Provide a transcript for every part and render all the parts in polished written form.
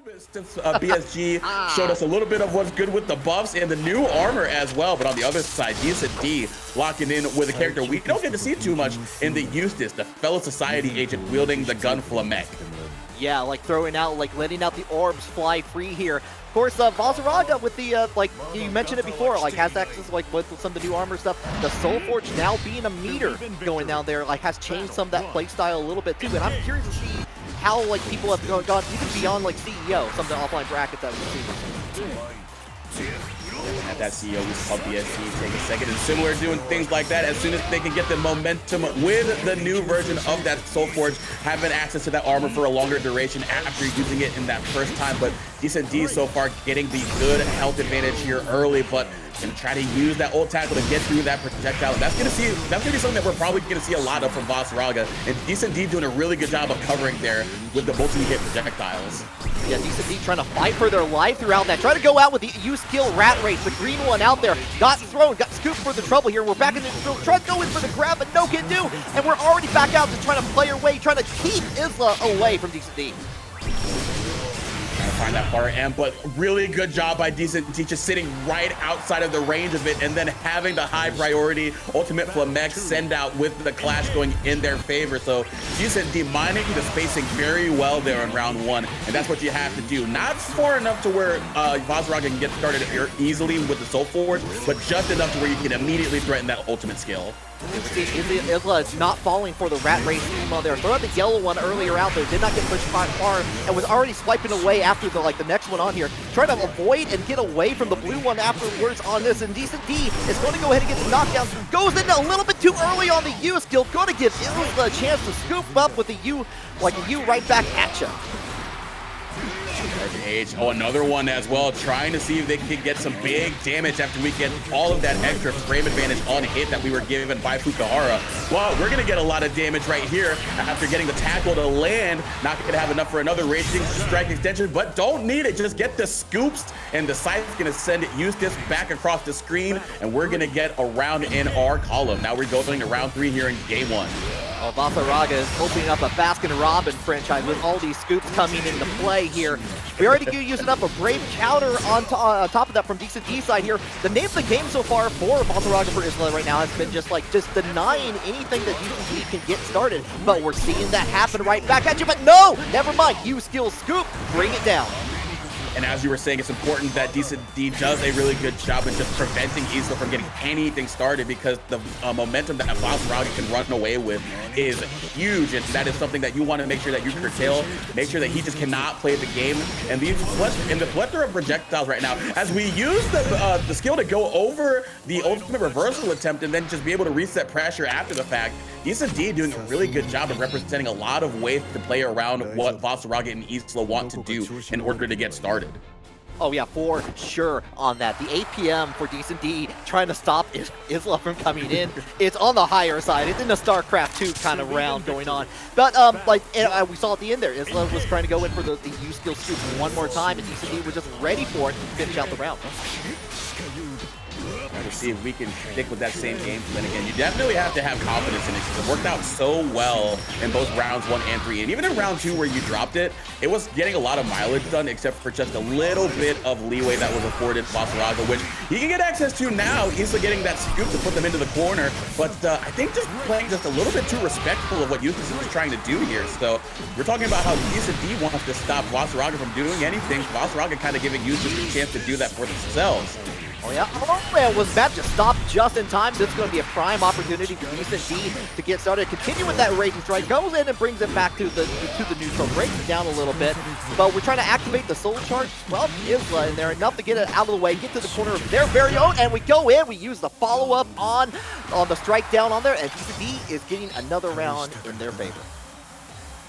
bit since BSG showed us a little bit of what's good with the buffs and the new armor as well. But on the other side, DecentDee locking in with a character we don't get to see too much in the Eustace, the fellow society agent wielding the gun Flamek. Yeah, like throwing out, like letting out the orbs fly free here. Of course, Vaseraga with the, like you mentioned it before, like has access like with some of the new armor stuff. The Soul Forge now being a meter going down there, like has changed some of that playstyle a little bit too. And I'm curious to see how like people have gone even beyond like CEO, some of the offline brackets that we've seen. At that CEO, we saw BSG take a second and similar doing things like that as soon as they can get the momentum with the new version of that Soul Forge, having access to that armor for a longer duration after using it in that first time. But DecentDee so far getting the good health advantage here early, but gonna try to use that ult tackle to get through that projectile. And that's gonna be something that we're probably gonna see a lot of from Vaseraga. And DecentDee doing a really good job of covering there with the multi-hit projectiles. Yeah, DecentDee trying to fight for their life throughout that. Trying to go out with the U-skill rat race. The green one out there. Got thrown, got scooped for the trouble here. We're back in the field. Trying to go in for the grab, but no can do. And we're already back out to trying to play our way, trying to keep Isla away from DecentDee. Trying to find that far end, but really good job by DecentDee, just sitting right outside of the range of it, and then having the high priority ultimate Flamek send out with the clash going in their favor. So DecentDee mining the spacing very well there in round one, and that's what you have to do. Not far enough to where Vaseraga can get started easily with the Soul Forge, but just enough to where you can immediately threaten that ultimate skill. Isla is not falling for the rat race emo there. Throw out the yellow one earlier out there, did not get pushed far, and was already swiping away after the next one on here. Trying to avoid and get away from the blue one afterwards on this, and DecentDee is going to go ahead and get the knockdown. Goes in a little bit too early on the U skill, going to give Isla a chance to scoop up with the U, like a U right back at you. Oh, another one as well, trying to see if they can get some big damage after we get all of that extra frame advantage on hit that we were given by Fukuhara. Well, we're going to get a lot of damage right here after getting the tackle to land. Not going to have enough for another raging strike extension, but don't need it. Just get the scoops, and the site's going to send Eustace back across the screen, and we're going to get a round in our column. Now we're going to round 3 here in game 1. Oh, Vaseraga is opening up a Baskin-Robbins franchise with all these scoops coming into play here. We already using up a brave counter on top of that from DecentDee side here. The name of the game so far for Vaseraga for Isla right now has been just denying anything that DecentDee can get started. But we're seeing that happen right back at you. But no, never mind. U-skill scoop, bring it down. And as you were saying, it's important that DecentDee does a really good job in just preventing Isla from getting anything started, because the momentum that Vaseraga can run away with is huge, and that is something that you want to make sure that you curtail, make sure that he just cannot play the game. And the plethora of projectiles right now, as we use the skill to go over the ultimate reversal attempt and then just be able to reset pressure after the fact, DecentDee doing a really good job of representing a lot of ways to play around what Vaseraga and Isla want to do in order to get started. Oh yeah, for sure on that. The APM for DecentDee trying to stop Isla from coming in. It's on the higher side. It's in a StarCraft 2 kind of round going on. But we saw at the end there, Isla was trying to go in for the U-skill scoop one more time, and DecentDee was just ready for it to finish out the round. To see if we can stick with that same game plan again. You definitely have to have confidence in it, because it worked out so well in both rounds 1 and 3. And even in round 2 where you dropped it, it was getting a lot of mileage done, except for just a little bit of leeway that was afforded Vaseraga, which he can get access to now. Isla getting that scoop to put them into the corner. But I think just playing just a little bit too respectful of what Eustace is trying to do here. So we're talking about how DecentDee wants to stop Vaseraga from doing anything. Vaseraga kind of giving Eustace a chance to do that for themselves. Oh yeah, man was about to stop just in time. This is going to be a prime opportunity for DecentDee to get started. Continue with that raging strike, goes in and brings it back to the neutral, breaks it down a little bit. But we're trying to activate the soul charge. Well, Isla in there, enough to get it out of the way, get to the corner of their very own, and we go in. We use the follow-up on the strike down on there, and DecentDee is getting another round in their favor.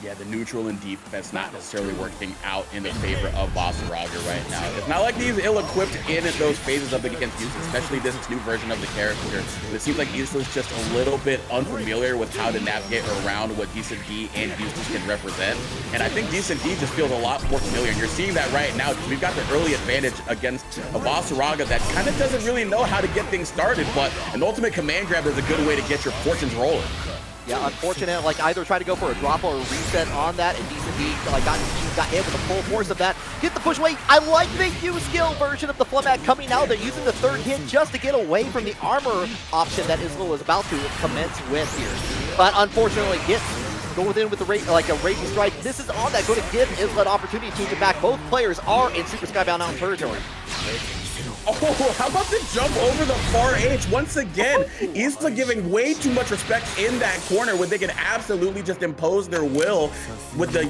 Yeah, the neutral and defense not necessarily working out in the favor of Vaseraga right now. It's not like he's ill-equipped in those phases up against Eustace, especially this new version of the character. It seems like Isla's just a little bit unfamiliar with how to navigate around what DecentDee and Eustace can represent. And I think DecentDee just feels a lot more familiar. You're seeing that right now. We've got the early advantage against a Vaseraga that kind of doesn't really know how to get things started, but an ultimate command grab is a good way to get your fortunes rolling. Yeah, unfortunate, like either try to go for a drop or a reset on that, and DecentDee got got hit with the full force of that. Get the push away. I like the U-skill version of the Flamak coming out. They're using the third hit just to get away from the armor option that Isla was about to commence with here. But unfortunately, goes in with the a Raging Strike. This is all that's going to give Isla an opportunity to get back. Both players are in Super Skybound Mountain territory. Oh, how about the jump over the far H? Once again, Isla giving way too much respect in that corner when they can absolutely just impose their will with the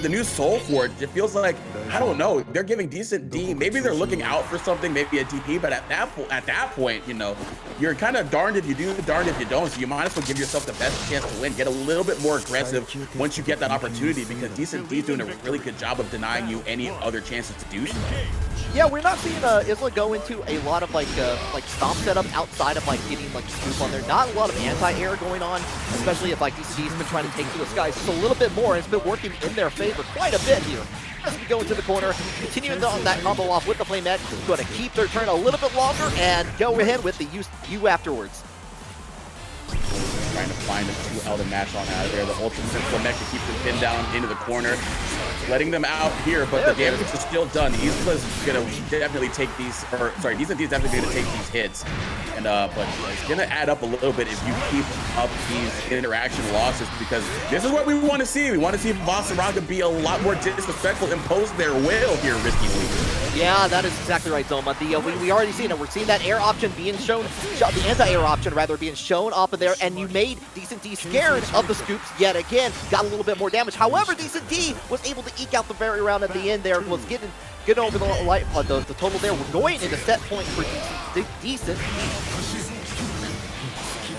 new Soul Forge. It feels like, I don't know, they're giving DecentDee. Maybe they're looking out for something, maybe a DP, but at that point, you know, you're kind of darned if you do, darned if you don't. So you might as well give yourself the best chance to win. Get a little bit more aggressive once you get that opportunity, because DecentDee is doing a really good job of denying you any other chances to do so. Yeah, we're not seeing Isla go into a lot of like stomp setups outside of like getting like scoop on there. Not a lot of anti-air going on, especially if like DecentDee's been trying to take to the skies just a little bit more, and it's been working in their favor quite a bit here. As we go into the corner, continuing on that combo off with the Flamette, going to keep their turn a little bit longer and go ahead with the U afterwards. Trying to find a 2L to match on out of there. The ultimate Flamette to keep them pinned down into the corner, letting them out here, but the damage is still done. Isla's gonna definitely take these, or sorry, DecentDee's definitely gonna take these hits, and but it's gonna add up a little bit if you keep up these interaction losses, because this is what we want to see. We want to see Vaseraga be a lot more disrespectful, impose their will here, Risky Lee. Yeah, that is exactly right, Zoma. We already seen it. We're seeing that air option being shown, the anti-air option rather, being shown off of there, and you made DecentDee scared of the scoops yet again. Got a little bit more damage. However, DecentDee was able to eke out the very round at the end there, was getting over the total there. We're going into set point for Decent.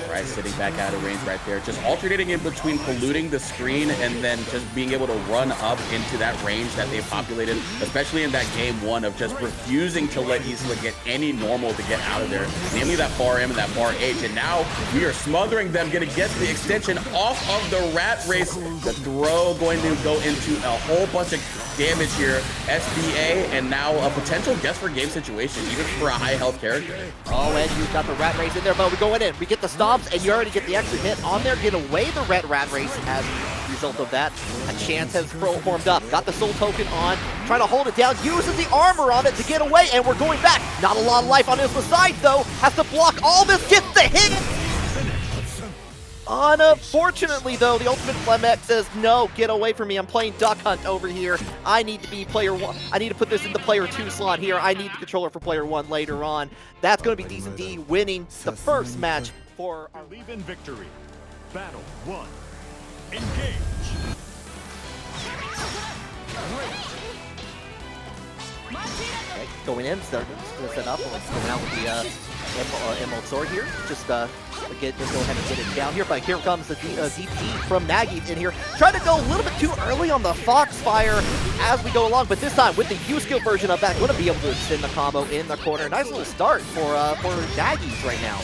Right, sitting back out of range right there, just alternating in between polluting the screen and then just being able to run up into that range that they populated, especially in that game one of just refusing to let Isla get any normal to get out of there, namely that far M and that far H. And now we are smothering them, gonna get the extension off of the rat race. The throw going to go into a whole bunch of damage here. SBA, and now a potential guess for game situation, even for a high health character. Oh, and you've got the rat race in there, but we're going in. We get the stomps, and you already get the extra hit on there. Get away the rat race as a result of that. A chance has formed up. Got the soul token on, trying to hold it down, uses the armor on it to get away, and we're going back. Not a lot of life on his side, though. Has to block all this, gets the hit. Unfortunately, though, the ultimate Flamek says, no, get away from me. I'm playing Duck Hunt over here. I need to be player one. I need to put this in the player 2 slot here. I need the controller for player 1 later on. That's going to be DecentDee winning the first match for our leave in victory. Battle 1. Engage. Okay, going in, starting to set up. Let's go out with the Emerald Sword here. Just go ahead and get it down here. But here comes the DP from Naggies in here. Trying to go a little bit too early on the Foxfire as we go along, but this time with the U-skill version of that, going to be able to extend the combo in the corner. Nice little start for Naggies right now.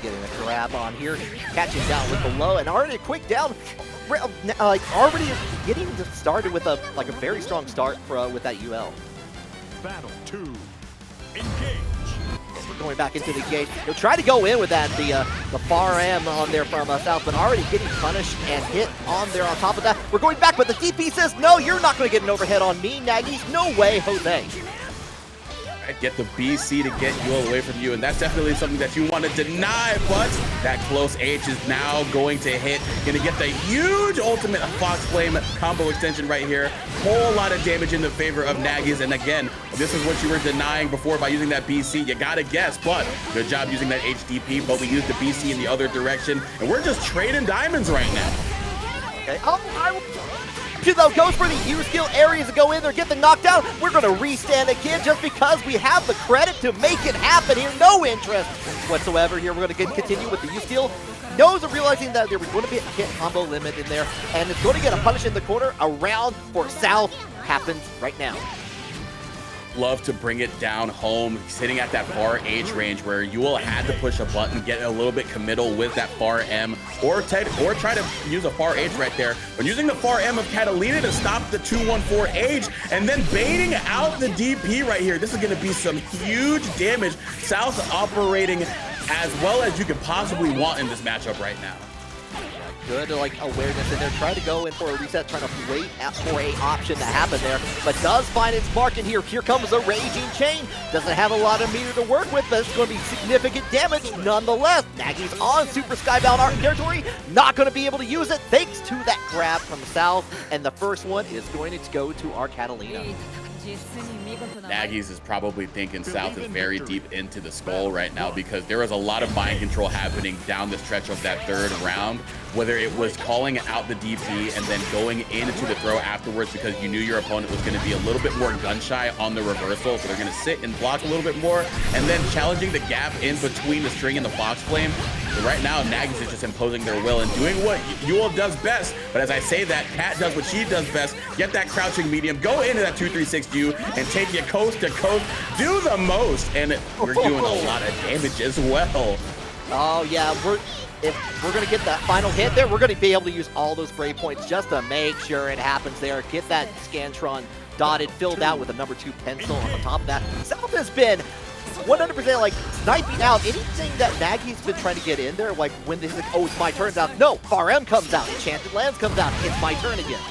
Getting a grab on here, catching down with the low, and already a quick down, already getting started with a very strong start with that Yuel. Battle 2. Engage. We're going back into the gate. He'll try to go in with that the far M on there from South, but already getting punished and hit on there on top of that. We're going back, but the DP says, no, you're not going to get an overhead on me, Naggies. No way, Jose. Get the BC to get Yuel away from you, and that's definitely something that you want to deny, but that close H is now going to hit. Gonna get the huge ultimate Fox Flame combo extension right here. Whole lot of damage in the favor of Naggies, and again, this is what you were denying before by using that BC. You gotta guess, but good job using that HDP, but we used the BC in the other direction, and we're just trading diamonds right now. Okay. Though goes for the U-skill areas to go in there, get the knockdown. We're going to restand again just because we have the credit to make it happen here. No interest whatsoever here. We're going to continue with the U-skill. Knows of realizing that there was going to be a hit combo limit in there, and it's going to get a punish in the corner. A round for South happens right now. love to bring it down home, sitting at that far H range where Yuel had to push a button, get a little bit committal with that far M, or try to use a far H right there. But using the far M of Katalina to stop the 214H and then baiting out the DP right here. This is going to be some huge damage. South operating as well as you could possibly want in this matchup right now. Good like awareness in there, trying to go in for a reset, trying to wait for a option to happen there, but does find its mark in here. Here comes a Raging Chain. Doesn't have a lot of meter to work with, but it's going to be significant damage nonetheless. Naggies on Super Skybound Arc territory, not going to be able to use it thanks to that grab from South, and the first one is going to go to our Katalina. Naggies is probably thinking South is very deep into the skull right now because there was a lot of mind control happening down the stretch of that third round, whether it was calling out the DP and then going into the throw afterwards because you knew your opponent was going to be a little bit more gun shy on the reversal, so they're going to sit and block a little bit more, and then challenging the gap in between the string and the Fox Flame. But right now, Naggies is just imposing their will and doing what Yuel does best. But as I say that, Kat does what she does best. Get that crouching medium, go into that 236U, and take you coast to coast. Do the most, and we're doing a lot of damage as well. Oh yeah, if we're gonna get that final hit there, we're gonna be able to use all those brave points just to make sure it happens there. Get that Scantron dotted, filled out with a number 2 pencil on the top of that. South has been 100% like sniping out anything that Naggie's been trying to get in there. Like when this is like, oh, it's my turn out. No, Far M comes out, Enchanted Lands comes out. It's my turn again.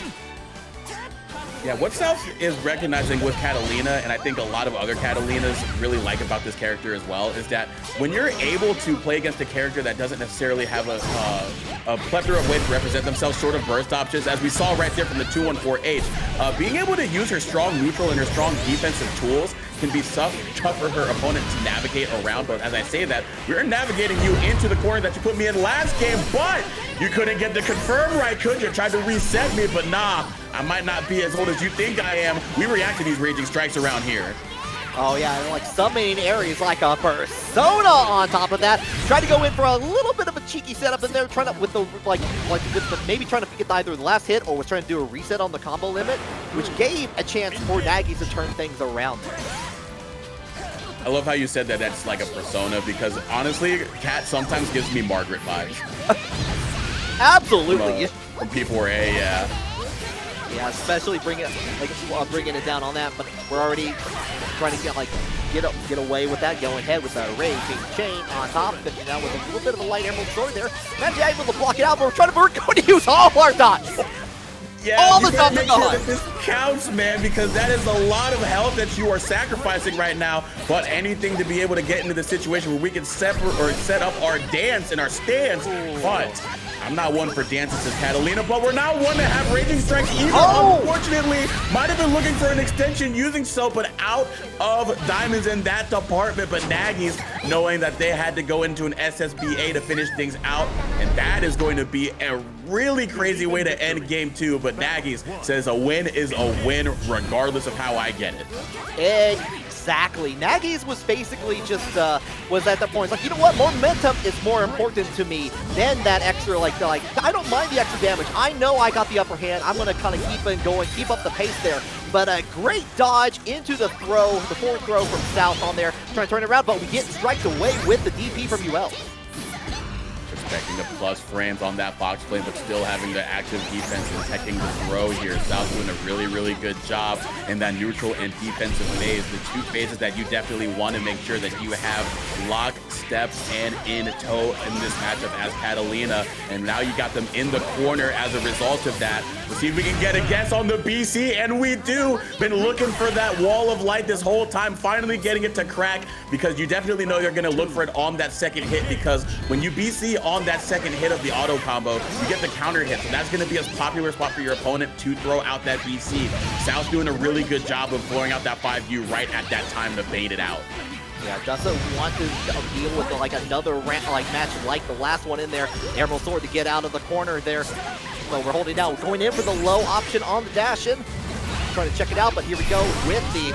Yeah, what South is recognizing with Katalina, and I think a lot of other Catalinas really like about this character as well, is that when you're able to play against a character that doesn't necessarily have a plethora of ways to represent themselves, sort of burst options, as we saw right there from the 214H, being able to use her strong neutral and her strong defensive tools can be tough for her opponent to navigate around. But as I say that, we're navigating you into the corner that you put me in last game, but you couldn't get the confirm right, could you? Tried to reset me, but nah, I might not be as old as you think I am. We react to these Raging Strikes around here. Oh yeah, and like summoning Ares like a persona on top of that. Tried to go in for a little bit of a cheeky setup in there, trying to with the maybe trying to get either the last hit or was trying to do a reset on the combo limit, which gave a chance for Naggies to turn things around there. I love how you said that that's like a persona, because honestly, Kat sometimes gives me Margaret vibes. Absolutely. From P4A, yeah. Yeah, especially bringing it down on that, but we're already trying to get away with that, going ahead with the Raging Chain on top, finishing out with a little bit of a light Emerald Sword there. Managed able to block it out, but we're going to use all our dots. Yeah, all the stuff make sure that this counts, man, because that is a lot of health that you are sacrificing right now. But anything to be able to get into the situation where we can set up our dance and our stance. But I'm not one for dances as Katalina, but we're not one to have Raging Strikes either. Unfortunately, might have been looking for an extension using so, but out of diamonds in that department. But Naggies, knowing that they had to go into an SSBA to finish things out, and that is going to be a really crazy way to end game 2. But Naggies says a win is a win regardless of how I get it. Exactly. Naggies was basically just was at that point like, you know what, momentum is more important to me than that extra like I don't mind the extra damage. I know I got the upper hand. I'm gonna kind of keep it going, keep up the pace there. But a great dodge into the throw, the forward throw from South on there, trying to turn it around, but we get striked away with the DP from Yuel. Expecting the plus frames on that Fox Flame, but still having the active defense protecting the throw here. South doing a really, really good job in that neutral and defensive phase. The two phases that you definitely want to make sure that you have lock, step, and in tow in this matchup as Katalina. And now you got them in the corner as a result of that. Let's see if we can get a guess on the BC, and we do. Been looking for that wall of light this whole time, finally getting it to crack, because you definitely know you're going to look for it on that second hit, because when you BC on that second hit of the auto combo, you get the counter hit, so that's going to be a popular spot for your opponent to throw out that BC. South's doing a really good job of blowing out that 5U right at that time to bait it out. Yeah, doesn't want to deal with another match like the last one in there. Emerald Sword to get out of the corner there. So we're holding down, going in for the low option on the dash in. Trying to check it out, but here we go with the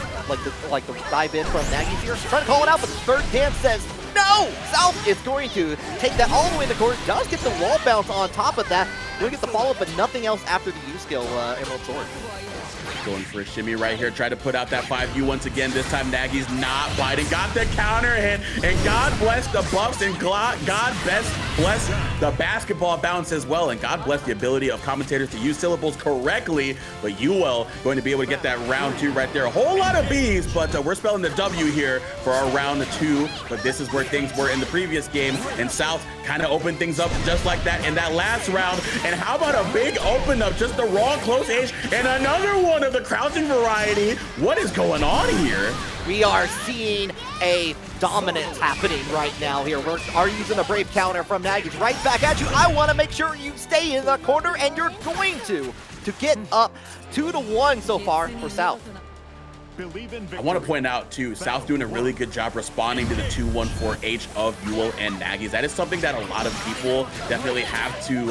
dive in from Naggies here. Trying to call it out, but the third dance says no! South is going to take that all the way in the corner. Does get the wall bounce on top of that. Going to get the follow-up, but nothing else after the U skill, Emerald Sword. Going for a shimmy right here. Try to put out that 5U once again. This time Naggies not biting. Got the counter hit. And God bless the buffs and God bless the basketball bounce as well. And God bless the ability of commentators to use syllables correctly. But Yuel going to be able to get that round 2 right there. A whole lot of B's, but we're spelling the W here for our round 2. But this is where things were in the previous game. And South kind of opened things up just like that in that last round. And how about a big open up, just the wrong close H, and another one of the crouching variety. What is going on here? We are seeing a dominance happening right now here. We are using a brave counter from Naggies right back at you. I want to make sure you stay in the corner, and you're going to get up 2-1 so far for South. I want to point out too, South doing a really good job responding to the 2-1-4H of Yuel and Naggies. That is something that a lot of people definitely have to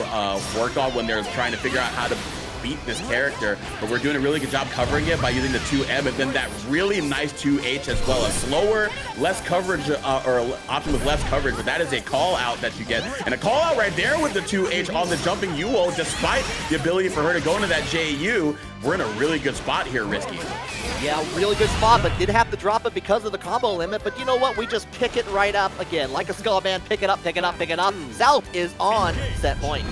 work on when they're trying to figure out how to beat this character, but we're doing a really good job covering it by using the 2M and then that really nice 2H as well. A slower, less coverage, or option with less coverage, but that is a call out that you get. And a call out right there with the 2H on the jumping Yuel, despite the ability for her to go into that JU. We're in a really good spot here, Risky. Yeah, really good spot, but did have to drop it because of the combo limit. But you know what? We just pick it right up again. Like a skull man, pick it up, pick it up, pick it up. South is on set point.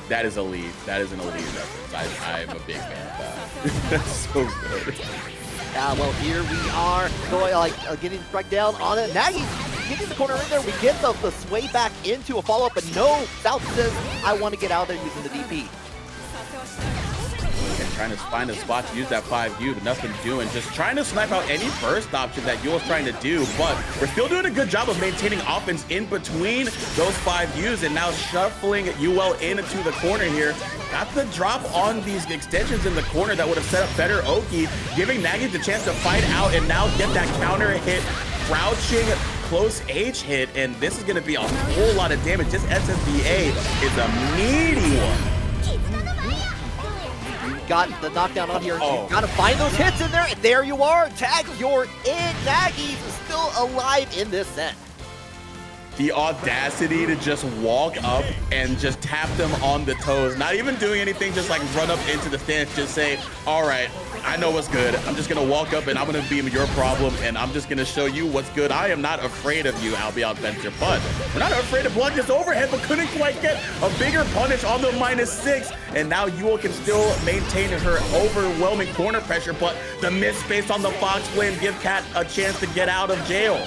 That is elite. That is an elite reference. I'm a big fan of that. That's so good. Well, here we are going, getting right down on it. Naggies getting the corner in there. We get the sway back into a follow-up, but no, South says, I want to get out of there using the DP. And trying to find a spot to use that 5U, but nothing doing. Just trying to snipe out any burst option that Yuel's trying to do, but we're still doing a good job of maintaining offense in between those 5Us, and now shuffling Yuel into the corner here. Got the drop on these extensions in the corner that would have set up better Oki, giving Naggies the chance to fight out and now get that counter hit, crouching close H hit, and this is going to be a whole lot of damage. This SSBA is a meaty one. Got the knockdown on here. Oh. You gotta find those hits in there, and there you are. Tag, you're in. Naggies is still alive in this set. The audacity to just walk up and just tap them on the toes, not even doing anything, just like run up into the stance, just say, all right, I know what's good. I'm just gonna walk up and I'm gonna be your problem and I'm just gonna show you what's good. I am not afraid of you, Albion Venture, but we're not afraid to block this overhead, but couldn't quite get a bigger punish on the -6. And now Yuel can still maintain her overwhelming corner pressure, but the miss space on the Fox Flame give Cat a chance to get out of jail.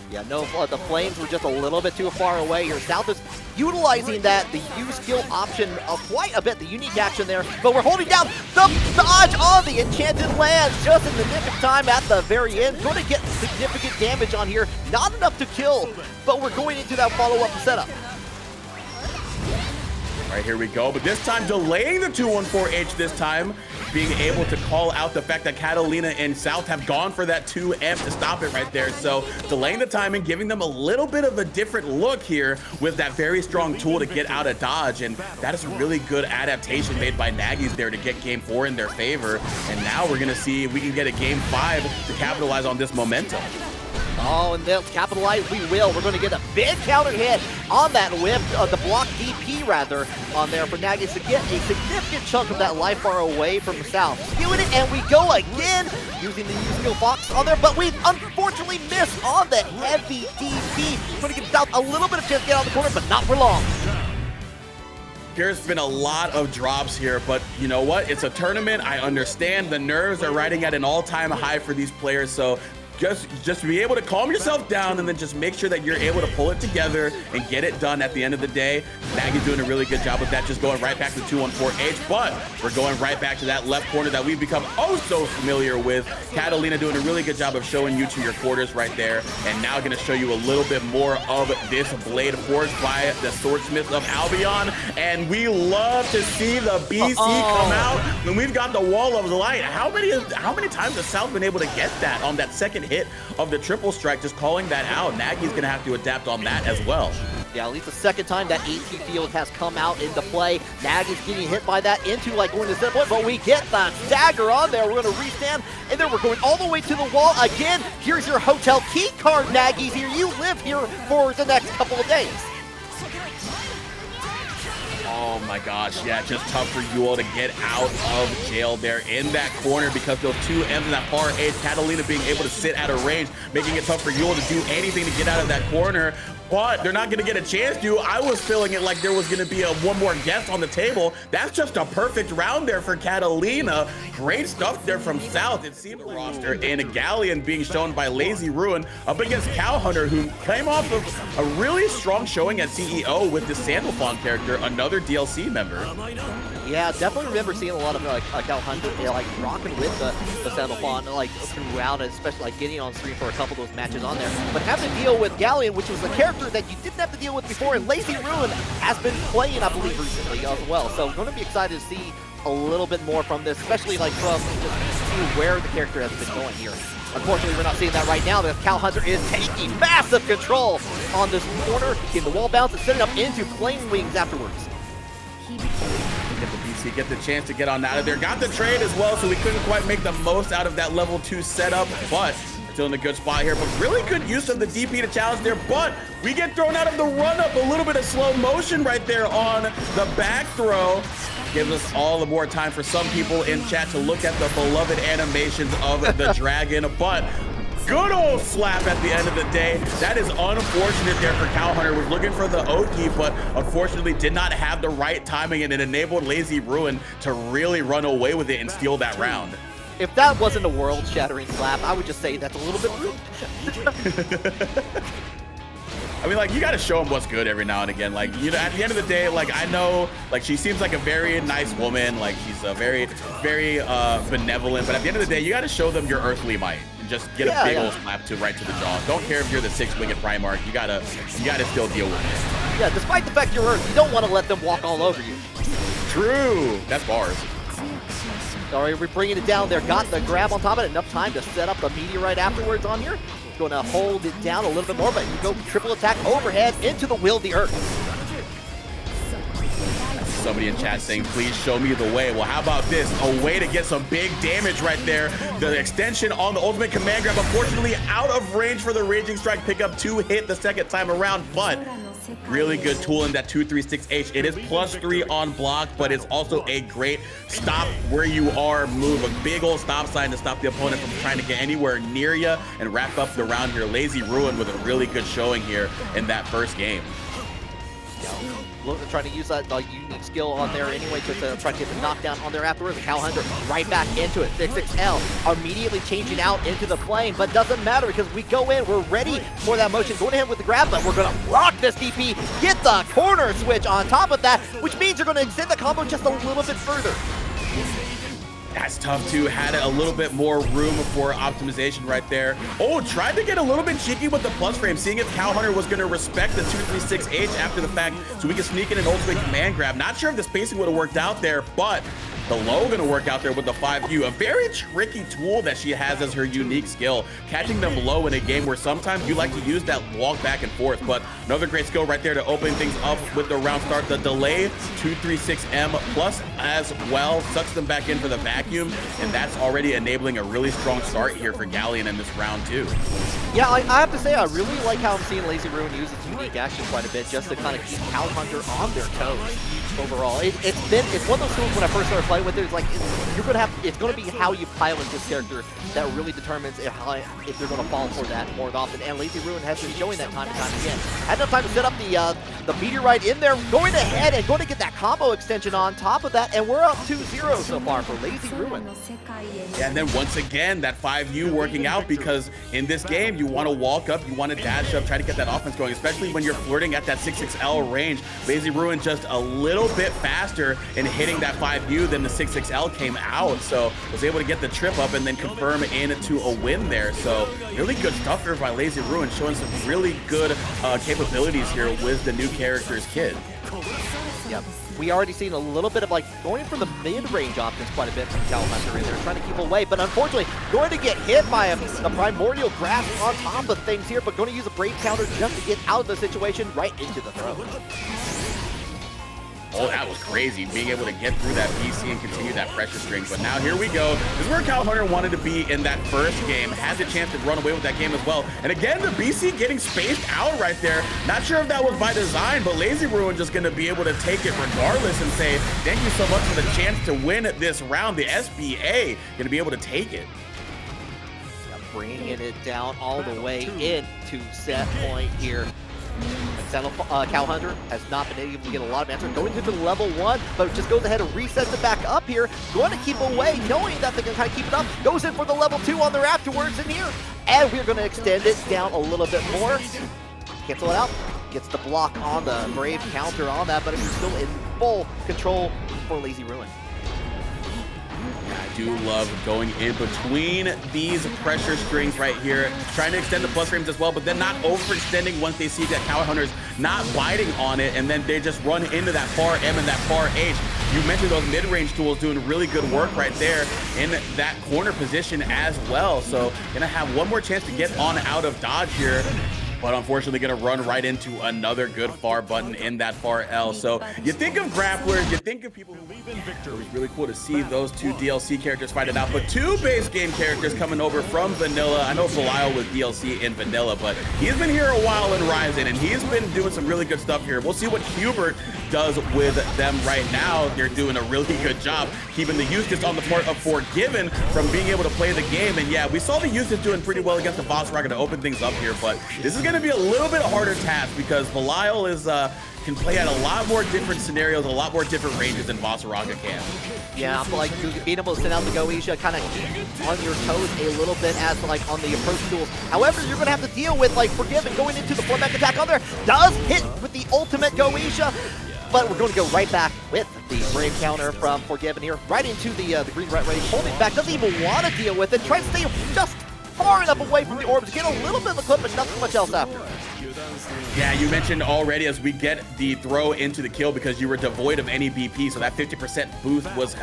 Yeah, no, the flames were just a little bit too far away here. South is utilizing that, the U skill option quite a bit, the unique action there, but we're holding down the dodge on the enchanted land just in the nick of time at the very end. Going to get significant damage on here, not enough to kill, but we're going into that follow-up setup. Right, here we go, but this time delaying the 2-1-4H this time, being able to call out the fact that Katalina and South have gone for that 2M to stop it right there. So delaying the timing, giving them a little bit of a different look here with that very strong tool to get out of dodge. And that is a really good adaptation made by Naggies there to get game 4 in their favor. And now we're gonna see if we can get a game 5 to capitalize on this momentum. Oh, and they'll capitalize, we will. We're going to get a big counter hit on that whip, the block DP rather, on there for Naggies to get a significant chunk of that life bar away from the South. Skewing it, and we go again, using the U-Skill Fox on there, but we unfortunately miss on the heavy DP. Going to give South a little bit of chance to get out of the corner, but not for long. There's been a lot of drops here, but you know what? It's a tournament. I understand the nerves are riding at an all-time high for these players, so just be able to calm yourself down and then just make sure that you're able to pull it together and get it done at the end of the day. Naggies doing a really good job with that, just going right back to 2-1-4H, but we're going right back to that left corner that we've become oh so familiar with. Katalina doing a really good job of showing you to your quarters right there, and now going to show you a little bit more of this blade forged by the Swordsmith of Albion, and we love to see the BC come out when we've got the Wall of Light. How many times has South been able to get that on that second hit of the triple strike? Just calling that out. Naggie's gonna have to adapt on that as well. Yeah, at least the second time that AT field has come out into play. Naggie's getting hit by that into like going to set point, but we get the dagger on there. We're gonna restand, and then we're going all the way to the wall again. Here's your hotel key card, Naggies. Here, you live here for the next couple of days. Oh my gosh, yeah, just tough for Yuel to get out of jail there in that corner because those two M's in that far edge, Katalina being able to sit at a range, making it tough for Yuel to do anything to get out of that corner. But they're not going to get a chance to. I was feeling it like there was going to be one more guest on the table. That's just a perfect round there for Katalina. Great stuff there from South. It seemed the roster and a Galleon being shown by Lazy Ruin up against Cowhunter, who came off of a really strong showing at CEO with the Sandalphon character, another DLC member. Yeah, definitely remember seeing a lot of Cowhunter, like rocking with the Sandalphon like throughout, especially like getting on screen for a couple of those matches on there. But having to deal with Galleon, which was a character that you didn't have to deal with before, and Lazy Ruin has been playing, I believe, recently as well. So going to be excited to see a little bit more from this, especially like from just see where the character has been going here. Unfortunately, we're not seeing that right now. The Cowhunter is taking massive control on this corner, getting the wall bounce and setting up into Flame Wings afterwards. Get the BC, get the chance to get on out of there. Got the trade as well, so we couldn't quite make the most out of that level 2 setup, but still in a good spot here. But really good use of the DP to challenge there, but we get thrown out of the run-up. A little bit of slow motion right there on the back throw. Gives us all the more time for some people in chat to look at the beloved animations of the dragon, but good old slap at the end of the day. That is unfortunate there for Cowhunter. Was looking for the Oki, but unfortunately did not have the right timing, and it enabled Lazy Ruin to really run away with it and steal that round. If that wasn't a world-shattering slap, I would just say that's a little bit rude. I mean, like, you got to show them what's good every now and again. Like, you know, at the end of the day, like, I know, like, she seems like a very nice woman. Like, she's a very, very benevolent. But at the end of the day, you got to show them your earthly might. Just get a big old slap right to the jaw. Don't care if you're the 6-winged Primarch. You gotta still deal with it. Yeah, despite the fact you're Earth, you don't want to let them walk all over you. True. That's bars. All right, we're bringing it down there. Got the grab on top of it. Enough time to set up the meteorite afterwards on here. Going to hold it down a little bit more, but you go triple attack overhead into the Will the Earth. Somebody in chat saying, please show me the way. Well, how about this? A way to get some big damage right there. The extension on the ultimate command grab, unfortunately out of range for the Raging Strike pickup to hit the second time around, but really good tool in that 236H. It is +3 on block, but it's also a great stop where you are move. A big old stop sign to stop the opponent from trying to get anywhere near you and wrap up the round here. Lazy Ruin with a really good showing here in that first game. Trying to use that unique skill on there anyway, just to try to get the knockdown on there afterwards. The Cowhunter right back into it. 6XL immediately changing out into the flame, but doesn't matter because we go in, we're ready for that motion, going ahead with the grab, but we're gonna lock this DP, get the corner switch on top of that, which means you're gonna extend the combo just a little bit further. That's tough too. Had a little bit more room for optimization right there. Oh, tried to get a little bit cheeky with the plus frame, seeing if Cowhunter was going to respect the 236H after the fact so we can sneak in an ultimate command grab. Not sure if the spacing would have worked out there, but the low going to work out there with the 5U. A very tricky tool that she has as her unique skill. Catching them low in a game where sometimes you like to use that walk back and forth, but another great skill right there to open things up with the round start. The delay 236M plus as well sucks them back in for the vacuum, and that's already enabling a really strong start here for Galleon in this round too. Yeah, I have to say, I really like how I'm seeing Lazy Ruin use its unique action quite a bit just to kind of keep Cowhunter on their toes. Overall, it's one of those tools when I first started playing with it. It's like it's going to be how you pilot this character that really determines if they're going to fall for that more often. And Lazy Ruin has been showing that time and time again. Had enough time to set up the meteorite in there, going ahead and going to get that combo extension on top of that, and we're up 2-0 so far for Lazy Ruin. Yeah, and then once again that 5U working out, because in this game you want to walk up, you want to dash up, try to get that offense going, especially when you're flirting at that 6XL range. Lazy Ruin just a little bit faster in hitting that 5U than the 6XL came out, so was able to get the trip up and then confirm into a win there. So really good stuff here by Lazy Ruin, showing some really good capabilities here with the new character's kit. Yep. We already seen a little bit of like going for the mid-range options quite a bit from Cowhunter in there, trying to keep away, but unfortunately going to get hit by a primordial grasp on top of things here, but going to use a brave counter just to get out of the situation right into the throw. Oh, that was crazy, being able to get through that BC and continue that pressure string. But now here we go. This is where Cowhunter wanted to be in that first game. Had the chance to run away with that game as well. And again, the BC getting spaced out right there. Not sure if that was by design, but Lazy Ruin just going to be able to take it regardless and say, thank you so much for the chance to win this round. The SBA going to be able to take it. Bringing it down all the way into set point here. Cowhunter has not been able to get a lot of answers. Going into the level 1, but just goes ahead and resets it back up here. Going to keep away, knowing that they can kind of keep it up. Goes in for the level 2 on there afterwards in here. And we're going to extend it down a little bit more. Cancel it out. Gets the block on the Brave counter on that, but it's still in full control for Lazy Ruin. I do love going in between these pressure strings right here, trying to extend the plus frames as well, but then not overextending once they see that Cowhunter's not biting on it, and then they just run into that far M and that far H. You mentioned those mid-range tools doing really good work right there in that corner position as well. So gonna have one more chance to get on out of dodge here, but unfortunately gonna run right into another good far button in that far L. So you think of grapplers, you think of people who believe in victory. It was really cool to see those two DLC characters fight it out, but two base game characters coming over from Vanilla. I know Belial was DLC in Vanilla, but he's been here a while in Ryzen, and he's been doing some really good stuff here. We'll see what HUEBERT does with them right now. They're doing a really good job keeping the Eustace on the part of Forgiven from being able to play the game. And yeah, we saw the Eustace doing pretty well against the Vaseraga to open things up here, but this is going to be a little bit harder task because Belial is can play at a lot more different scenarios, a lot more different ranges than Vaseraga can. Yeah, I'm like being able to send out the Goetia, kind of keep on your toes a little bit as like on the approach tools. However, you're gonna have to deal with like Forgiven going into the flowback attack on there. Does hit with the ultimate Goetia, but we're going to go right back with the Brave counter from Forgiven here, right into the green red ready, holding back, doesn't even want to deal with it, tries to stay just far enough away from the orbs, get a little bit of a clip, but nothing much else after. Yeah, you mentioned already as we get the throw into the kill because you were devoid of any BP, so that 50% boost was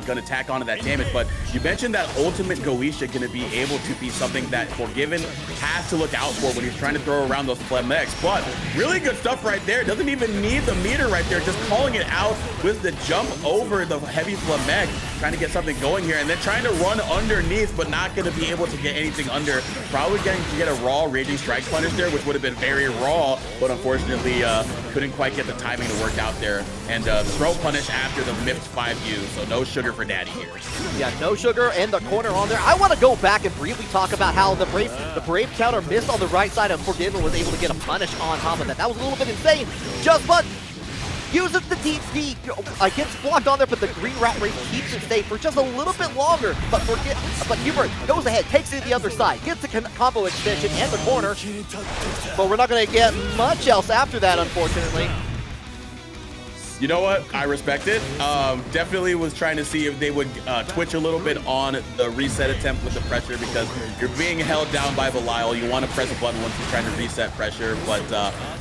going to tack onto that damage. But you mentioned that ultimate Goetia going to be able to be something that Forgiven has to look out for when he's trying to throw around those Flemex. But really good stuff right there. Doesn't even need the meter right there, just calling it out with the jump over the heavy Flemex, trying to get something going here, and then trying to run underneath, but not going to be able to get anything under. Probably going to get a raw Raging Strike punish there, which would have been very raw, but unfortunately couldn't quite get the timing to work out there. And throw punish after the mipped 5U, so no sugar for daddy here. Yeah, no sugar in the corner on there. I want to go back and briefly talk about how the Brave counter missed on the right side and Forgiven was able to get a punish on top of that. That was a little bit insane. Just but uses the DP, gets blocked on there, but the green rat race keeps it safe for just a little bit longer. But HUEBERT goes ahead, takes it to the other side, gets the combo extension and the corner. But we're not going to get much else after that, unfortunately. You know what? I respect it. Definitely was trying to see if they would twitch a little bit on the reset attempt with the pressure because you're being held down by Belial. You want to press a button once you're trying to reset pressure, but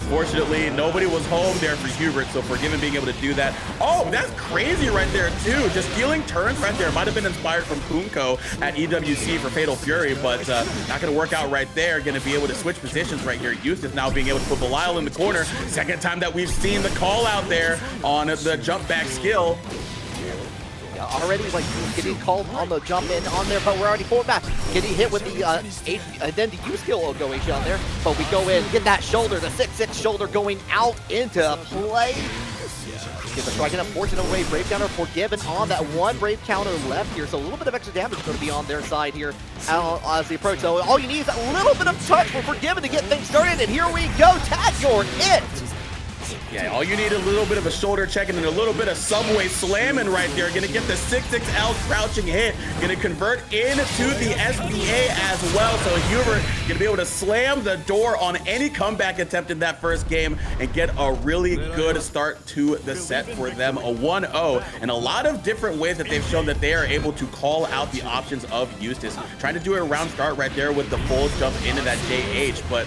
fortunately, nobody was home there for HUEBERT, so Forgiven being able to do that. Oh, that's crazy right there, too. Just stealing turns right there. Might have been inspired from Punko at EWC for Fatal Fury, but not going to work out right there. Going to be able to switch positions right here. Eustace now being able to put Belial in the corner. Second time that we've seen the call out there on the jump back skill. Yeah, already like getting called on the jump in on there, but we're already forward back. Getting hit with the and then the U skill will go H on there, but we go in, get that shoulder, the 6-6 shoulder going out into play. Get the strike and unfortunate way, Brave counter Forgiven on that one Brave counter left here, so a little bit of extra damage is going to be on their side here as the approach. So all you need is a little bit of touch for Forgiven to get things started, and here we go, tag your it. Yeah, all you need a little bit of a shoulder check and then a little bit of subway slamming right there. Gonna get the 6-6L crouching hit. Gonna convert into the SBA as well. So HUEBERT gonna be able to slam the door on any comeback attempt in that first game and get a really good start to the set for them. A 1-0 and a lot of different ways that they've shown that they are able to call out the options of Eustace. Trying to do a round start right there with the full jump into that JH, but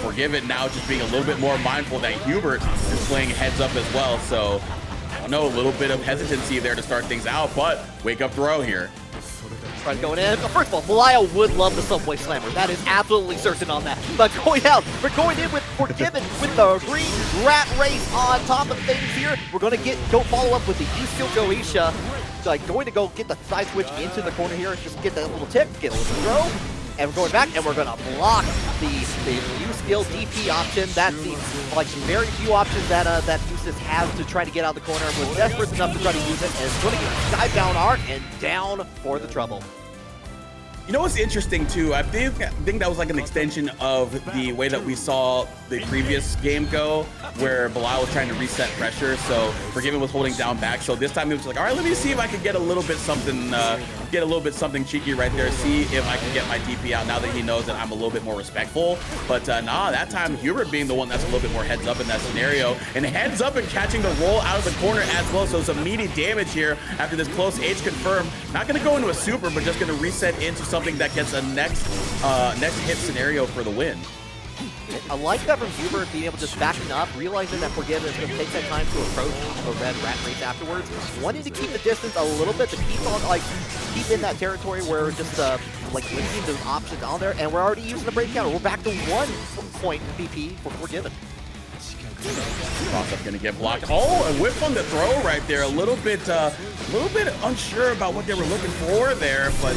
Forgiven now just being a little bit more mindful that HUEBERT is playing heads up as well. So I don't know, a little bit of hesitancy there to start things out, but wake up throw here. Trying to go in. First of all, Belial would love the Subway Slammer. That is absolutely certain on that. But going out, we're going in with Forgiven with the green rat race on top of things here. We're going to go follow up with the Eustace Goisha. Like going to go get the side switch into the corner here. Just get that little tip, get a little throw. And we're going back, and we're going to block the new skill DP option. That's the like very few options that that Eustace has to try to get out of the corner. Was desperate enough to try to use it, and it's going to get skybound arc and down for the trouble. You know what's interesting too? I think that was like an extension of the way that we saw the previous game go, where Belial was trying to reset pressure. So Forgiven was holding down back. So this time he was like, all right, let me see if I can get a little bit something cheeky right there. See if I can get my DP out now that he knows that I'm a little bit more respectful. But nah, that time HUEBERT being the one that's a little bit more heads up in that scenario, and heads up and catching the roll out of the corner as well. So some meaty damage here after this close H confirmed. Not going to go into a super, but just going to reset into something that gets a next hit scenario for the win. I like that from HUEBERT being able to just backing up, realizing that Forgiven is going to take that time to approach a red rat race afterwards, wanting to keep the distance a little bit to keep on keep in that territory where we're just limiting those options on there, and we're already using the break counter. We're back to 1 point VP for Forgiven. Cross-up gonna get blocked. Oh, a whip on the throw right there. A little bit unsure about what they were looking for there, but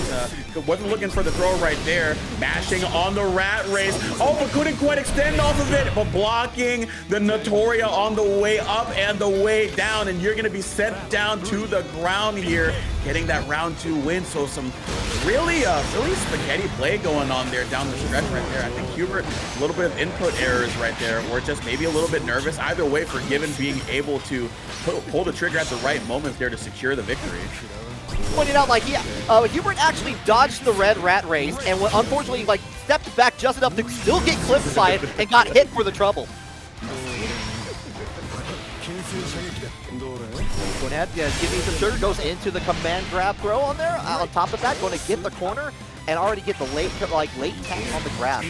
wasn't looking for the throw right there. Mashing on the rat race. Oh, but couldn't quite extend off of it, but blocking the Notoria on the way up and the way down, and you're gonna be sent down to the ground here, getting that round 2 win. So some really spaghetti play going on there down the stretch right there. I think HUEBERT, a little bit of input errors right there, or just maybe a little bit nervous. Either way, Forgiven being able to pull the trigger at the right moment there to secure the victory. Pointed out, HUEBERT actually dodged the red rat race and unfortunately, stepped back just enough to still get clipped by it and got hit for the trouble. Go ahead, give me some sugar. Goes into the command grab throw on there. On top of that, going to get the corner and already get the late tap on the grab.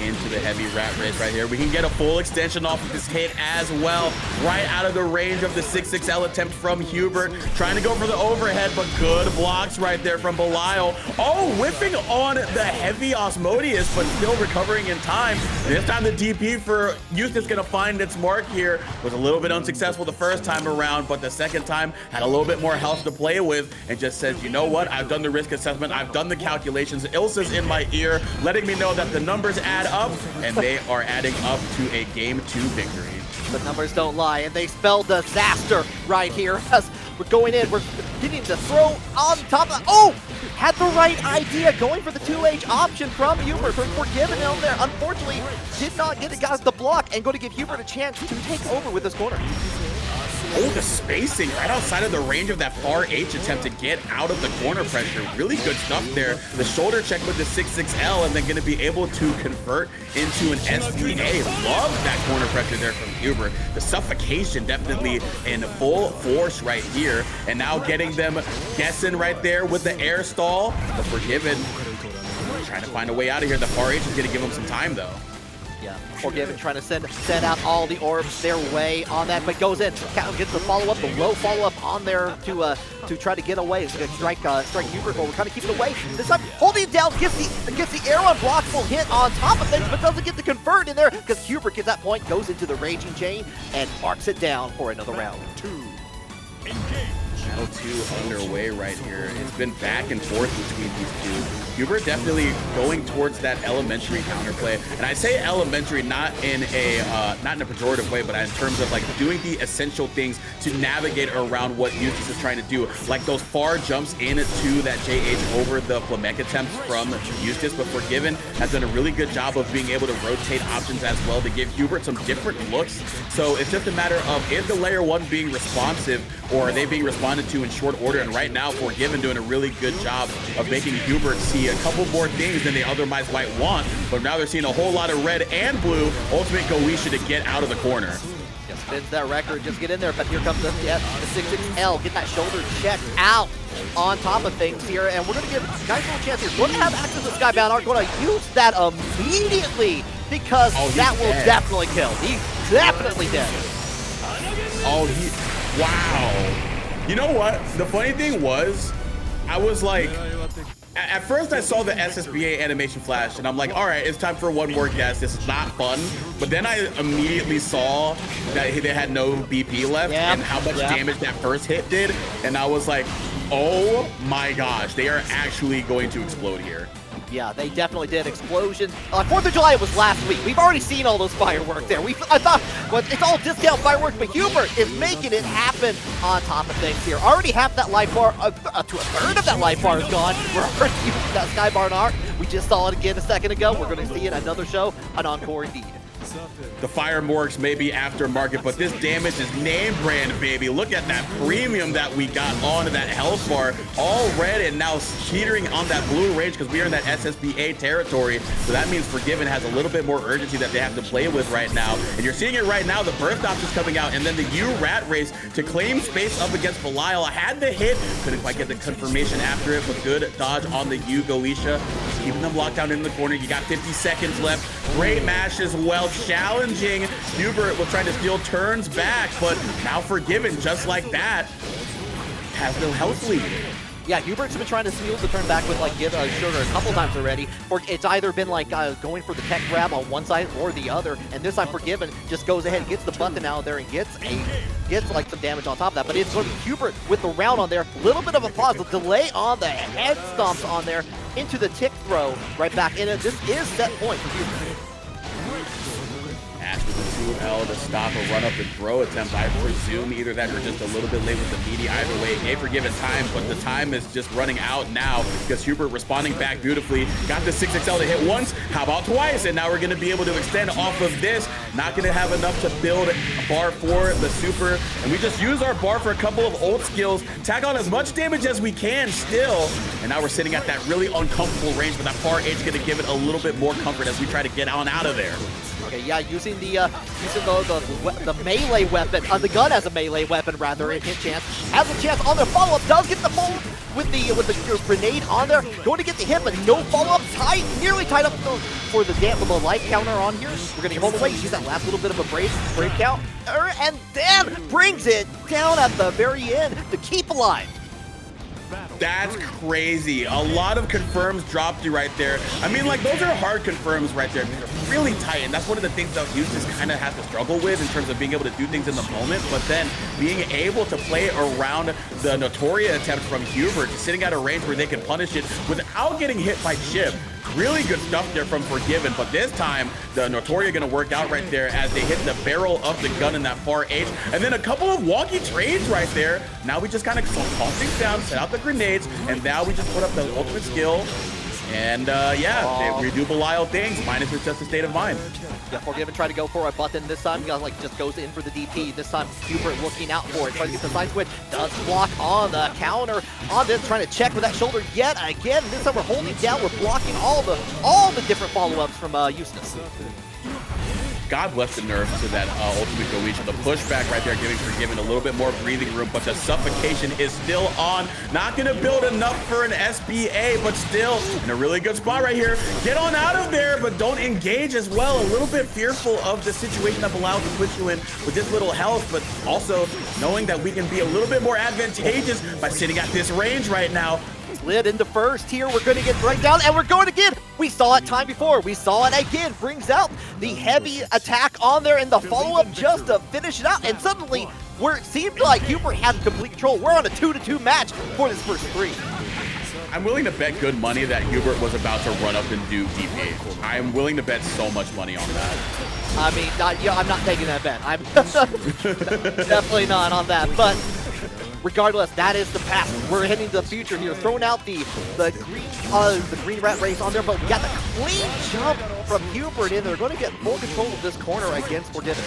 Into the heavy rat race right here. We can get a full extension off of this hit as well. Right out of the range of the 6-6L attempt from HUEBERT. Trying to go for the overhead, but good blocks right there from Belial. Oh, whipping on the heavy Osmodeus, but still recovering in time. This time the DP for Eustace gonna find its mark here. Was a little bit unsuccessful the first time around, but the second time had a little bit more health to play with and just says, you know what? I've done the risk assessment. I've done the calculations. Ilsa's in my ear, letting me know that the numbers add up, and they are adding up to a Game 2 victory. The numbers don't lie, and they spell disaster right here. As we're going in, we're getting the throw on top of. Oh, had the right idea, going for the 2H option from HUEBERT. Forgiven on there. Unfortunately, did not get it, guys, the block, and going to give HUEBERT a chance to take over with this corner. Oh, the spacing right outside of the range of that far H attempt to get out of the corner pressure. Really good stuff there. The shoulder check with the 6-6L, and then going to be able to convert into an SDA. Love that corner pressure there from HUEBERT. The suffocation definitely in full force right here. And now getting them guessing right there with the air stall. The Forgiven trying to find a way out of here. The far H is going to give them some time though. Yeah, Forgiven trying to send out all the orbs their way on that, but goes in. Gets the follow-up, the low follow-up on there to try to get away. It's going to strike HUEBERT, but we're trying to keep it away. This time, holding it down, gets the air unblockable hit on top of things, but doesn't get the convert in there because HUEBERT gets that point, goes into the Raging Chain, and marks it down for another round. Battle 2 underway right here. It's been back and forth between these two. HUEBERT definitely going towards that elementary counterplay, and I say elementary not in a pejorative way, but in terms of doing the essential things to navigate around what Eustace is trying to do, like those far jumps into that JH over the Flamek attempts from Eustace. But Forgiven has done a really good job of being able to rotate options as well to give HUEBERT some different looks. So it's just a matter of, is the layer 1 being responsive, or are they being responded to in short order? And right now, Forgiven doing a really good job of making HUEBERT see a couple more things than they otherwise might want, but now they're seeing a whole lot of red and blue. Ultimate Goisha to get out of the corner. Just spins that record, just get in there, but here comes the 6-6L, get that shoulder checked out on top of things here, and we're going to give guys a little chance here. We're going to have access to Skybound Arc, going to use that immediately, because that will definitely kill. He's definitely dead. Wow. You know what? The funny thing was, I was like, at first I saw the SSBA animation flash and I'm like, all right, it's time for one more guess. This is not fun. But then I immediately saw that they had no BP left and how much damage that first hit did. And I was like, oh my gosh, they are actually going to explode here. Yeah, they definitely did. Explosion. 4th of July was last week. We've already seen all those fireworks there. I thought, well, it's all discount fireworks, but HUEBERT is making it happen on top of things here. Already half that life bar, to a third of that life bar is gone. We're already using that Sky Bar art. We just saw it again a second ago. We're going to see it another show, an encore indeed. The fireworks may be aftermarket, but this damage is name brand, baby. Look at that premium that we got onto that health bar. All red and now teetering on that blue range because we are in that SSBA territory. So that means Forgiven has a little bit more urgency that they have to play with right now. And you're seeing it right now. The burst option's coming out, and then the U rat race to claim space up against Belial. Had the hit, couldn't quite get the confirmation after it, but good dodge on the U Goetia. Keeping them locked down in the corner. You got 50 seconds left. Great mash as well. Challenging. HUEBERT will try to steal turns back, but now Forgiven, just like that, has no health lead. Yeah, HUEBERT's been trying to steal the turn back with like give Sugar a couple times already. It's either been like going for the tech grab on one side or the other, and this time Forgiven just goes ahead, gets the button out there, and gets like some damage on top of that. But it's going to be HUEBERT with the round on there. Little bit of a pause, the delay on the head stomps on there into the tick throw right back, and this is set point for HUEBERT. Ash with the 2L to stop a run up and throw attempt. I presume either that or just a little bit late with the meaty. Either way, it gave Forgiven time, but the time is just running out now because HUEBERT responding back beautifully. Got the 6XL to hit once. How about twice? And now we're going to be able to extend off of this. Not going to have enough to build a bar for the super. And we just use our bar for a couple of ult skills. Tack on as much damage as we can still. And now we're sitting at that really uncomfortable range, but that par H going to give it a little bit more comfort as we try to get on out of there. Okay, yeah, using the melee weapon, the gun as a melee weapon rather, hit chance. Has a chance on their follow-up, does get the follow with the grenade on there. Going to get the hit, but no follow-up. Tight, nearly tied up for the life counter on here. We're going to hold away, use that last little bit of a brave count, and then brings it down at the very end to keep alive. That's crazy. A lot of confirms dropped you right there. I mean, like, those are hard confirms right there. They're really tight, and that's one of the things that Eustace kind of has to struggle with in terms of being able to do things in the moment, but then being able to play around the Notoria attempt from HUEBERT, sitting at a range where they can punish it without getting hit by chip. Really good stuff there from Forgiven, but this time the Notoria gonna work out right there as they hit the barrel of the gun in that far H, and then a couple of wonky trades right there. Now we just kind of calm things down, set out the grenades, and now we just put up the ultimate skill. And yeah, we do Belial things, minus it's just a state of mind. Yeah, Forgiven tried to go for a button this time. Like just goes in for the DP. This time, HUEBERT looking out for it. Tries to get the side switch. Does block on the counter. On this, trying to check with that shoulder yet again. This time we're holding down. We're blocking all the different follow-ups from Eustace. God bless the nerfs to that ultimate Goetia. The pushback right there giving Forgiven a little bit more breathing room, but the suffocation is still on. Not going to build enough for an SBA, but still in a really good spot right here. Get on out of there, but don't engage as well. A little bit fearful of the situation that Belial can put you in with this little health, but also knowing that we can be a little bit more advantageous by sitting at this range right now. Slid into first here. We're going to get right down, and we're going again. We saw it time before. We saw it again. Brings out the heavy attack on there and the follow-up just to finish it out. And suddenly, it seemed like HUEBERT had complete control. We're on a 2-2 match for this first three. I'm willing to bet good money that HUEBERT was about to run up and do DP. I'm willing to bet so much money on that. I mean, I'm not taking that bet. I'm definitely not on that, but regardless, that is the past. We're heading to the future here. Throwing out the green rat race on there, but we got the clean jump from HUEBERT in. They're going to get full control of this corner against Forgiven.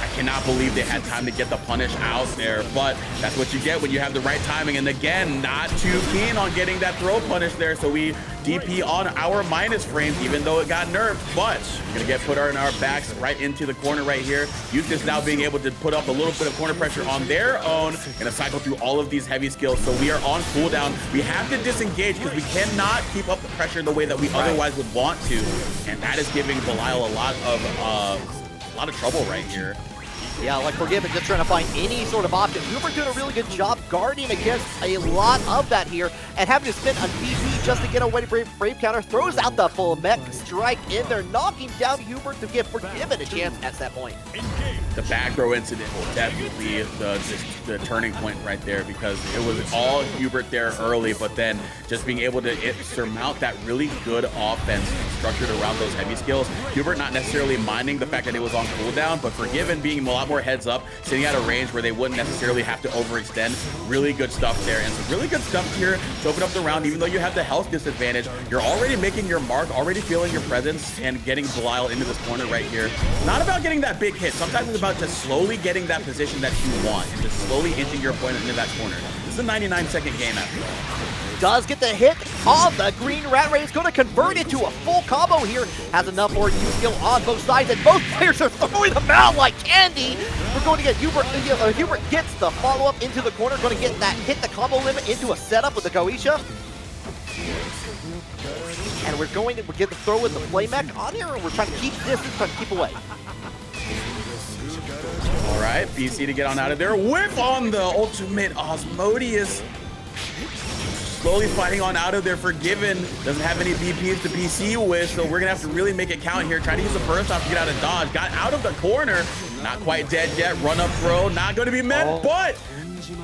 I cannot believe they had time to get the punish out there, but that's what you get when you have the right timing. And again, not too keen on getting that throw punish there, so we DP on our minus frames, even though it got nerfed, but we're gonna get put in our backs right into the corner right here. Eustace now being able to put up a little bit of corner pressure on their own, gonna cycle through all of these heavy skills, so we are on cooldown. We have to disengage because we cannot keep up the pressure the way that we otherwise would want to, and that is giving Belial a lot of trouble right here. Yeah, like Forgiven just trying to find any sort of option. HUEBERT doing a really good job guarding against a lot of that here, and having to spend a VP just to get away to brave counter. Throws out the full mech strike in there, knocking down HUEBERT to give Forgiven a chance at that point. The back throw incident will definitely be the turning point right there, because it was all HUEBERT there early, but then just being able to surmount that really good offense structured around those heavy skills. HUEBERT not necessarily minding the fact that it was on cooldown, but Forgiven being a lot more heads up, sitting at a range where they wouldn't necessarily have to overextend. Really good stuff there, and some really good stuff here to open up the round. Even though you have the health disadvantage, you're already making your mark, already feeling your presence, and getting Belial into this corner right here. Not about getting that big hit. Sometimes it's about just slowly getting that position that you want, and just slowly inching your opponent into that corner. This is a 99-second game after all. Does get the hit on the green rat ray. It's going to convert it to a full combo here. Has enough for use skill on both sides, and both players are throwing them out like candy. We're going to get HUEBERT gets the follow-up into the corner. Going to get that hit the combo limit into a setup with the Goetia. And we're going to get the throw with the flame mech on here, and we're trying to keep distance, trying to keep away. All right, BC to get on out of there. Whip on the ultimate Osmodeus. Slowly fighting on out of there. Forgiven doesn't have any VPs to BC with, so we're gonna have to really make it count here. Try to use the burst off to get out of dodge. Got out of the corner. Not quite dead yet. Run up throw. Not gonna be met, but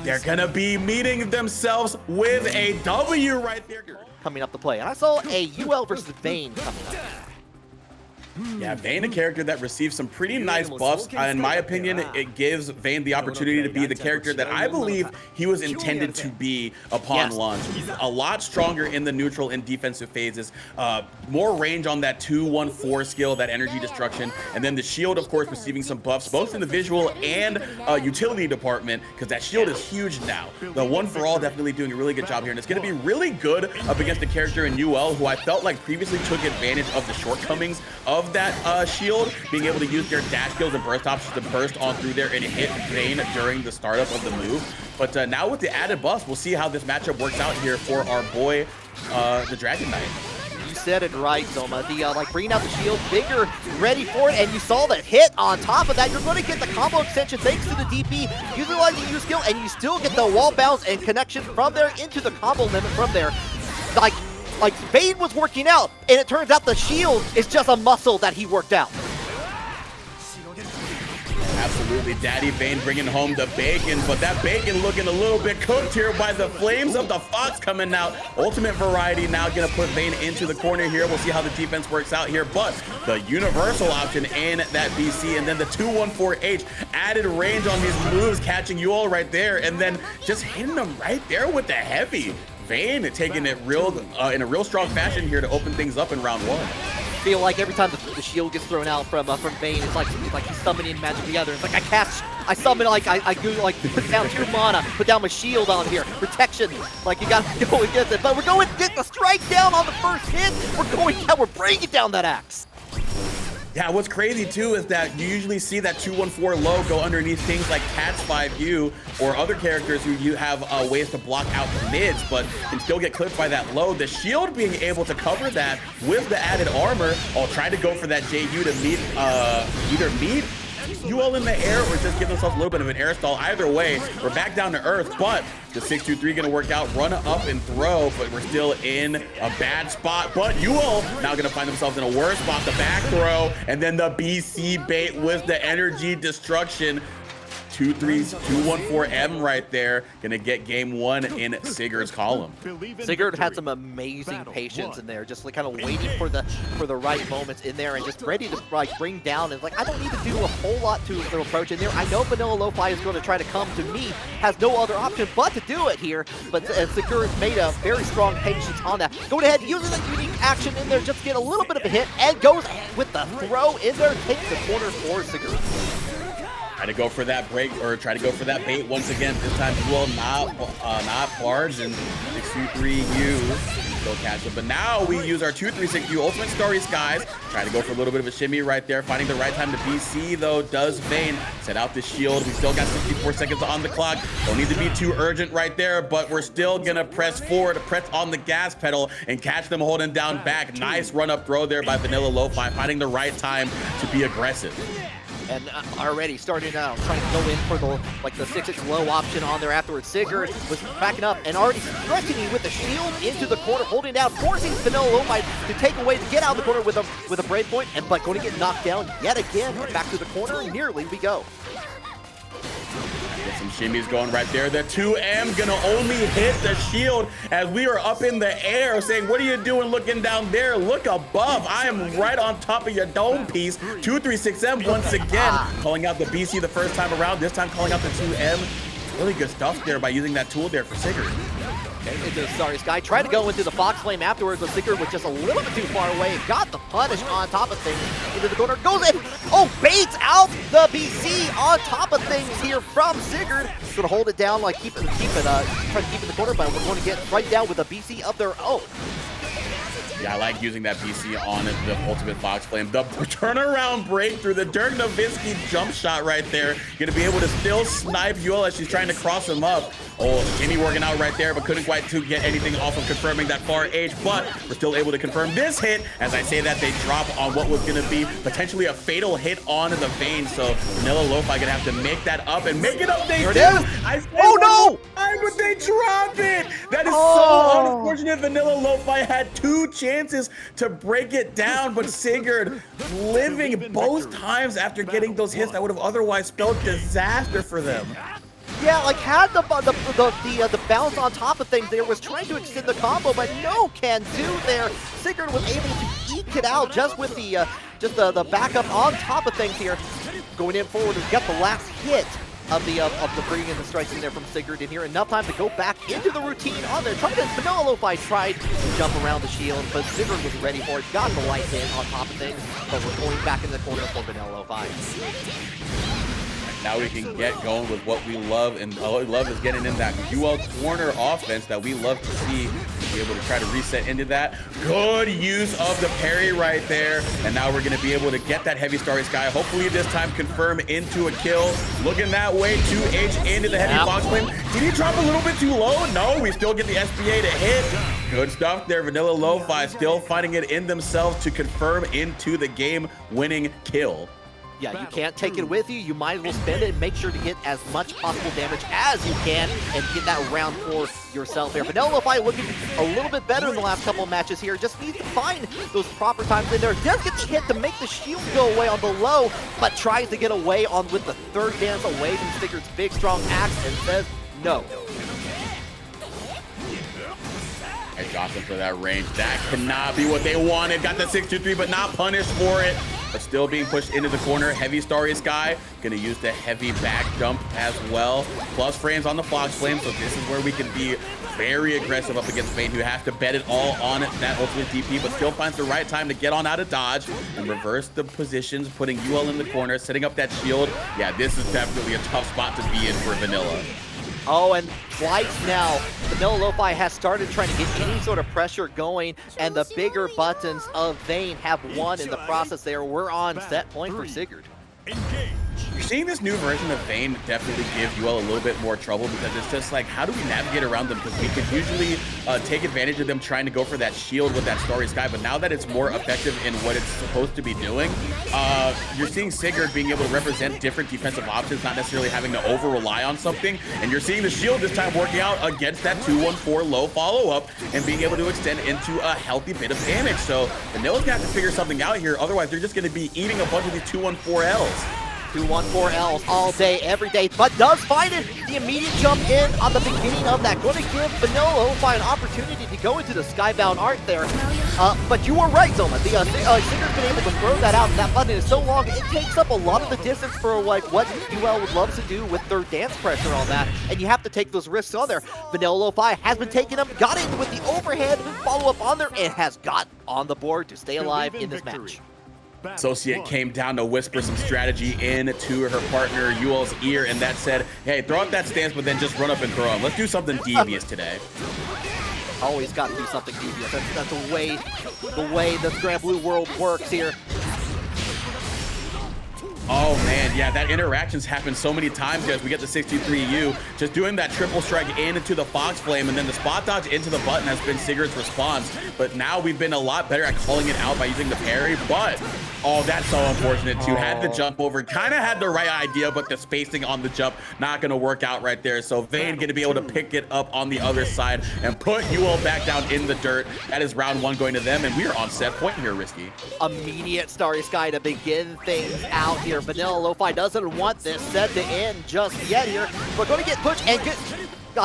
they're gonna be meeting themselves with a W right there. Coming up to play. And I saw a Yuel versus Vane coming up. Yeah, Vane, a character that receives some pretty nice buffs. In my opinion, it gives Vane the opportunity to be the character that I believe he was intended to be upon launch. He's a lot stronger in the neutral and defensive phases. More range on that 2-1-4 skill, that energy destruction. And then the shield, of course, receiving some buffs, both in the visual and utility department, because that shield is huge now. The one for all definitely doing a really good job here. And it's going to be really good up against a character in Yuel, who I felt like previously took advantage of the shortcomings of that shield, being able to use their dash skills and burst options to burst on through there and hit Vane during the startup of the move. But now with the added buffs, we'll see how this matchup works out here for our boy, the Dragon Knight. You said it right, Zoma. The like bringing out the shield, bigger, ready for it, and you saw that hit on top of that. You're going to get the combo extension thanks to the DP, utilizing your skill, and you still get the wall bounce and connection from there into the combo limit from there. Like Vane was working out, and it turns out the shield is just a muscle that he worked out. Absolutely, Daddy Vane bringing home the bacon, but that bacon looking a little bit cooked here by the flames of the Fox coming out. Ultimate variety now gonna put Vane into the corner here. We'll see how the defense works out here, but the universal option in that BC, and then the 2-1-4H added range on these moves, catching Yuel right there, and then just hitting them right there with the heavy. Vane taking it in a real strong fashion here to open things up in round one. I feel like every time the shield gets thrown out from Vane, it's like he's summoning magic together. It's like I summon, like I do, like put down 2 mana, put down my shield on here, protection. Like you gotta go against it. But we're going to get the strike down on the first hit. We're going down. We're bringing down that axe. Yeah, what's crazy too is that you usually see that 2-1-4 low go underneath things like Cat's 5U or other characters who you have ways to block out the mids, but can still get clipped by that low. The shield being able to cover that with the added armor. I'll try to go for that JU to meet either meet Yuel in the air or just give themselves a little bit of an air stall. Either way, we're back down to earth, but the 6-2-3 gonna work out. Run up and throw, but we're still in a bad spot. But Yuel now gonna find themselves in a worse spot. The back throw, and then the BC bait with the energy destruction. 2-1-4M right there. Gonna get game one in Sigurd's column. Sigurd had some amazing patience in there, just like kind of waiting for the right moments in there and just ready to like bring down. And like, I don't need to do a whole lot to the approach in there. I know VanillaLofi is going to try to come to me, has no other option but to do it here. But Sigurd made a very strong patience on that. Going ahead, using the unique action in there, just to get a little bit of a hit, and goes with the throw in there, takes the corner for Sigurd. Try to go for that break, or try to go for that bait once again. This time Yuel not large, and 6-2-3U still catch it. But now we use our 2-3-6U Ultimate Starry Skies. Try to go for a little bit of a shimmy right there. Finding the right time to BC though does Vane. Set out the shield. We still got 64 seconds on the clock. Don't need to be too urgent right there, but we're still gonna press forward, press on the gas pedal, and catch them holding down back. Nice run up throw there by VanillaLofi, finding the right time to be aggressive. And already starting out, trying to go in for the 6-6 low option on there afterwards. Sigurd was backing up and already threatening with the shield into the corner, holding down, forcing VanillaLofi to take away, to get out of the corner with a break point, but going to get knocked down yet again. Back to the corner, nearly we go. Get some shimmies going right there. The 2M gonna only hit the shield as we are up in the air saying, what are you doing looking down there? Look above. I am right on top of your dome piece. 236M once again, calling out the BC the first time around, this time calling out the 2M. Really good stuff there by using that tool there for Sigurd. Into the Starry Sky, tried to go into the Fox Flame afterwards, but Sigurd was just a little bit too far away. Got the punish on top of things. Into the corner, goes in. Oh, baits out the BC on top of things here from Sigurd. Gonna hold it down, like try to keep it in the corner, but we're going to get right down with a BC of their own. Yeah, I like using that BC on the ultimate Fox Flame. The turnaround breakthrough, the Dirk Nowitzki jump shot right there. Gonna be able to still snipe Yuel as she's trying to cross him up. Oh, Jimmy working out right there, but couldn't quite get anything off of confirming that far H, but we're still able to confirm this hit. As I say that, they drop on what was gonna be potentially a fatal hit on the Vane, so VanillaLofi gonna have to make that up and make it up. They do! Oh no! But they drop it! That is so unfortunate. VanillaLofi had 2 chances to break it down, but Sigurd living both times after getting those hits that would have otherwise spelled disaster for them. Yeah, like had the bounce on top of things there, was trying to extend the combo, but no can do there. Sigurd was able to eke it out just with the backup on top of things here. Going in forward and got the last hit of the bringing in the strikes in there from Sigurd in here. Enough time to go back into the routine on there. VanillaLofi tried to jump around the shield, but Sigurd was ready for it. Got the light hit on top of things, but we're going back in the corner for VanillaLofi. Now we can get going with what we love, and all we love is getting in that Yuel corner offense that we love to see. Be able to try to reset into that. Good use of the parry right there, and now we're going to be able to get that heavy Starry Sky. Hopefully this time confirm into a kill. Looking that way, 2H into the heavy Fox Flame. Did he drop a little bit too low? No, we still get the SBA to hit. Good stuff there. VanillaLofi still finding it in themselves to confirm into the game-winning kill. Yeah, you can't take it with you. You might as well spend it and make sure to get as much possible damage as you can and get that round for yourself there. VanillaLofi looking a little bit better in the last couple of matches here. Just needs to find those proper times in there. Does get the hit to make the shield go away on the low, but tries to get away with the third dance away from Sigurd's big, strong axe and says no. I got them for that range. That cannot be what they wanted. Got the 6-2-3, but not punished for it. But still being pushed into the corner. Heavy Starry Sky. Gonna use the heavy back jump as well. Plus frames on the Fox Flame. So this is where we can be very aggressive up against Vane, who has to bet it all on that ultimate DP, but still finds the right time to get on out of dodge and reverse the positions, putting Yuel in the corner, setting up that shield. Yeah, this is definitely a tough spot to be in for Vanilla. Oh, and twice now, VanillaLofi has started trying to get any sort of pressure going, and the bigger buttons of Vane have won in the process there. We're on set point for Sigurd. You're seeing this new version of Vane definitely give Yuel a little bit more trouble, because it's just like, how do we navigate around them? Because we can usually take advantage of them trying to go for that shield with that Starry Sky, but now that it's more effective in what it's supposed to be doing, you're seeing Sigurd being able to represent different defensive options, not necessarily having to over-rely on something, and you're seeing the shield this time working out against that 2-1-4 low follow-up and being able to extend into a healthy bit of damage. So Vanilla's gonna have to figure something out here, otherwise they're just gonna be eating a bunch of these 2-1-4Ls. 2-1-4Ls all day, every day, but does find it. The immediate jump in on the beginning of that. Going to give VanillaLofi an opportunity to go into the Skybound art there. But you were right, Zoma. Sigurd's been able to throw that out, and that button is so long, it takes up a lot of the distance for like what Yuel would love to do with their dance pressure on that, and you have to take those risks on there. VanillaLofi has been taking them, got in with the overhead follow-up on there, and has got on the board to stay alive in this match. Associate came down to whisper some strategy into her partner Yuel's ear, and that said, hey, throw out that stance, but then just run up and throw him. Let's do something devious today. Always got to do something devious. That's the way the Granblue world works here. Oh man, yeah, that interaction's happened so many times as we get the 63U. Just doing that triple strike into the Fox Flame and then the spot dodge into the button has been Sigurd's response. But now we've been a lot better at calling it out by using the parry. But, oh, that's so unfortunate too. Had the jump over, kind of had the right idea, but the spacing on the jump not going to work out right there. So Vane going to be able to pick it up on the other side and put Yuel back down in the dirt. That is round 1 going to them, and we are on set point here, Risky. Immediate Starry Sky to begin things out here. VanillaLofi doesn't want this set to end just yet here. We're going to get pushed and get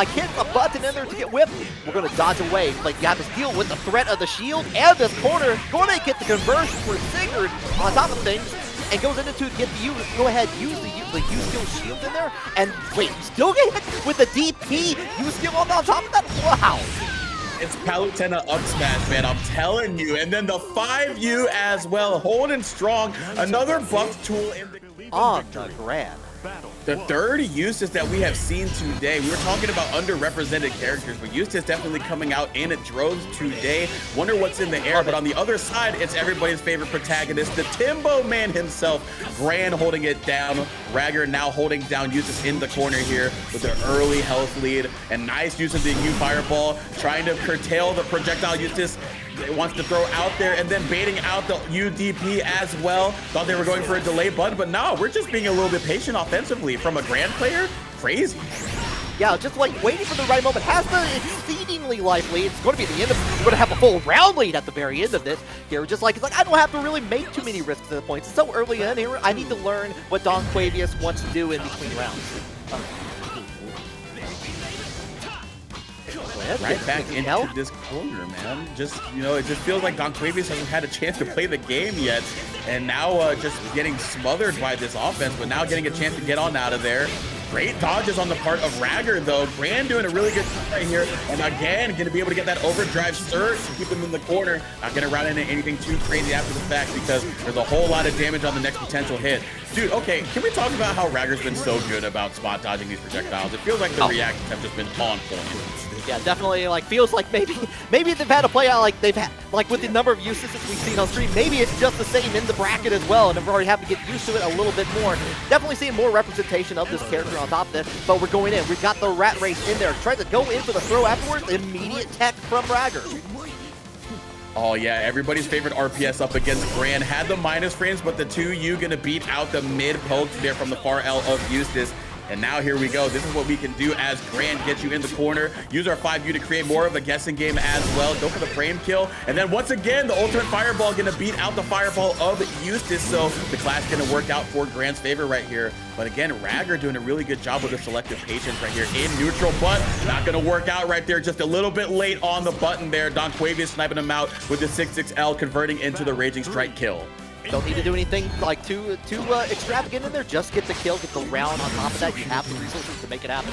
hit a button in there to get whipped. We're going to dodge away. Like, you have to deal with the threat of the shield and this corner. Going to get the conversion for Sigurd on top of things and goes into to get the go ahead, use the U-skill shield in there. And wait, still get hit with the DP U-skill on top of that? Wow. It's Palutena up smash, man, I'm telling you. And then the 5U as well, holding strong. Another buff tool in the on the Gran. The third Eustace that we have seen today. We were talking about underrepresented characters, but Eustace definitely coming out in droves today. Wonder what's in the air, but on the other side, it's everybody's favorite protagonist, the Timbo man himself, Gran holding it down. rahhahRZLN now holding down Eustace in the corner here with an early health lead, and nice use of the U fireball, trying to curtail the projectile Eustace. It wants to throw out there and then baiting out the UDP as well. Thought they were going for a delay button, but no, we're just being a little bit patient offensively from a Gran player. Crazy. Yeah, just like waiting for the right moment. Has the exceedingly life lead. It's going to be the end of. We're going to have a full round lead at the very end of this. Here, just like it's like I don't have to really make too many risks at the points. It's so early in here. I need to learn what Donquavious wants to do in between rounds. Right back into this corner, man. Just, you know, it just feels like Donquavious hasn't had a chance to play the game yet. And now just getting smothered by this offense, but now getting a chance to get on out of there. Great dodges on the part of rahhahRZLN, though. Gran doing a really good job right here. And again, going to be able to get that overdrive surge to keep him in the corner. Not going to run into anything too crazy after the fact because there's a whole lot of damage on the next potential hit. Dude, okay, can we talk about how rahhahRZLN's been so good about spot dodging these projectiles? It feels like the reactions have just been on point. Yeah, definitely, like, feels like maybe they've had to play out like they've had, like, with the number of uses we've seen on stream, maybe it's just the same in the bracket as well, and we've already have to get used to it a little bit more. Definitely seeing more representation of this character on top of this, but we're going in. We've got the rat race in there. Trying to go in for the throw afterwards. Immediate tech from rahhahRZLN. Oh yeah, everybody's favorite RPS up against Gran. Had the minus frames, but the 2U gonna beat out the mid poke there from the far L of Eustace. And now here we go. This is what we can do as Gran gets you in the corner. Use our 5U to create more of a guessing game as well. Go for the frame kill. And then once again, the ultimate fireball gonna beat out the fireball of Eustace. So the clash gonna work out for Gran's favor right here. But again, rahhahRZLN doing a really good job with the selective patience right here in neutral, but not gonna work out right there. Just a little bit late on the button there. Donquavious sniping him out with the 6-6L, converting into the Raging Strike kill. Don't need to do anything like too extravagant in there. Just get the kill, get the round on top of that. You have the resources to make it happen.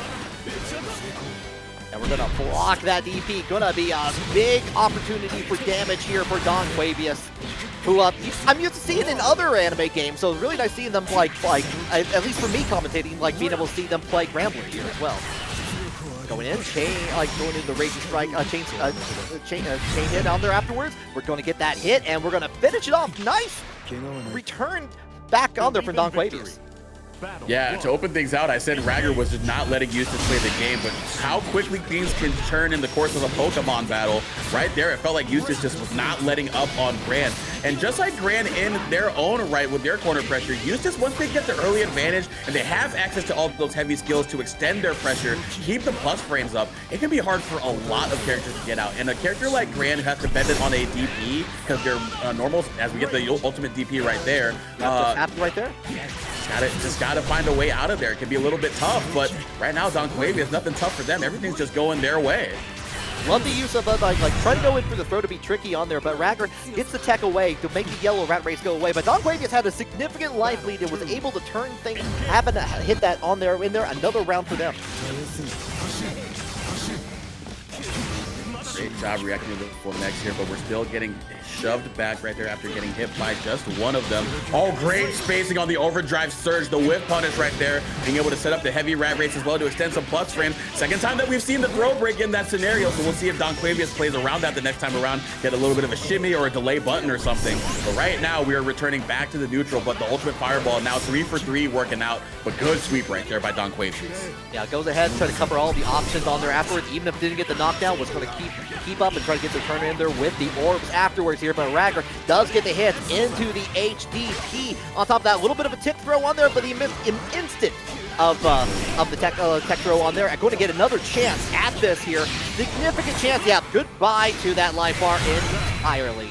And we're gonna block that DP. Gonna be a big opportunity for damage here for Donquavious, who I'm used to seeing in other anime games. So it's really nice seeing them like at least for me commentating, like being able to see them play Granblue here as well. Going in, going in the Raging Strike, chain hit on there afterwards. We're going to get that hit, and we're going to finish it off. Nice return back on there from Donquavious. Yeah, to open things out, I said rahhahRZLN was just not letting Eustace play the game, but how quickly things can turn in the course of a Pokemon battle. Right there, it felt like Eustace just was not letting up on Gran. And just like Gran in their own right with their corner pressure, Eustace, once they get the early advantage and they have access to all those heavy skills to extend their pressure, keep the plus frames up, it can be hard for a lot of characters to get out. And a character like Gran who has to bend it on a DP, because they're normals, as we get the ultimate DP right there. Right there? Just gotta find a way out of there. It can be a little bit tough, but right now Donquavious, nothing tough for them. Everything's just going their way. Love the use of like try to go in for the throw to be tricky on there, but rahhahRZLN gets the tech away to make the yellow rat race go away. But Donquavious had a significant life lead and was able to turn things, happen to hit that on there in there. Another round for them. Great job reacting to the full next here, but we're still getting shoved back right there after getting hit by just one of them. Oh, great spacing on the overdrive surge, the whip punish right there, being able to set up the heavy rat race as well to extend some plus frames. Second time that we've seen the throw break in that scenario, so we'll see if Donquavious plays around that the next time around, get a little bit of a shimmy or a delay button or something. But right now we are returning back to the neutral, but the ultimate fireball now 3 for 3 working out, but good sweep right there by Donquavious. Yeah, goes ahead and try to cover all the options on there afterwards, even if it didn't get the knockdown, was going to keep up and try to get the turn in there with the orbs afterwards here, but Ragger does get the hit into the HDP. On top of that, a little bit of a tick throw on there, but he missed an instant of the tech throw on there. I'm going to get another chance at this here. Significant chance. Yeah, goodbye to that life bar entirely.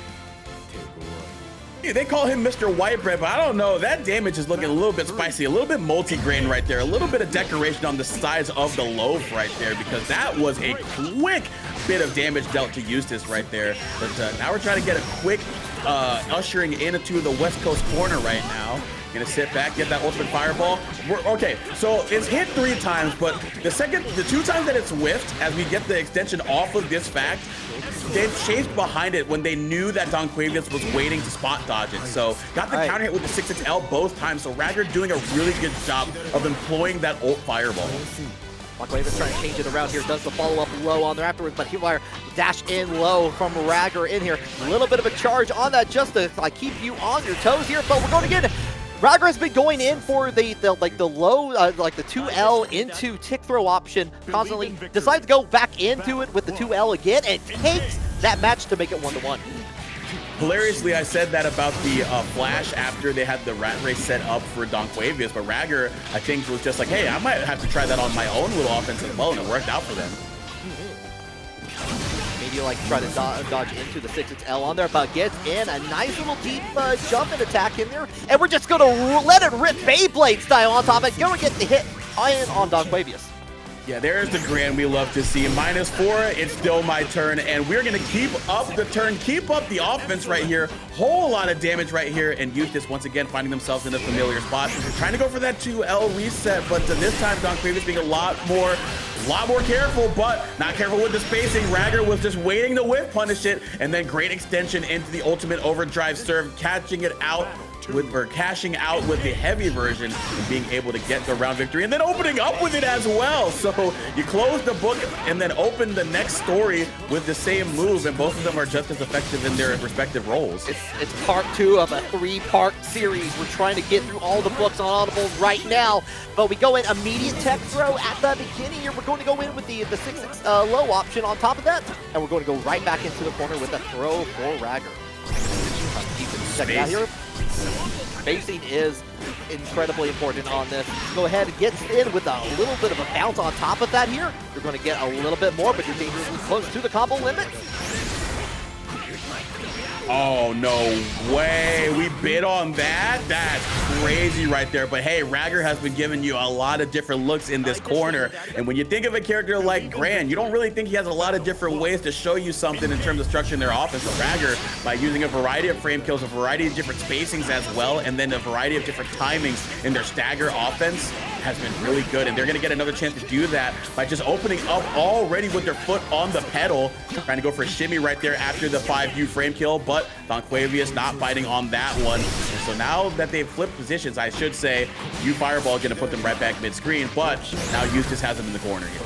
Yeah, they call him Mr. White Bread, but I don't know. That damage is looking a little bit spicy, a little bit multi-grain right there, a little bit of decoration on the sides of the loaf right there, because that was a quick bit of damage dealt to Eustace right there. But now we're trying to get a quick ushering into the West Coast corner right now. Gonna sit back, get that ultimate fireball. Okay, so it's hit 3 times, but the 2 times that it's whiffed, as we get the extension off of this fact, they've chased behind it when they knew that Donquavious was waiting to spot dodge it. So got the counter hit with the 6XL both times. So Ragger doing a really good job of employing that ult fireball. Donquavious trying to change it around here, does the follow-up low on there afterwards, but here dash in low from Ragger in here. A little bit of a charge on that just to keep you on your toes here, but we're going to get Ragger has been going in for the low, like the 2L into tick throw option constantly. Decides to go back into it with the 2L again and takes that match to make it 1-1. Hilariously, I said that about the flash after they had the rat race set up for Donquavious, but Ragger, I think, was just like, hey, I might have to try that on my own little offense as well, and it worked out for them. Maybe try to dodge into the 6XL on there, but gets in a nice little deep jump and attack in there, and we're just gonna let it rip Beyblade style on top of it. Gonna get the hit on Donquavious. Yeah, there's the Gran we love to see. -4, it's still my turn, and we're gonna keep up the turn, keep up the offense right here. Whole lot of damage right here, and Eustace once again finding themselves in a familiar spot. Trying to go for that 2L reset, but this time Donquavious being a lot more careful, but not careful with the spacing. Ragger was just waiting to whiff punish it, and then great extension into the ultimate overdrive serve, cashing out with the heavy version and being able to get the round victory, and then opening up with it as well. So you close the book and then open the next story with the same move, and both of them are just as effective in their respective roles. It's part 2 of a 3-part series. We're trying to get through all the books on Audible right now, but we go in immediate tech throw at the beginning here. We're going to go in with the 6 low option on top of that, and we're going to go right back into the corner with a throw for Ragger. Check it out here. Spacing is incredibly important on this. Go ahead and gets in with a little bit of a bounce on top of that here. You're going to get a little bit more, but you're dangerously close to the combo limit. Oh, no way. We bid on that? That's crazy right there. But hey, Ragger has been giving you a lot of different looks in this corner. And when you think of a character like Gran, you don't really think he has a lot of different ways to show you something in terms of structuring their offense. But Ragger, by using a variety of frame kills, a variety of different spacings as well, and then a variety of different timings in their stagger offense, has been really good. And they're going to get another chance to do that by just opening up already with their foot on the pedal, trying to go for a shimmy right there after the 5U frame kill, but Donquavious not biting on that one. And so now that they've flipped positions, I should say, U Fireball is going to put them right back mid-screen, but now Eustace has them in the corner here.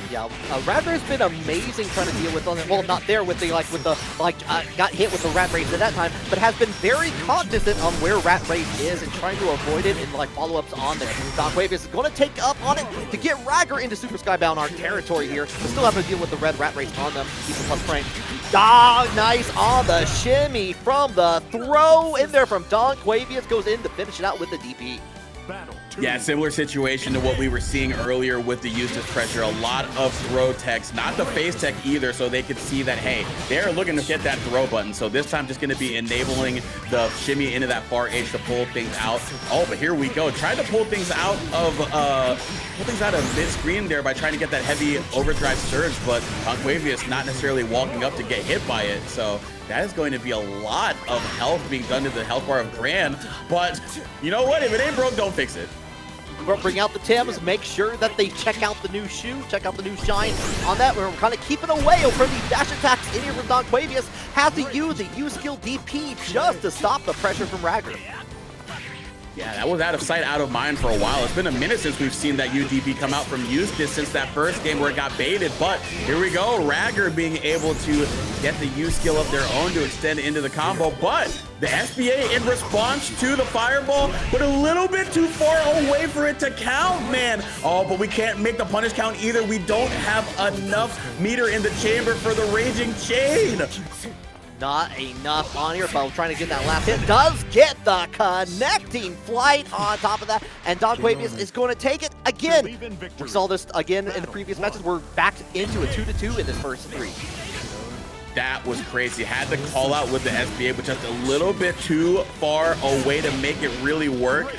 Yeah, Ragger has been amazing trying to deal with, well, not there with the, got hit with the rat race at that time, but has been very cognizant on where rat race is and trying to avoid it and follow-ups on there. Donquavious is going to take up on it to get Ragger into Super Skybound Arc territory here, but still having to deal with the red rat race on them. Keep the plus frame. Nice on the shimmy from the throw in there from Donquavious, goes in to finish it out with the DP. Yeah, similar situation to what we were seeing earlier with the Eustace pressure. A lot of throw techs, not the face tech either, so they could see that, hey, they're looking to hit that throw button. So this time just going to be enabling the shimmy into that far edge to pull things out. Oh, but here we go. Trying to pull things out of mid-screen there by trying to get that heavy overdrive surge, but Donquavious not necessarily walking up to get hit by it. So that is going to be a lot of health being done to the health bar of Gran. But you know what? If it ain't broke, don't fix it. bring out the Tims, make sure that they check out the new shoe, check out the new shine on that. We're kind of keeping away from these dash attacks in here from Donquavious. Has to use the U-skill DP just to stop the pressure from rahhahR. Yeah, that was out of sight, out of mind for a while. It's been a minute since we've seen that UDP come out from Eustace since that first game where it got baited. But here we go, rahhahR being able to get the U skill of their own to extend into the combo. But the SBA in response to the fireball, but a little bit too far away for it to count, man. Oh, but we can't make the punish count either. We don't have enough meter in the chamber for the Raging Chain. Not enough on here, but trying to get that last hit. Does get the connecting flight on top of that, and Donquavious is going to take it again. We saw this again in the previous matches. We're back into a 2-2 in this first 3. That was crazy. Had the call out with the SBA, but just a little bit too far away to make it really work.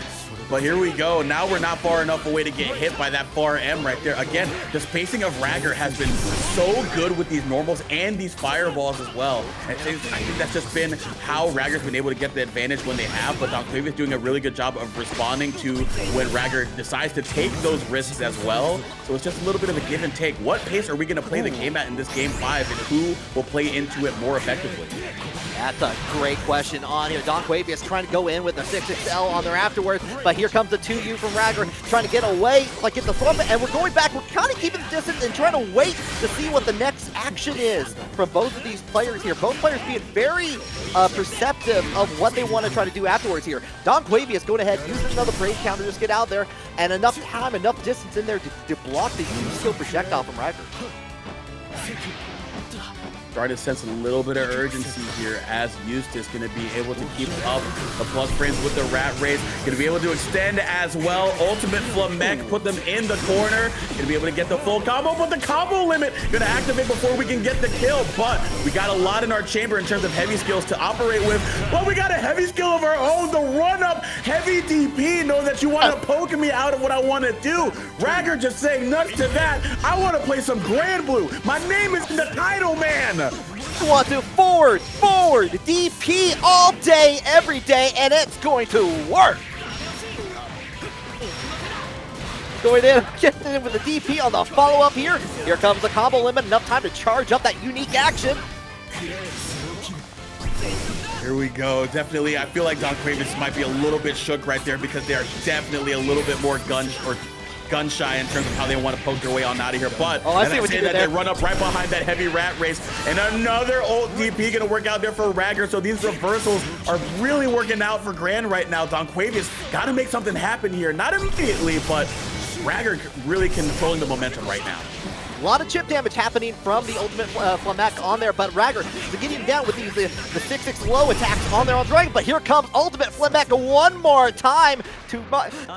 But here we go. Now we're not far enough away to get hit by that far M right there. Again, the spacing of rahhahR has been so good with these normals and these fireballs as well. And I think that's just been how rahhahR's been able to get the advantage when they have, but Donquavious doing a really good job of responding to when rahhahR decides to take those risks as well. So it's just a little bit of a give and take. What pace are we going to play the game at in this game 5, and who will play into it more effectively? That's a great question on here. Donquavious trying to go in with the 6XL on there afterwards, but here comes the 2U from rahhahR trying to get away, like get the throw, and we're going back. We're kind of keeping the distance and trying to wait to see what the next action is from both of these players here. Both players being very perceptive of what they want to try to do afterwards here. Donquavious going ahead, using another brave counter, just get out there, and enough time, enough distance in there to block the U-skill projectile from rahhahR. Starting to sense a little bit of urgency here as Eustace going to be able to keep up the plus frames with the rat race. Going to be able to extend as well. Ultimate Flamek, put them in the corner. Going to be able to get the full combo, but the combo limit going to activate before we can get the kill. But we got a lot in our chamber in terms of heavy skills to operate with. But we got a heavy skill of our own, the run-up heavy DP. Know that you want to poke me out of what I want to do. rahhahR just saying nuts to that. I want to play some Granblue. My name is in the title, man. You want to forward, DP all day, every day, and it's going to work. Going in, getting in with the DP on the follow-up here. Here comes the combo limit, enough time to charge up that unique action. Here we go. Definitely, I feel like Donquavious might be a little bit shook right there because they are definitely a little bit more gun shy in terms of how they want to poke their way on out of here. But I see what you did there. They run up right behind that heavy rat race, and another ult DP gonna work out there for rahhahR. So these reversals are really working out for Gran right now. Donquavious got to make something happen here, not immediately, but rahhahR really controlling the momentum right now. A lot of chip damage happening from the ultimate Flamek on there, but rahhahR is getting down with these the 6-6 low attacks on there on Dragon. But here comes ultimate Flamek one more time to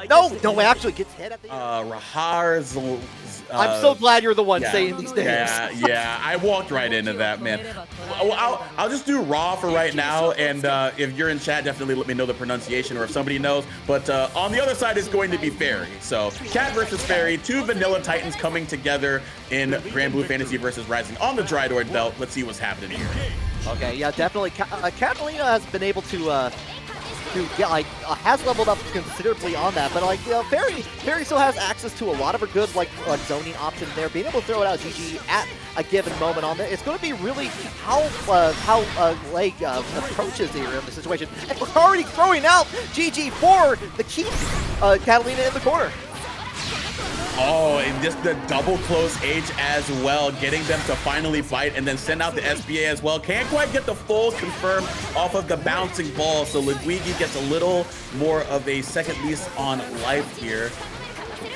no, actually gets hit at the rahhahRZLN. I'm so glad you're the one saying these things. Yeah, I walked right into that, man. I'll just do raw for right now, and if you're in chat, definitely let me know the pronunciation, or if somebody knows. But on the other side is going to be Ferry. So Cat versus Ferry, 2 vanilla titans coming together in Granblue Fantasy versus Rising on the Drydoid belt. Let's see what's happening here. Okay, yeah, definitely. Catalina has been able to get, has leveled up considerably on that, but Ferry still has access to a lot of her good like zoning options there. Being able to throw it out GG at a given moment on there, it's going to be really how Leg approaches here in the situation. And we're already throwing out GG for the keep Katalina in the corner. Oh, and just the double close H as well, getting them to finally bite and then send out the SBA as well. Can't quite get the full confirm off of the bouncing ball, so LeGwigwi gets a little more of a second lease on life here.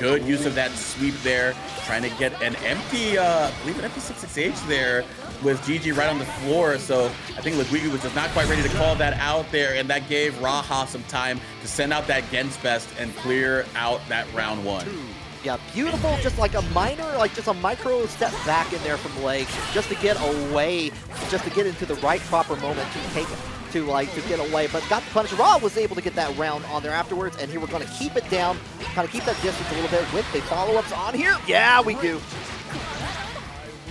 Good use of that sweep there, trying to get an empty, I believe an empty 6-6H there with GG right on the floor. So I think LeGwigwi was just not quite ready to call that out there, and that gave rahhahR some time to send out that Genspest and clear out that round 1. Yeah, beautiful, just like a minor, just a micro step back in there from Leg, just to get away, just to get into the right proper moment to take it, to get away, but got the punish. Raw was able to get that round on there afterwards, and here we're going to keep it down, kind of keep that distance a little bit with the follow-ups on here. Yeah, we do.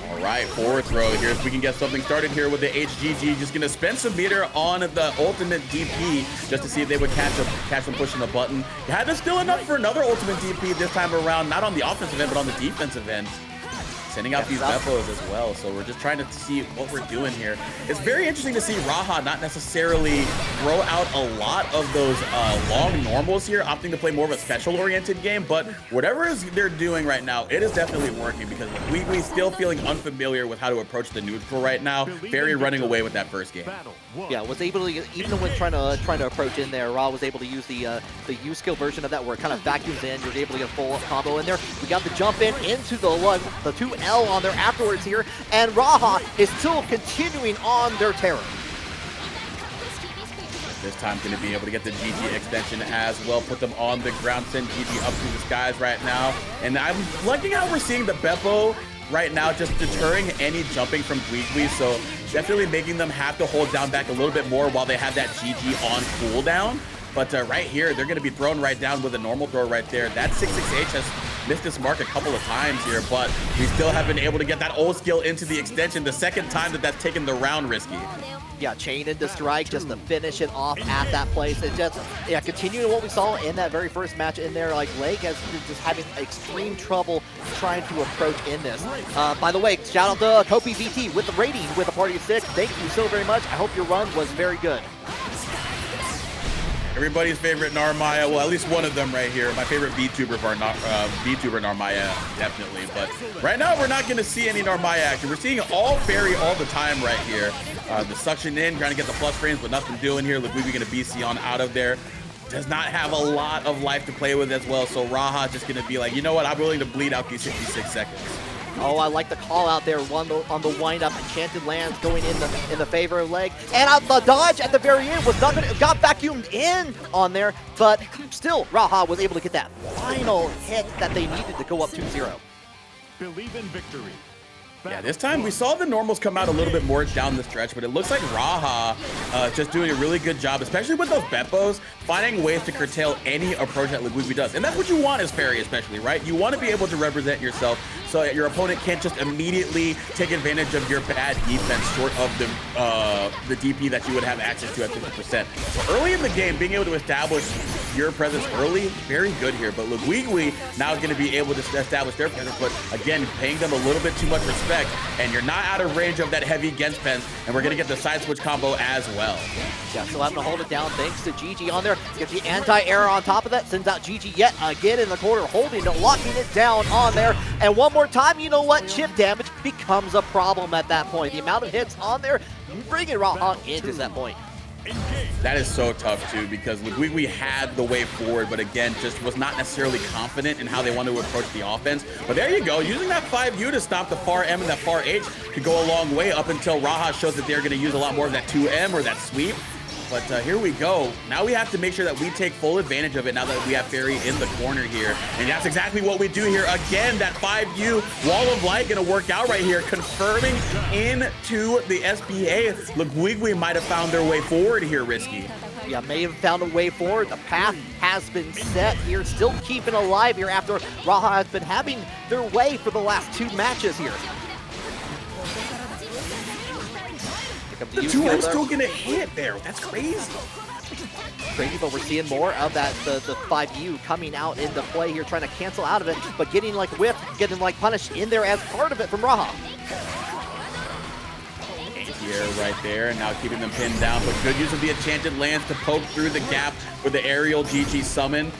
All All right, forward throw here. If we can get something started here with the HGG, just gonna spend some meter on the ultimate DP just to see if they would catch them pushing the button. Had still enough for another ultimate DP this time around, not on the offensive end, but on the defensive end. Sending out these Beppos as well, so we're just trying to see what we're doing here. It's very interesting to see Raha not necessarily throw out a lot of those long normals here, opting to play more of a special-oriented game, but whatever they're doing right now, it is definitely working because we're still feeling unfamiliar with how to approach the neutral right now. Ferry running away with that first game. Yeah, was able to, even when trying to approach in there, Ra was able to use the U skill version of that where it kind of vacuums in. You're able to get a full combo in there. We got the jump in into the 2L on there afterwards here, and Raha is still continuing on their terror. This time going to be able to get the GG extension as well, put them on the ground, send GG up to the skies right now. And I'm liking how we're seeing the Beppo right now just deterring any jumping from GBVSR, so definitely making them have to hold down back a little bit more while they have that GG on cooldown. But right here, they're going to be thrown right down with a normal throw right there. That 668 has missed this mark a couple of times here, but we still have been able to get that old skill into the extension, the second time that that's taken the round risky. Yeah, chain into strike just to finish it off at that place. It just, yeah, continuing what we saw in that very first match in there, like Leg has been just having extreme trouble trying to approach in this. By the way, shout out to Kopi VT with the rating with a party of 6. Thank you so very much. I hope your run was very good. Everybody's favorite Narmaya, well, at least one of them right here. My favorite VTuber Narmaya, definitely. But right now, we're not going to see any Narmaya action. We're seeing all Ferry all the time right here. The suction in, trying to get the plus frames, but nothing doing here. LeGwigwi going to BC on out of there. Does not have a lot of life to play with as well. So Raha just going to be like, you know what? I'm willing to bleed out these 66 seconds. Oh, I like the call out there on the wind-up. Enchanted lands going in the favor of Leg. And the dodge at the very end was not gonna, got vacuumed in on there, but still, Raha was able to get that final hit that they needed to go up 2-0. Believe in victory. Yeah, this time we saw the normals come out a little bit more down the stretch, but it looks like Raha just doing a really good job, especially with those Beppos, finding ways to curtail any approach that LeGwigwi does. And that's what you want as Ferry especially, right? You want to be able to represent yourself so that your opponent can't just immediately take advantage of your bad defense short of the DP that you would have access to at 50%. So early in the game, being able to establish your presence early, very good here. But LeGwigwi now is going to be able to establish their presence, but again, paying them a little bit too much respect, and you're not out of range of that heavy Genspens, and we're going to get the side switch combo as well. Yeah, so having to hold it down thanks to GG on there. Get the anti-air on top of that, sends out GG yet again in the corner, holding it, locking it down on there. And one more time, you know what? Chip damage becomes a problem at that point. The amount of hits on there, bringing Raha into that point. That is so tough too, because LeGwigwi had the way forward, but again, just was not necessarily confident in how they wanted to approach the offense. But there you go, using that 5U to stop the far M and that far H could go a long way up until Raha shows that they're going to use a lot more of that 2M or that sweep. But here we go. Now we have to make sure that we take full advantage of it now that we have Ferry in the corner here. And that's exactly what we do here. Again, that 5U Wall of Light going to work out right here, confirming into the SPA. LeGwigwi might have found their way forward here, Risky. Yeah, may have found a way forward. The path has been set here, still keeping alive here after Raha has been having their way for the last 2 matches here. The 2M still gonna hit there. That's crazy. Crazy, but we're seeing more of that, the 5U coming out into play here, trying to cancel out of it, but getting like whipped, getting like punished in there as part of it from Raha. Here, right there, and now keeping them pinned down, but good use of the Enchanted Lands to poke through the gap with the aerial GG summon.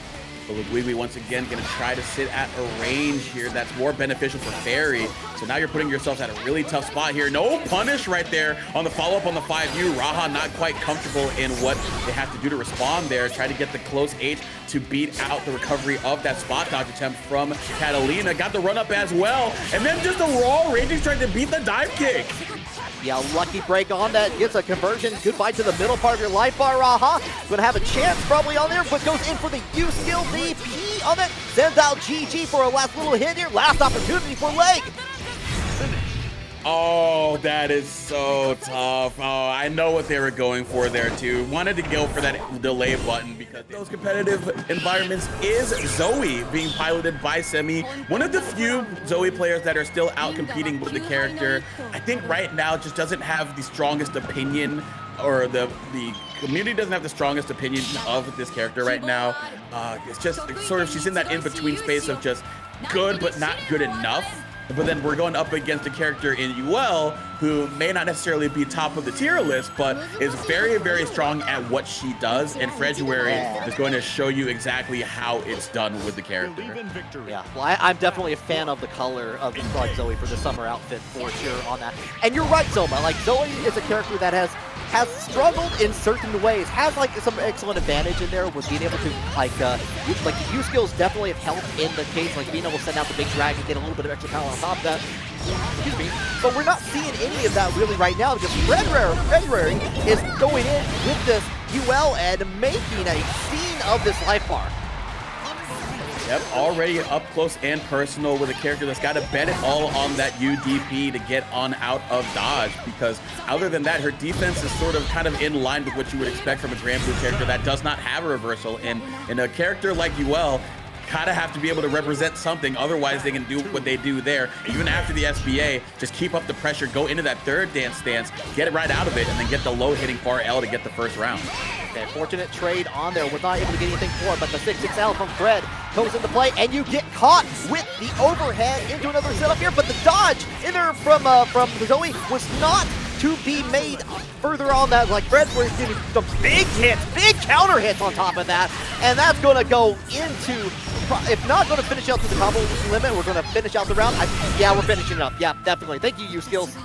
But LeGwigwi once again going to try to sit at a range here that's more beneficial for Ferry. So now you're putting yourselves at a really tough spot here. No punish right there on the follow-up on the 5U. Raha not quite comfortable in what they have to do to respond there. Try to get the close H to beat out the recovery of that spot dodge attempt from Katalina. Got the run-up as well. And then just a raw raging strike to beat the dive kick. Yeah, lucky break on that, gets a conversion. Goodbye to the middle part of your life bar, Raha. Gonna have a chance probably on there, but goes in for the U skill DP on it. Sends out GG for a last little hit here. Last opportunity for Leg. Oh, that is so tough. Oh, I know what they were going for there too. Wanted to go for that delay button because those competitive environments is Zooey being piloted by Semi. One of the few Zooey players that are still out competing with the character. I think right now just doesn't have the strongest opinion, or the community doesn't have the strongest opinion of this character right now. It's just sort of, she's in that in-between space of just good but not good enough. But then we're going up against a character in Yuel who may not necessarily be top of the tier list, but is very, very strong at what she does. And Fredruary is going to show you exactly how it's done with the character. Yeah, well, I'm definitely a fan of the color of like Zooey for the summer outfit for sure on that. And you're right, Zoma. Like Zooey is a character that has struggled in certain ways, has like some excellent advantage in there with being able to like the U skills definitely have helped in the case, like being able to send out the big dragon, get a little bit of extra power on top of that. Excuse me. But we're not seeing any of that really right now because Fredruary is going in with this UL and making a scene of this life bar. Yep, already up close and personal with a character that's got to bet it all on that UDP to get on out of dodge, because other than that, her defense is sort of kind of in line with what you would expect from a Granblue character that does not have a reversal. And in a character like Yuel, kind of have to be able to represent something, otherwise they can do what they do there. Even after the SBA, just keep up the pressure, go into that third dance stance, get it right out of it, and then get the low-hitting far L to get the first round. Okay, fortunate trade on there. We're not able to get anything for it, but the 6-6L from Fred comes into play, and you get caught with the overhead into another setup here, but the dodge in there from Zooey was not to be made further on that. Like Fred was giving some big hits, big counter hits on top of that, and that's going to go into, if not going to finish out to the combo limit, we're going to finish out the round. Yeah, we're finishing it up. Yeah, definitely. Thank you, U-Skills.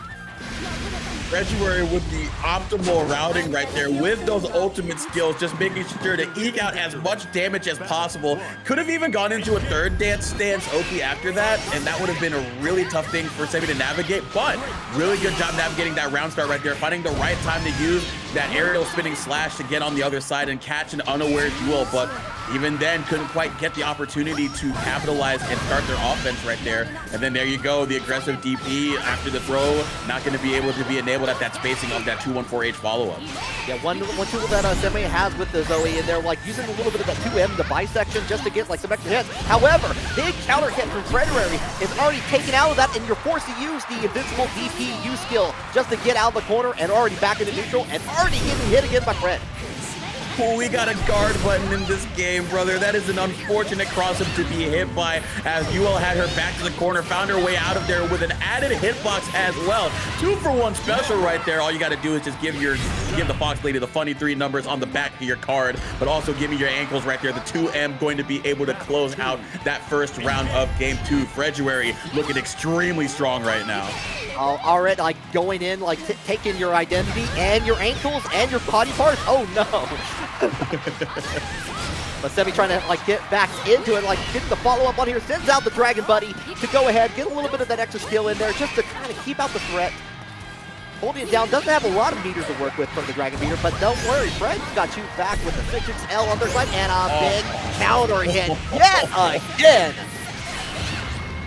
Fredruary with the optimal routing right there with those ultimate skills, just making sure to eke out as much damage as possible. Could have even gone into a third dance stance OP after that, and that would have been a really tough thing for Semi to navigate, but really good job navigating that round start right there, finding the right time to use that aerial spinning slash to get on the other side and catch an unaware Yuel, but even then couldn't quite get the opportunity to capitalize and start their offense right there. And then there you go, the aggressive DP after the throw, not going to be able to be enabled at that spacing of that 214H follow-up. Yeah, one tool that Semi has with the Zooey in there, like using a little bit of that 2M, the bisection, just to get like some extra hits. However, big counter hit from Fredruary is already taken out of that, and you're forced to use the invincible DPU skill just to get out of the corner and already back into neutral and already getting hit again by Fred. Oh, we got a guard button in this game, brother. That is an unfortunate cross-up to be hit by, as Yuel had her back to the corner, found her way out of there with an added hitbox as well. 2-for-1 special right there. All you got to do is just give the Fox Lady the funny 3 numbers on the back of your card, but also give me your ankles right there. The 2M going to be able to close out that first round of game 2. Fredruary looking extremely strong right now. Already, like going in, like taking your identity and your ankles and your body parts. Oh no. But Semi trying to like get back into it, like getting the follow-up on here, sends out the Dragon Buddy to go ahead, get a little bit of that extra skill in there just to kind of keep out the threat. Holding it down, doesn't have a lot of meters to work with from the Dragon Meter, but don't worry, Fred's got you back with the 6-6L on their side and a big counter hit yet again.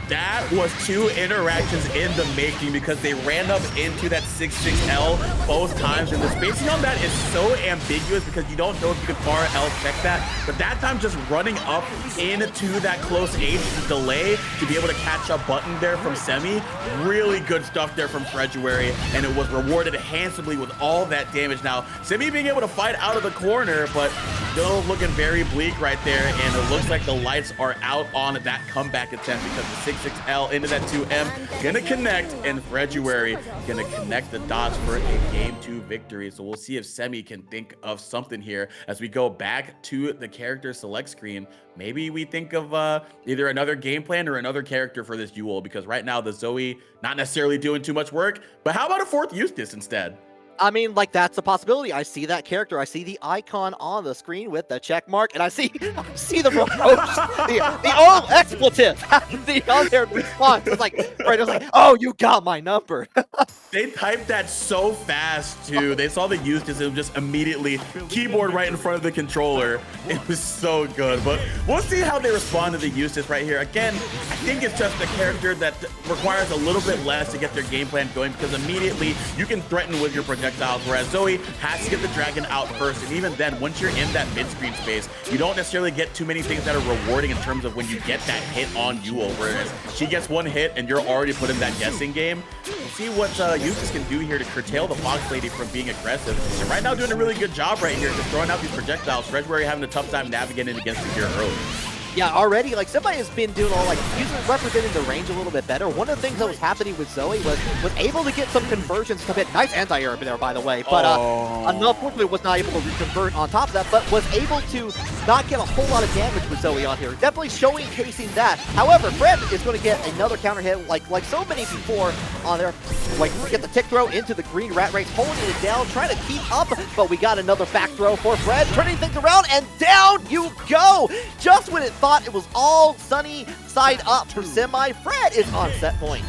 That was 2 interactions in the making, because they ran up into that 6-6L both times, and the spacing on that is so ambiguous because you don't know if you could far L check that, but that time just running up into that close H delay to be able to catch a button there from Semi. Really good stuff there from Fredruary, and it was rewarded handsomely with all that damage. Now, Semi being able to fight out of the corner, but still looking very bleak right there, and it looks like the lights are out on that comeback attempt, because the 6-6L into that 2M gonna connect, and Fredruary gonna connect the dots for a game 2 victory. So we'll see if Semi can think of something here as we go back to the character select screen. Maybe we think of either another game plan or another character for this Yuel, because right now the Zooey not necessarily doing too much work, but how about a 4th Eustace instead? I mean, like, that's a possibility. I see that character. I see the icon on the screen with the check mark, and I see the reproach, the old expletive on their response. It's like, right, it's like, oh, you got my number. They typed that so fast, too. They saw the Eustace and just immediately keyboard right in front of the controller. It was so good, but we'll see how they respond to the Eustace right here. Again, I think it's just a character that requires a little bit less to get their game plan going, because immediately you can threaten with your projectiles, whereas Zooey has to get the dragon out first. And even then, once you're in that mid-screen space, you don't necessarily get too many things that are rewarding in terms of when you get that hit on Yuel, whereas she gets one hit and you're already put in that guessing game. We'll see what Eustace can do here to curtail the Fox Lady from being aggressive. And right now doing a really good job right here, just throwing out these projectiles. Fredruary having a tough time navigating against it here early. Yeah, already, like, somebody has been doing all, like, representing the range a little bit better. One of the things that was happening with Zooey was able to get some conversions to hit. Nice anti-air there, by the way, but unfortunately was not able to convert on top of that, but was able to not get a whole lot of damage with Zooey on here. Definitely showcasing that. However, Fred is going to get another counter hit, like so many before on there. Like, get the tick throw into the green rat race, holding it down, trying to keep up, but we got another back throw for Fred, turning things around, and down you go! Just when it thought it was all sunny side up for Semi, Fred is on set point.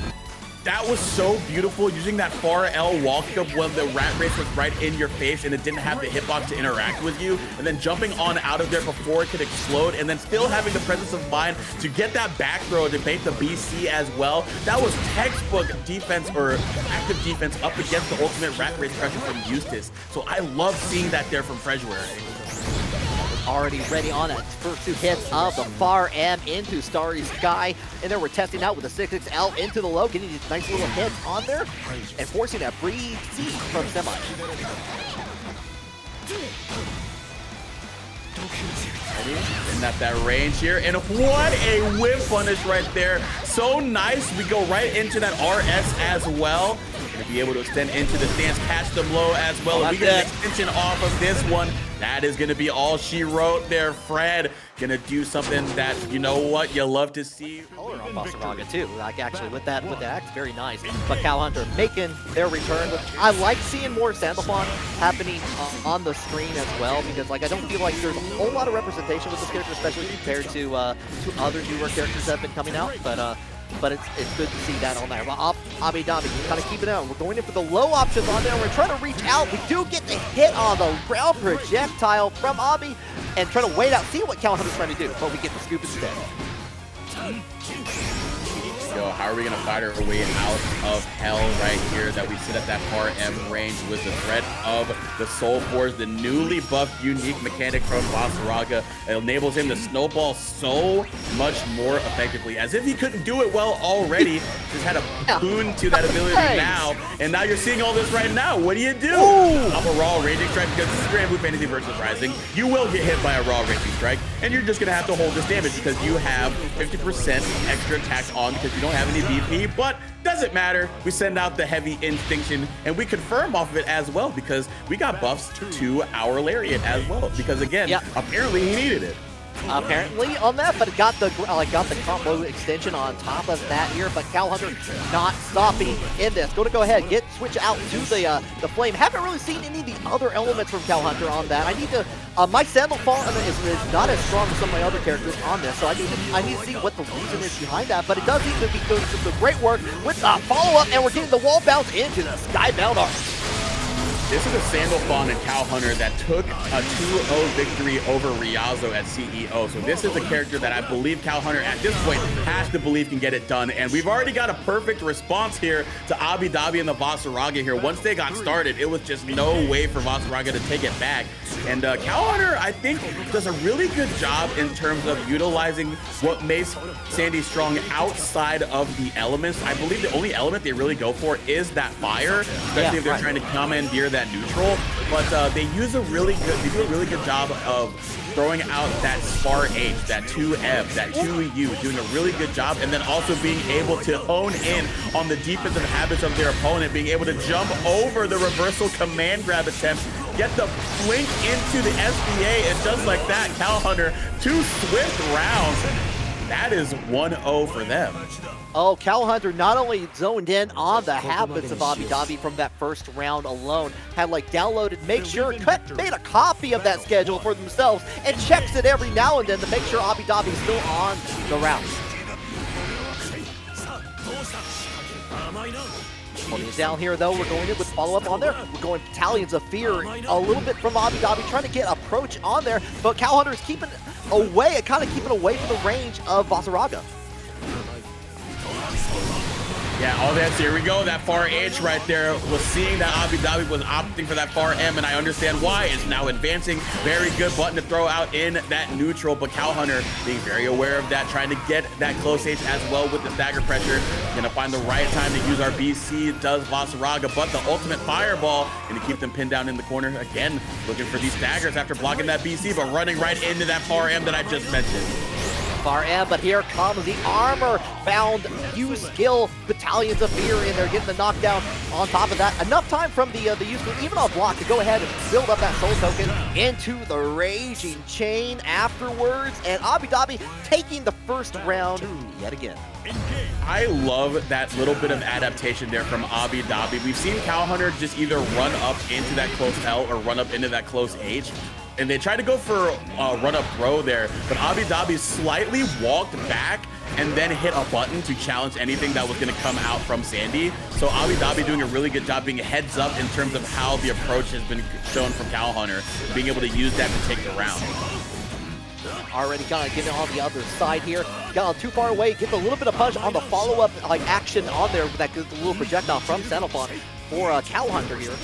That was so beautiful, using that far L walk up when the rat race was right in your face and it didn't have the hitbox to interact with you, and then jumping on out of there before it could explode, and then still having the presence of mind to get that back throw to bait the BC as well. That was textbook defense, or active defense, up against the ultimate rat race pressure from Eustace. So I love seeing that there from Fredruary. Already ready on that first two hits of the far M into Starry Sky. And then we're testing out with the 6XL into the low, getting these nice little hits on there and forcing that free C from Semi. And at that range here, and what a whip punish right there. So nice. We go right into that RS as well. Gonna be able to extend into the stance, catch them low as well. If we get an extension off of this one, that is gonna be all she wrote there. Fred gonna do something that, you know what, you love to see. Color on Vaseraga too, like actually with that axe, very nice. But Cowhunter making their return. I like seeing more Sandalphon happening on the screen as well, because like I don't feel like there's a whole lot of representation with this character, especially compared to other newer characters that have been coming out. But it's good to see that on there. Well, Obby Dobby kind of keeping it out. We're going in for the low options on there. We're trying to reach out. We do get the hit on the ground projectile from Obby and trying to wait out, see what Cowhunter's trying to do. But we get the scoop instead. Yo, how are we gonna fight our way out of hell right here that we sit at that far M range with the threat of the Soul Force, the newly buffed unique mechanic from Vaseraga. It enables him to snowball so much more effectively, as if he couldn't do it well already. Just had a boon to that ability now, and now you're seeing all this right now. What do you do? Off a raw raging strike, because this is Granblue Fantasy versus Rising. You will get hit by a raw raging strike, and you're just gonna have to hold this damage because you have 50% extra attacks on, because you don't have any BP, but doesn't matter. We send out the heavy instinction, and we confirm off of it as well, because we got buffs to our Lariat as well, because again, apparently he needed it. Apparently on that, but it got the combo extension on top of that here. But Cowhunter not stopping in this. Going to go ahead, switch out to the flame. Haven't really seen any of the other elements from Cowhunter on that. I need to. My Sandalphon is not as strong as some of my other characters on this, so I need to see what the reason is behind that. But it does seem to be doing some great work with follow up, and we're getting the wall bounce into the Skybound Arch. This is a Sandalphon and Cowhunter that took a 2-0 victory over Riazo at CEO. So this is a character that I believe Cowhunter at this point has to believe can get it done. And we've already got a perfect response here to Obby, Dobby, and the Vaseraga here. Once they got started, it was just no way for Vaseraga to take it back. And Cowhunter, I think, does a really good job in terms of utilizing what makes Sandy strong outside of the elements. I believe the only element they really go for is that fire, especially if they're trying to commandeer that neutral. But they do a really good job of throwing out that Spar H, that 2F, that 2U, doing a really good job, and then also being able to hone in on the defensive habits of their opponent, being able to jump over the reversal command grab attempt, get the blink into the SBA, and just like that, Cowhunter, 2 swift rounds. that is 1-0 for them. Oh, Cowhunter not only zoned in on the habits of Obby from that first round alone, had like downloaded, made a copy of that schedule for themselves, and checks it every now and then to make sure Obby is still on the route. Holding it down here, though, we're going in with follow-up on there. We're going Battalions of Fear a little bit from Obby, trying to get approach on there, but Cowhunter is keeping away, kind of keeping away from the range of Vaseraga. Yeah, oh, here we go. That far H right there was seeing that Obby was opting for that far M, and I understand why. It's now advancing. Very good button to throw out in that neutral, but Cowhunter being very aware of that, trying to get that close H as well with the stagger pressure. Gonna find the right time to use our BC, does Vaseraga, but the ultimate fireball, and to keep them pinned down in the corner. Again, looking for these staggers after blocking that BC, but running right into that far M that I just mentioned. Far end, but here comes the armor-bound U-skill Battalions of Fear in there, getting the knockdown on top of that. Enough time from the U-skill, even on block, to go ahead and build up that soul token into the Raging Chain afterwards, and Obby taking the first round yet again. I love that little bit of adaptation there from Obby. We've seen Cowhunter just either run up into that close L or run up into that close H. And they tried to go for a run-up throw there, but Obby slightly walked back and then hit a button to challenge anything that was going to come out from Sandy. So Obby doing a really good job being heads up in terms of how the approach has been shown from Cowhunter, being able to use that to take the round. Already kind of getting on the other side here. Got too far away, gets a little bit of punch on the follow-up like action on there with that little projectile from Sandalphon for Cowhunter here.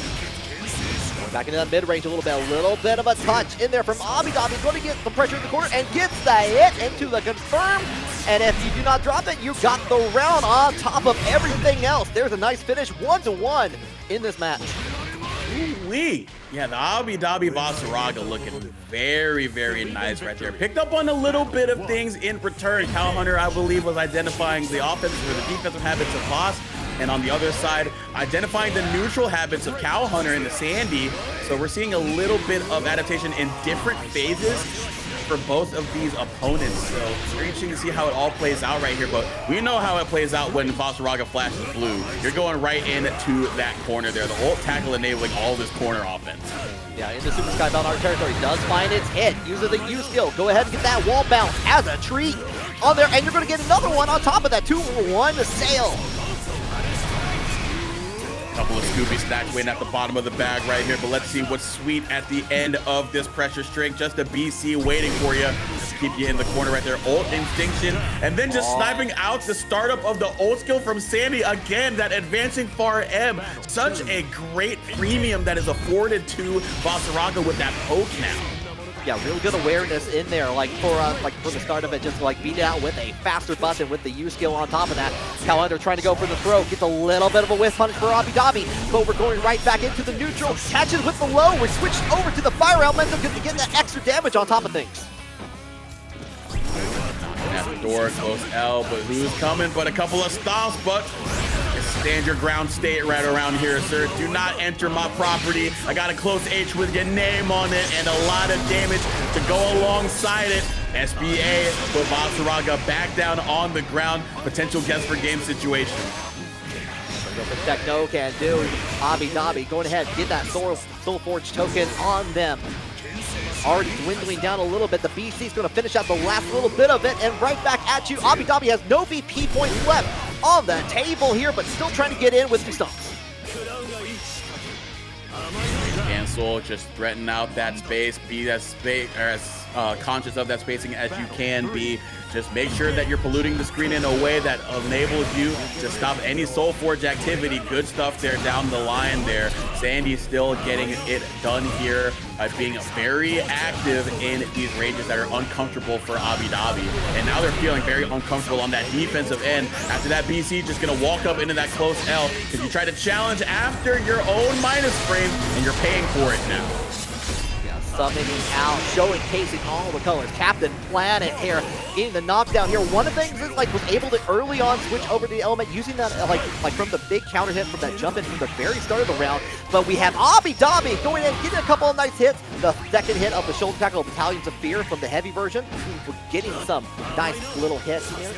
Back into that mid-range a little bit of a touch in there from Obby. Going to get the pressure in the corner and gets the hit into the confirm. And if you do not drop it, you got the round on top of everything else. There's a nice finish, 1-1 in this match. Ooh-wee. Yeah, the Obby Vaseraga looking very, very nice right there. Picked up on a little bit of things in return. Cowhunter, I believe, was identifying the offensive or the defensive habits of Voss. And on the other side, identifying the neutral habits of Cowhunter and the Sandy. So we're seeing a little bit of adaptation in different phases for both of these opponents. So it's very interesting to see how it all plays out right here. But we know how it plays out when Vaseraga flashes blue. You're going right into that corner there. The ult tackle enabling all this corner offense. Yeah, into Super Skybound Art territory. Does find its hit. Uses the U skill. Go ahead and get that wall bounce as a treat on there. And you're going to get another one on top of that. 2-1 to sail. Couple of Scooby stack win at the bottom of the bag right here, but let's see what's sweet at the end of this pressure string. Just a BC waiting for you. Just keep you in the corner right there. Ult Instinction, and then just sniping out the startup of the ult skill from Sandy. Again, that advancing far M. Such a great premium that is afforded to Vaseraga with that poke now. Yeah, real good awareness in there, like for the start of it, just like beat it out with a faster button with the U skill on top of that. Cowhunter trying to go for the throw, gets a little bit of a whiff punch for Obby, but we're going right back into the neutral, catches with the low, we're switched over to the fire elemental to get that extra damage on top of things. At the door, close L, but who's coming? But a couple of stops, but stand your ground state right around here, sir. Do not enter my property. I got a close H with your name on it and a lot of damage to go alongside it. SBA put Vaseraga back down on the ground. Potential guess for game situation. No can do. Obby going ahead, get that Soul Forge token on them. Already dwindling down a little bit. The BC is going to finish out the last little bit of it, and right back at you. Obby has no VP points left on the table here, but still trying to get in with the stumps. Cancel, just threaten out that space. Be as conscious of that spacing as you can be. Just make sure that you're polluting the screen in a way that enables you to stop any Soul Forge activity. Good stuff there down the line there. Sandy still getting it done here by being very active in these ranges that are uncomfortable for Obby. And now they're feeling very uncomfortable on that defensive end. After that, BC just gonna walk up into that close L because you try to challenge after your own minus frame and you're paying for it now. summoning out, showcasing all the colors. Captain Planet here, getting the knockdown here. One of the things is like was able to early on switch over to the element, using that like from the big counter hit from that jump in from the very start of the round. But we have Obby Dobby going in, getting a couple of nice hits. The second hit of the shoulder tackle of Battalions of Fear from the heavy version. We're getting some nice little hits here.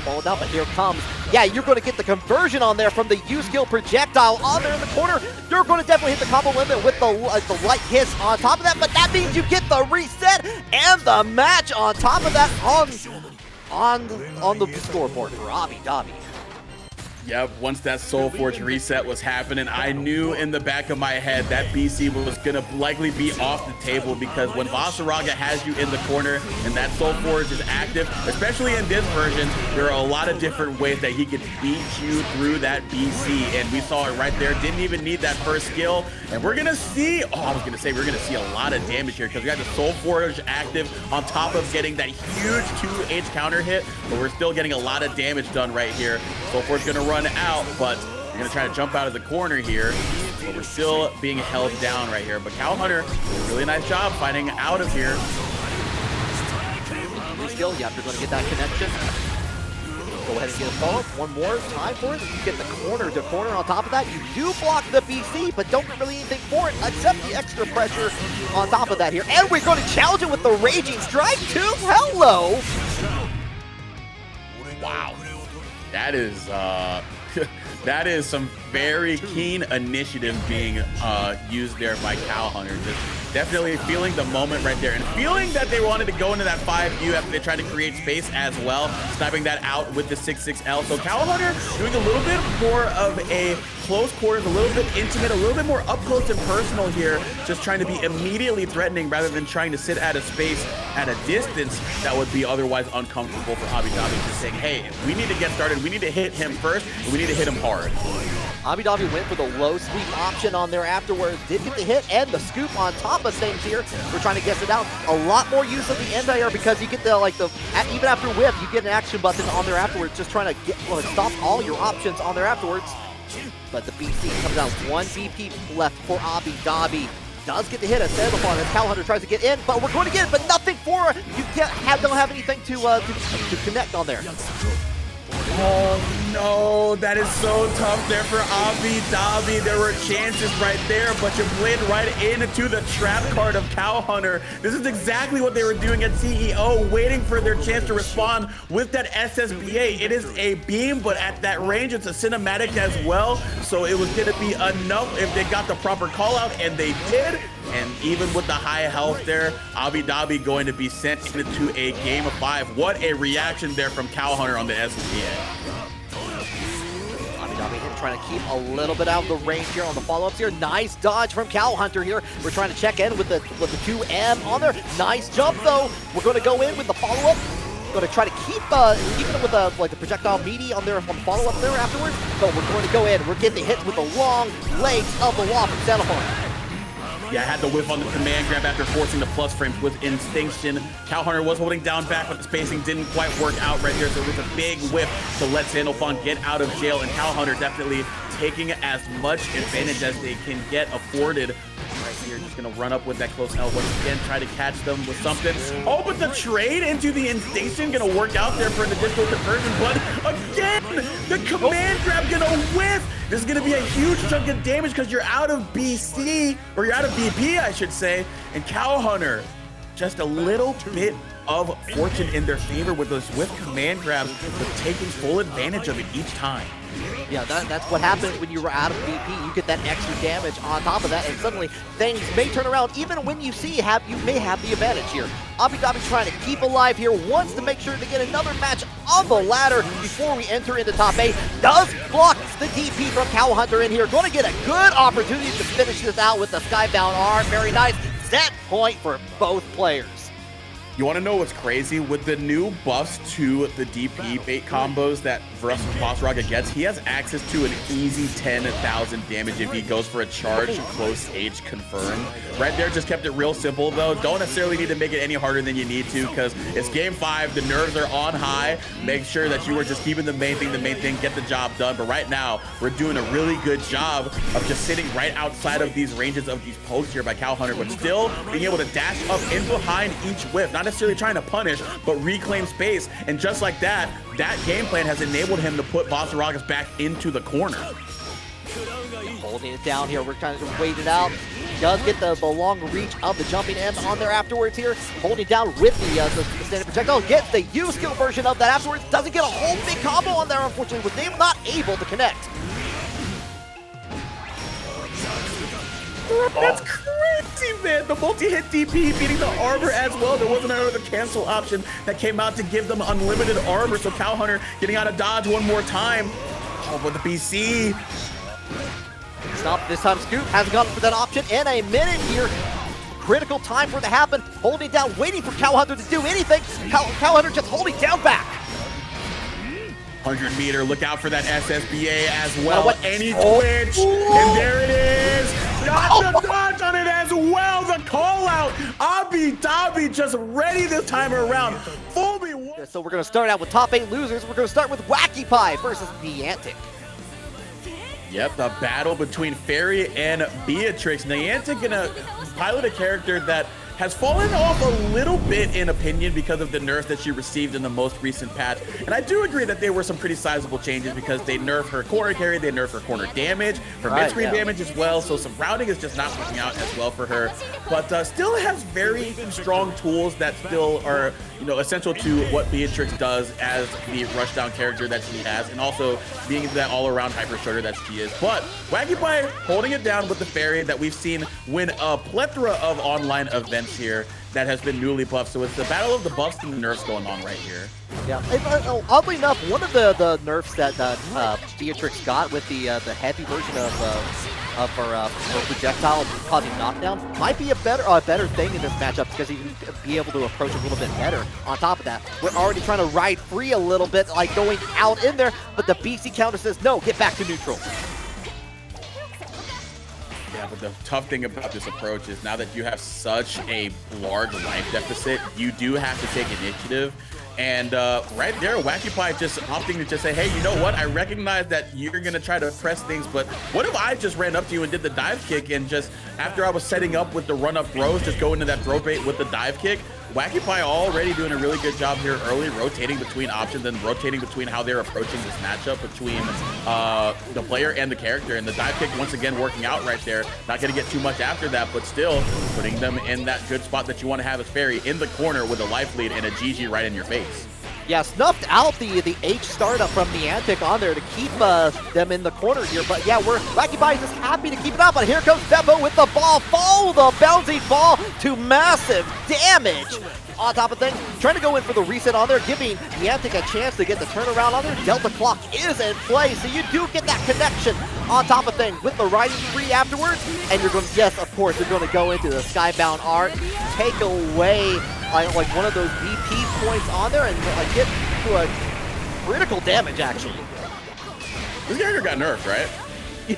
Followed out, but here comes. Yeah, you're going to get the conversion on there from the U-skill projectile on there in the corner. You're going to definitely hit the combo limit with the light hiss on top of that, but that means you get the reset and the match on top of that on the scoreboard for Obby Dobby. Yep, once that Soulforge reset was happening, I knew in the back of my head that BC was going to likely be off the table, because when Vaseraga has you in the corner and that Soulforge is active, especially in this version, there are a lot of different ways that he could beat you through that BC, and we saw it right there. Didn't even need that first skill, and we're going to see, we're going to see a lot of damage here, because we got the Soulforge active on top of getting that huge 2H counter hit, but we're still getting a lot of damage done right here. Soulforge going to run out, but we're gonna try to jump out of the corner here, but we're still being held down right here. But Cowhunter did a really nice job fighting out of here. Skill, yeah, you're gonna get that connection. Go ahead and get a follow-up. One more time for it. You get the corner to corner on top of that. You do block the BC, but don't get really anything for it except the extra pressure on top of that here. And we're going to challenge it with the Raging Strike too. Hello! Wow. That is that is some very keen initiative being used there by Cowhunter. Just definitely feeling the moment right there, and feeling that they wanted to go into that 5U after they tried to create space as well, sniping that out with the 6-6L. So Cowhunter doing a little bit more of a close quarters, a little bit intimate, a little bit more up close and personal here, just trying to be immediately threatening rather than trying to sit at a space at a distance that would be otherwise uncomfortable for Obby Dobby. Just saying, hey, we need to get started, we need to hit him first, and we need to hit him hard. Obby Dobby went for the low sweep option on there afterwards, did get the hit and the scoop on top of things here. We're trying to guess it out. A lot more use of the anti-air, because you get the, even after whip, you get an action button on there afterwards, just trying to stop all your options on there afterwards. But the BC comes out, 1 BP left for Obby Dobby. Does get the hit as Sandalphon as Cowhunter tries to get in, but we're going to get it, but nothing for her. You don't have anything to connect on there. Oh no, that is so tough there for Obby Dobby. There were chances right there, but you played right into the trap card of Cowhunter. This is exactly what they were doing at CEO, waiting for their chance to respond with that SSBA. It is a beam, but at that range, it's a cinematic as well. So it was going to be enough if they got the proper call out, and they did. And even with the high health there, Obby Dobby going to be sent into a game of 5. What a reaction there from Cowhunter on the SSBA. Obby Dobby trying to keep a little bit out of the range here on the follow-ups here. Nice dodge from Cowhunter here. We're trying to check in with the 2M on there. Nice jump though. We're going to go in with the follow-up. Going to try to keep it with the projectile meaty on there on follow-up there afterwards. But we're going to go in. We're getting the hits with the long legs of the wall from Sandalphon. Yeah, I had the whiff on the command grab after forcing the plus frames with Instinction. Cowhunter was holding down back, but the spacing didn't quite work out right there. So it was a big whiff to let Sandalphon get out of jail, and Cowhunter definitely taking as much advantage as they can get afforded. Right here, just gonna run up with that close L once again, try to catch them with something. Oh, but the trade into the Instinction gonna work out there for an additional conversion, but again, the command grab gonna whiff. This is gonna be a huge chunk of damage because you're out of BC, or you're out of BP, I should say, and Cowhunter, just a little bit of fortune in their favor with those whiff command grabs, but taking full advantage of it each time. Yeah, that's what happens when you're out of BP. You get that extra damage on top of that, and suddenly things may turn around even when you may have the advantage here. Obby Dobby trying to keep alive here, wants to make sure to get another match on the ladder before we enter into top 8. Does block the DP from Cowhunter in here. Going to get a good opportunity to finish this out with the Skybound arm. Very nice. Set point for both players. You want to know what's crazy? With the new buffs to the DP bait combos that Vaseraga gets, he has access to an easy 10,000 damage if he goes for a charge close age confirmed. Right there, just kept it real simple though. Don't necessarily need to make it any harder than you need to, because it's game 5. The nerves are on high. Make sure that you are just keeping the main thing, get the job done. But right now, we're doing a really good job of just sitting right outside of these ranges of these pokes here by Cowhunter, but still being able to dash up in behind each whiff. Not necessarily trying to punish, but reclaim space. And just like that, that game plan has enabled him to put Vaseraga back into the corner. Holding it down here, we're trying to wait it out. Does get the long reach of the jumping M on there afterwards here. Holding down with the standard projectile. Gets the U skill version of that afterwards. Doesn't get a whole big combo on there, unfortunately. Was not able to connect. That's crazy, man. The multi-hit DP beating the armor as well. There wasn't another cancel option that came out to give them unlimited armor. So Cowhunter getting out of dodge one more time. Oh, but the BC. Stop this time. Scoop hasn't gone for that option in a minute here. Critical time for it to happen. Holding down, waiting for Cowhunter to do anything. Cowhunter just holding down back. 100 meter, look out for that SSBA as well. Any twitch, and there it is. Got the dodge on it as well. The call out. Dobby just ready this time around. So we're gonna start out with top 8 losers. We're gonna start with Wacky Pie versus Nyantic. Yep, the battle between Ferry and Beatrix. Nyantic gonna pilot a character that has fallen off a little bit in opinion because of the nerfs that she received in the most recent patch. And I do agree that there were some pretty sizable changes because they nerfed her corner carry, they nerfed her corner damage, her mid-screen damage as well. So some routing is just not working out as well for her. But still has very strong tools that still are, you know, essential to what Beatrix does as the rushdown character that she has, and also being that all-around hyper shooter that she is. But Wacky Pie holding it down with the Ferry that we've seen win a plethora of online events here that has been newly buffed. So it's the battle of the buffs and the nerfs going on right here. Yeah, oddly enough, one of the nerfs that Beatrix got with the heavy version of her projectile causing knockdown might be a better thing in this matchup, because you can be able to approach a little bit better. On top of that, we're already trying to ride free a little bit, like going out in there, but the BC counter says no, get back to neutral. Yeah, but the tough thing about this approach is now that you have such a large life deficit, you do have to take initiative. And right there, Wacky Pie just opting to just say, hey, you know what? I recognize that you're going to try to press things, but what if I just ran up to you and did the dive kick, and just after I was setting up with the run-up throws, just go into that throw bait with the dive kick? Wacky Pie already doing a really good job here early, rotating between options and rotating between how they're approaching this matchup between the player and the character. And the dive kick once again working out right there. Not going to get too much after that, but still putting them in that good spot that you want to have as Ferry in the corner with a life lead and a GG right in your face. Yeah, snuffed out the H startup from Nyantic on there to keep them in the corner here. But yeah, Wacky Pie is just happy to keep it up. But here comes Beppo with the ball. Follow the bouncing ball to massive damage. On top of things, trying to go in for the reset on there, giving Nyantic a chance to get the turnaround on there. Delta clock is in play, so you do get that connection on top of things with the riding free afterwards. And you're going to, yes, of course, you're going to go into the Skybound art, take away like one of those BP points on there, and get to a critical damage, actually. This character got nerfed, right?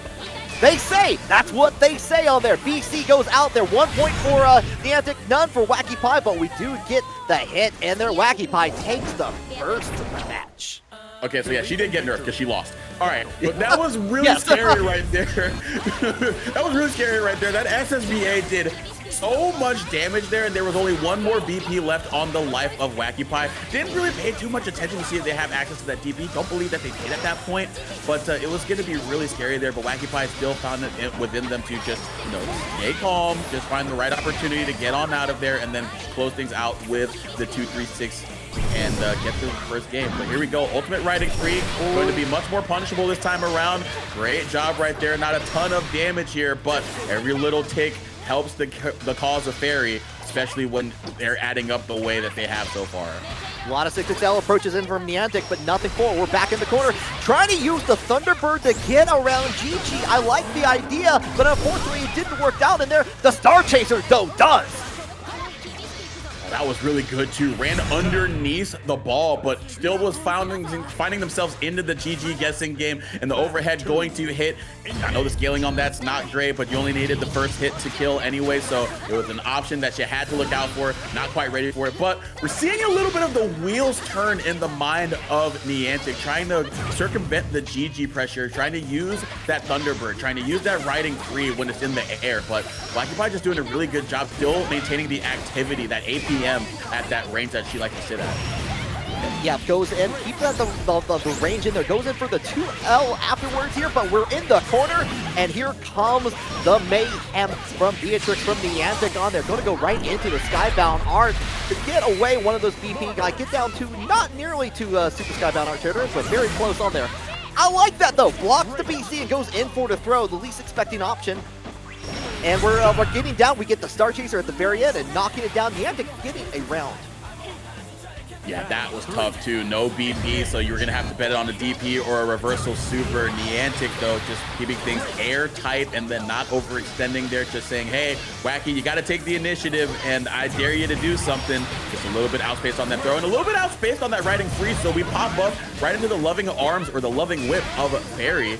They say, that's what they say on there. BC goes out there, 1 point for Nyantic, none for Wacky Pie, but we do get the hit, and there Wacky Pie takes the first match. Okay, so yeah, she did get nerfed because she lost. All right, but that was really scary right there. That was really scary right there. That SSBA did so much damage there, and there was only one more BP left on the life of Wacky Pie. Didn't really pay too much attention to see if they have access to that DP. Don't believe that they did at that point, but it was going to be really scary there. But Wacky Pie still found it within them to just, you know, stay calm, just find the right opportunity to get on out of there, and then close things out with the 2-3-6 and get to the first game. But here we go, ultimate riding free, going to be much more punishable this time around. Great job right there, not a ton of damage here, but every little tick helps the cause of Ferry, especially when they're adding up the way that they have so far. A lot of 6XL approaches in from Nyantic, but nothing for. We're back in the corner, trying to use the Thunderbird to get around GG. I like the idea, but unfortunately it didn't work out in there. The Star Chaser, though, does. that was really good too. Ran underneath the ball, but still was finding themselves into the GG guessing game, and the overhead going to hit. I know the scaling on that's not great, but you only needed the first hit to kill anyway, so it was an option that you had to look out for. Not quite ready for it, but we're seeing a little bit of the wheels turn in the mind of Nyantic, trying to circumvent the GG pressure, trying to use that Thunderbird, trying to use that riding free when it's in the air. But Wacky just doing a really good job still maintaining the activity, that APM at that range that she likes to sit at. Yeah, goes in, keeps the range in there, goes in for the 2L afterwards here, but we're in the corner, and here comes the mayhem from Beatrix, from Nyantic on there. Going to go right into the Skybound Art to get away one of those BP guys. Get down to not nearly to Super Skybound Art territory, but very close on there. I like that though. Blocks the BC and goes in for the throw, the least expecting option. And we're getting down. We get the Star Chaser at the very end and knocking it down. Nyantic getting a round. Yeah, that was tough too. No BP, so you were going to have to bet it on a DP or a reversal super. Nyantic, though, just keeping things airtight and then not overextending there, just saying, hey, Wacky, you got to take the initiative, and I dare you to do something. Just a little bit outspaced on that throw and a little bit outspaced on that riding free, so we pop up right into the loving arms or the loving whip of Ferry.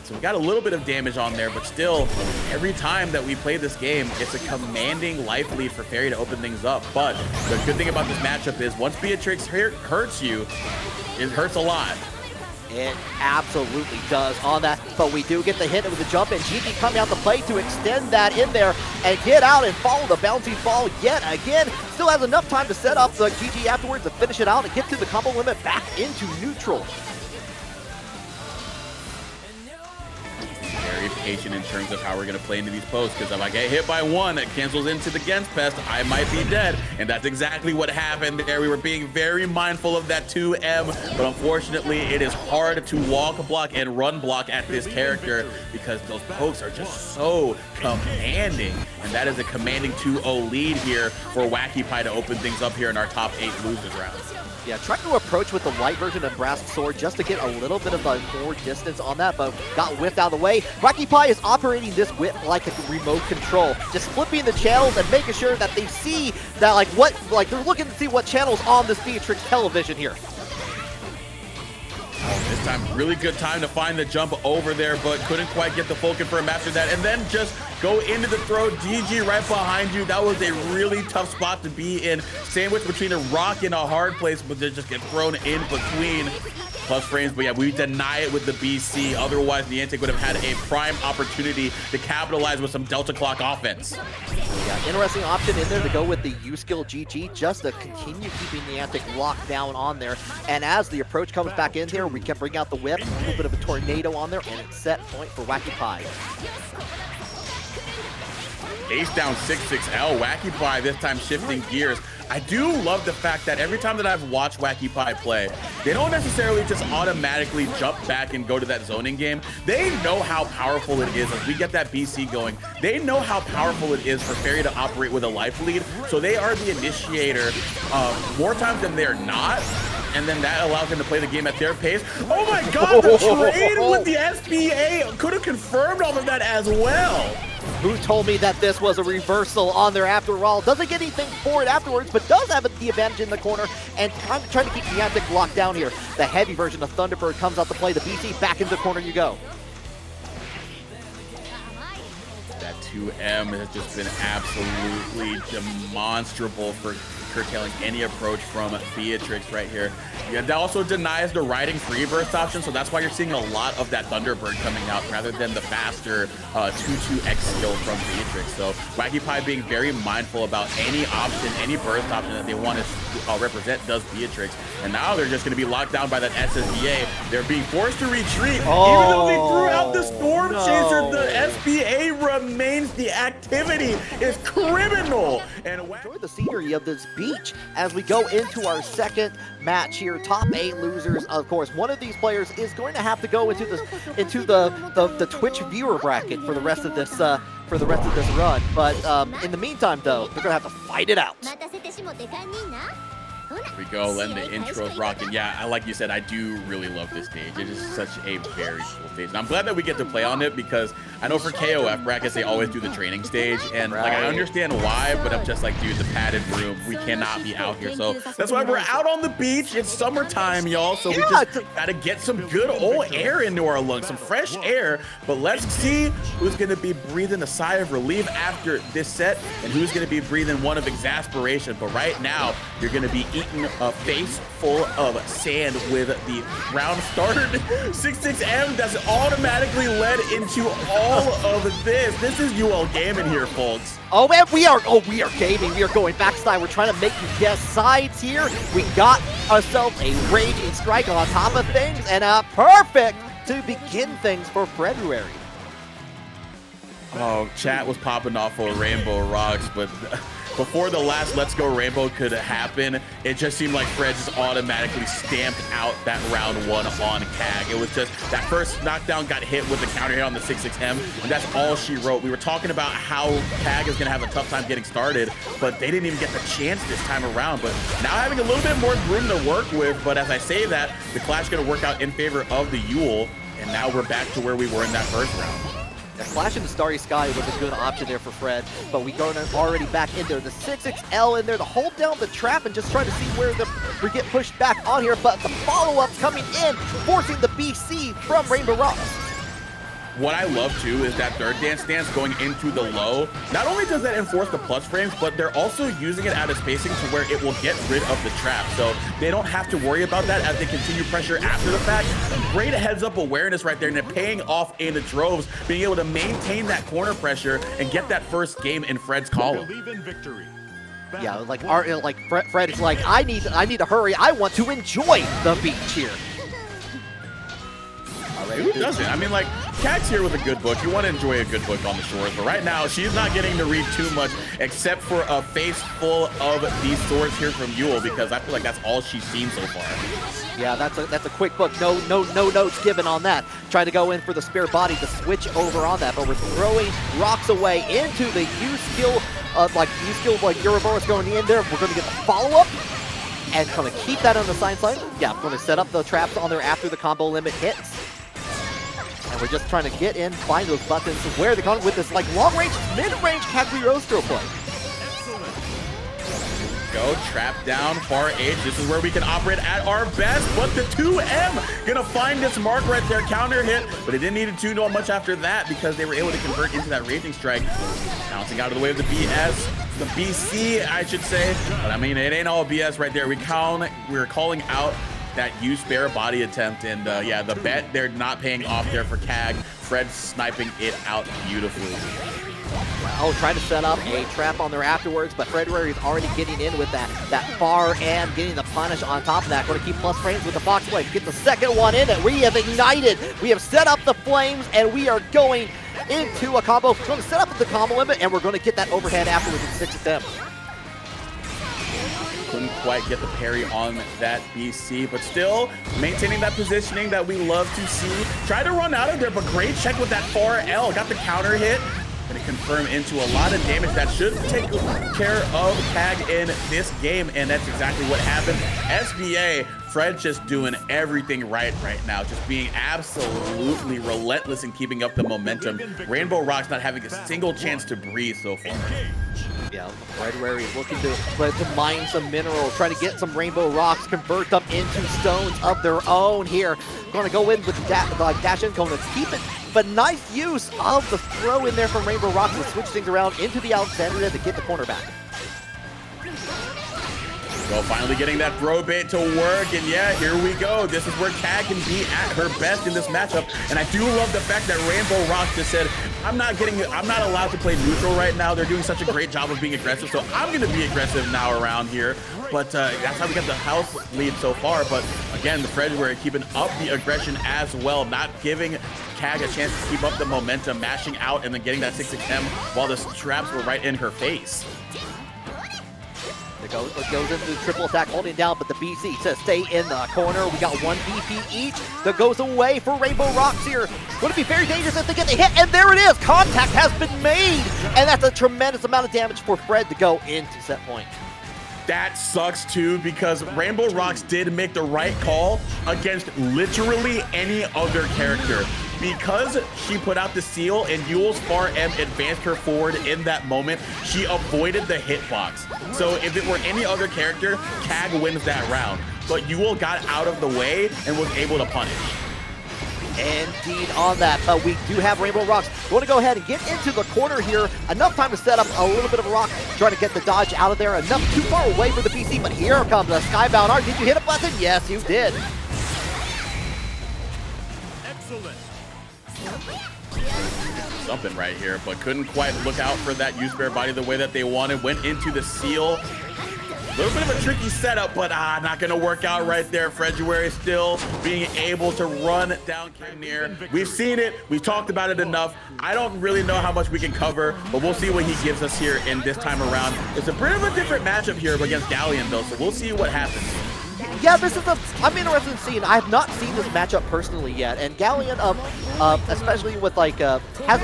So we got a little bit of damage on there, but still, every time that we play this game, it's a commanding life lead for Ferry to open things up. But the good thing about this matchup is once Beatrix hurts you, it hurts a lot. It absolutely does on that, but we do get the hit with the jump, and GG coming out the play to extend that in there and get out and follow the bouncy ball yet again. Still has enough time to set up the GG afterwards to finish it out and get to the combo limit back into neutral. Very patient in terms of how we're going to play into these posts, because if I get hit by one, it cancels into the Gens Pest, I might be dead. And that's exactly what happened there. We were being very mindful of that 2M, but unfortunately, it is hard to walk block and run block at this character because those pokes are just so commanding. And that is a commanding 2-0 lead here for Wacky Pie to open things up here in our top 8 losers round. Yeah, trying to approach with the light version of Brass Sword just to get a little bit of a more distance on that, but got whipped out of the way. Wacky Pie is operating this whip like a remote control, just flipping the channels and making sure that they see that, they're looking to see what channel's on this Beatrix television here. This time, really good time to find the jump over there, but couldn't quite get the full confirm after that. And then just go into the throw. GG right behind you. That was a really tough spot to be in. Sandwich between a rock and a hard place, but they just get thrown in between. Plus frames, but yeah, we deny it with the BC. Otherwise, Nyantic would have had a prime opportunity to capitalize with some Delta Clock offense. Yeah, interesting option in there to go with the U-Skill GG just to continue keeping Nyantic locked down on there. And as the approach comes back in here, we can bring out the whip, a little bit of a tornado on there, and it's set point for Wacky Pie. Ace down 6-6L. Wacky Pie this time shifting gears. I do love the fact that every time that I've watched Wacky Pie play, they don't necessarily just automatically jump back and go to that zoning game. They know how powerful it is as we get that BC going. They know how powerful it is for Ferry to operate with a life lead. So they are the initiator more times than they're not. And then that allows them to play the game at their pace. Oh my God, the trade with the SPA could have confirmed all of that as well. Who told me that this was a reversal on there after all? Doesn't get anything for it afterwards, but does have the advantage in the corner and trying to keep Nyantic locked down here. The heavy version of Thunderbird comes out to play. The BC back into the corner you go. That 2M has just been absolutely demonstrable for curtailing any approach from Beatrix right here. Yeah, that also denies the riding free burst option, so that's why you're seeing a lot of that Thunderbird coming out rather than the faster 2-2X skill from Beatrix. So Wacky Pie being very mindful about any option, any burst option that they want to represent does Beatrix. And now they're just going to be locked down by that SSBA. They're being forced to retreat. Oh, even though they threw out the Storm Chaser, the SBA remains. The activity is criminal. And enjoy the scenery of this beach as we go into our second match here. Top 8 losers, of course. One of these players is going to have to go into the Twitch viewer bracket for the rest of this run. But in the meantime, though, they're gonna have to fight it out. There we go, letting the intros rock. And yeah, like you said, I do really love this stage. It is such a very cool stage. And I'm glad that we get to play on it because I know for KOF brackets, they always do the training stage. And like, I understand why, but I'm just like, dude, the padded room, we cannot be out here. So that's why we're out on the beach. It's summertime, y'all. So we just got to get some good old air into our lungs, some fresh air. But let's see who's going to be breathing a sigh of relief after this set and who's going to be breathing one of exasperation. But right now, you're going to be eating a face full of sand with the round started 6-6M that's automatically led into all of this. This is Yuel gaming here, folks. Oh man, we are gaming. We are going backside. We're trying to make you guess sides here. We got ourselves a raging strike on top of things, and perfect to begin things for Fredruary. Oh, chat was popping off for Rainbowrocks, but before the last Let's Go Rainbow could happen, it just seemed like Fred just automatically stamped out that round one on CAG. It was just that first knockdown got hit with the counter hit on the 6-6M, and that's all she wrote. We were talking about how CAG is going to have a tough time getting started, but they didn't even get the chance this time around. But now having a little bit more room to work with, but as I say that, the clash is going to work out in favor of the Yuel, and now we're back to where we were in that first round. The Flash in the Starry Sky was a good option there for Fred, but we go already back in there. The 6-6L in there to hold down the trap and just try to see where we get pushed back on here, but the follow-up's coming in, forcing the BC from Rainbowrocks. What I love too is that third dance going into the low. Not only does that enforce the plus frames, but they're also using it out of spacing to where it will get rid of the trap. So they don't have to worry about that as they continue pressure after the fact. Great heads up awareness right there, and they're paying off in the droves, being able to maintain that corner pressure and get that first game in Fred's column. Yeah, like Fred is like, I need to hurry. I want to enjoy the beach here. Who doesn't? I mean, like, Cat's here with a good book. You want to enjoy a good book on the shores, but right now, she's not getting to read too much except for a face full of these swords here from Yuel, because I feel like that's all she's seen so far. Yeah, that's a quick book. No notes given on that. Trying to go in for the spare body to switch over on that, but we're throwing rocks away into the U-skill, like Ouroboros going in there. We're going to get the follow-up. And going to keep that on the sideline. Yeah, I'm going to set up the traps on there after the combo limit hits. And we're just trying to get in, find those buttons where they're going with this like long-range, mid-range Cagliostro play. Go, trap down, far H. This is where we can operate at our best, but the 2M gonna find this mark right there, counter hit, but it didn't need to do much after that because they were able to convert into that raging strike. Bouncing out of the way of the BC, I should say. But I mean, it ain't all BS right there. We're calling out that U spare body attempt, and yeah, the bet they're not paying off there for CAG. Fred sniping it out beautifully. Oh, trying to set up a trap on there afterwards, but Fredruary is already getting in with that far and getting the punish on top of that. Going to keep plus frames with the Fox Blade. Get the second one in it. We have ignited. We have set up the flames, and we are going into a combo. We're going to set up the combo limit, and we're going to get that overhead afterwards with 6-6M. Couldn't quite get the parry on that BC, but still maintaining that positioning that we love to see. Tried to run out of there, but great check with that far L. Got the counter hit. Going to confirm into a lot of damage that should take care of CAG in this game, and that's exactly what happened. SBA, Fred just doing everything right now, just being absolutely relentless in keeping up the momentum. Rainbowrocks not having a single chance to breathe so far. Yeah, Fredruary is looking to mine some minerals, trying to get some rainbow rocks, convert them into stones of their own here. Going to go in with dash in, going to keep it. But nice use of the throw in there from Rainbowrocks to switch things around into the Alexandria to get the corner back. Well, finally getting that throw bait to work, and yeah, here we go. This is where CAG can be at her best in this matchup, and I do love the fact that Rainbowrocks just said, I'm not allowed to play neutral right now. They're doing such a great job of being aggressive, so I'm going to be aggressive now around here. But that's how we got the house lead so far. But again, the Fredruary keeping up the aggression as well, not giving CAG a chance to keep up the momentum, mashing out and then getting that 6-6M while the traps were right in her face. It goes into the triple attack, holding down, but the BC says stay in the corner. We got one BP each that goes away for Rainbowrocks here. Would it be very dangerous if they get the hit? And there it is! Contact has been made! And that's a tremendous amount of damage for Fred to go into set point. That sucks too, because Rainbowrocks did make the right call against literally any other character. Because she put out the seal and Yuel's far M advanced her forward in that moment, she avoided the hitbox. So if it were any other character, Cag wins that round. But Yuel got out of the way and was able to punish. Indeed on that, but we do have Rainbowrocks. We want to go ahead and get into the corner here. Enough time to set up a little bit of a rock, trying to get the dodge out of there. Enough too far away for the BC, but here comes the Skybound Art. Did you hit a button? Yes, you did. Excellent. Something right here, but couldn't quite look out for that use-bear body the way that they wanted. Went into the seal. A little bit of a tricky setup, but not gonna work out right there. Fredruary still being able to run down near. We've seen it, we've talked about it enough. I don't really know how much we can cover, but we'll see what he gives us here in this time around. It's a bit of a different matchup here against Galleon though, so we'll see what happens. Yeah, this is I'm interested in seeing. I have not seen this matchup personally yet, and Galleon, especially with like, has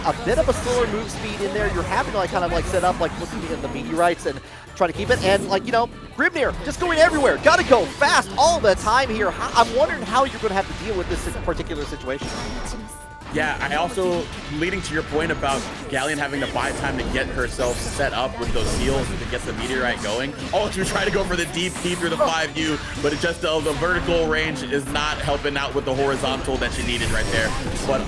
a bit of a slower move speed in there. You're having to like kind of like set up like looking at the meteorites and try to keep it, and like, you know, Grimnir just going everywhere. Gotta go fast all the time here. I'm wondering how you're going to have to deal with this particular situation. Yeah, I also, leading to your point about Galleon having to buy time to get herself set up with those seals to get the meteorite going. Oh, she tried to go for the DP through the 5U, but it just, the vertical range is not helping out with the horizontal that she needed right there. But,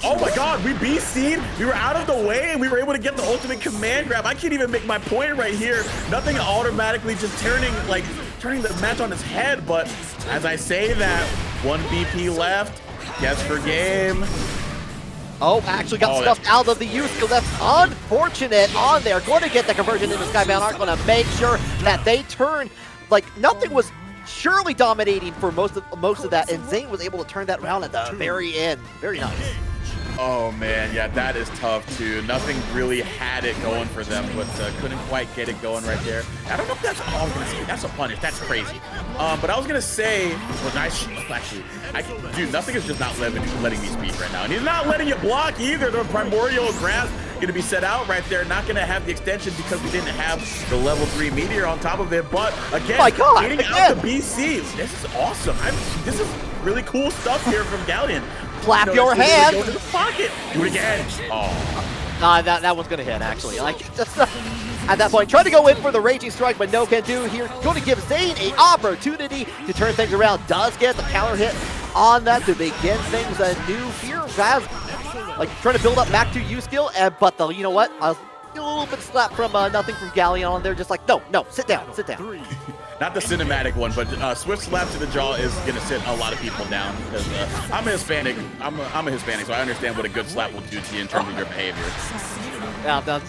oh my god, we BC'd, we were out of the way, and we were able to get the ultimate command grab. I can't even make my point right here. Nothing automatically just turning the match on its head, but as I say that, 1 BP left, guess for game. Oh, actually got stuffed out of the use, so that's unfortunate on there. Going to get the conversion into Skybound Art, going to make sure that they turn, like nothing was surely dominating for most of that, and Zane was able to turn that round at the very end. Very nice. Oh man, yeah, that is tough too. Nothing really had it going for them, but couldn't quite get it going right there. I don't know if that's all I was gonna say. That's a punish. That's crazy. But I was gonna say, well, nice actually. Dude, nothing is just not letting me speak right now, and he's not letting you block either. The primordial grasp gonna be set out right there. Not gonna have the extension because we didn't have the level 3 meteor on top of it. But again, getting out the BC. This is awesome. This is really cool stuff here from Galleon. Clap your hands. Go to the pocket. Do it again. Oh. Nah, that one's gonna hit actually. Like at that point, trying to go in for the raging strike, but no can do here. Going to give Zane an opportunity to turn things around. Does get the counter hit on that to begin things anew here. Raz, like trying to build up back to U skill, but you know what? A little bit slap from nothing from Galleon on there. Just like no, sit down. Not the cinematic one, but swift slap to the jaw is gonna sit a lot of people down because I'm a Hispanic. I'm a Hispanic, so I understand what a good slap will do to you in terms of your behavior. Yeah, that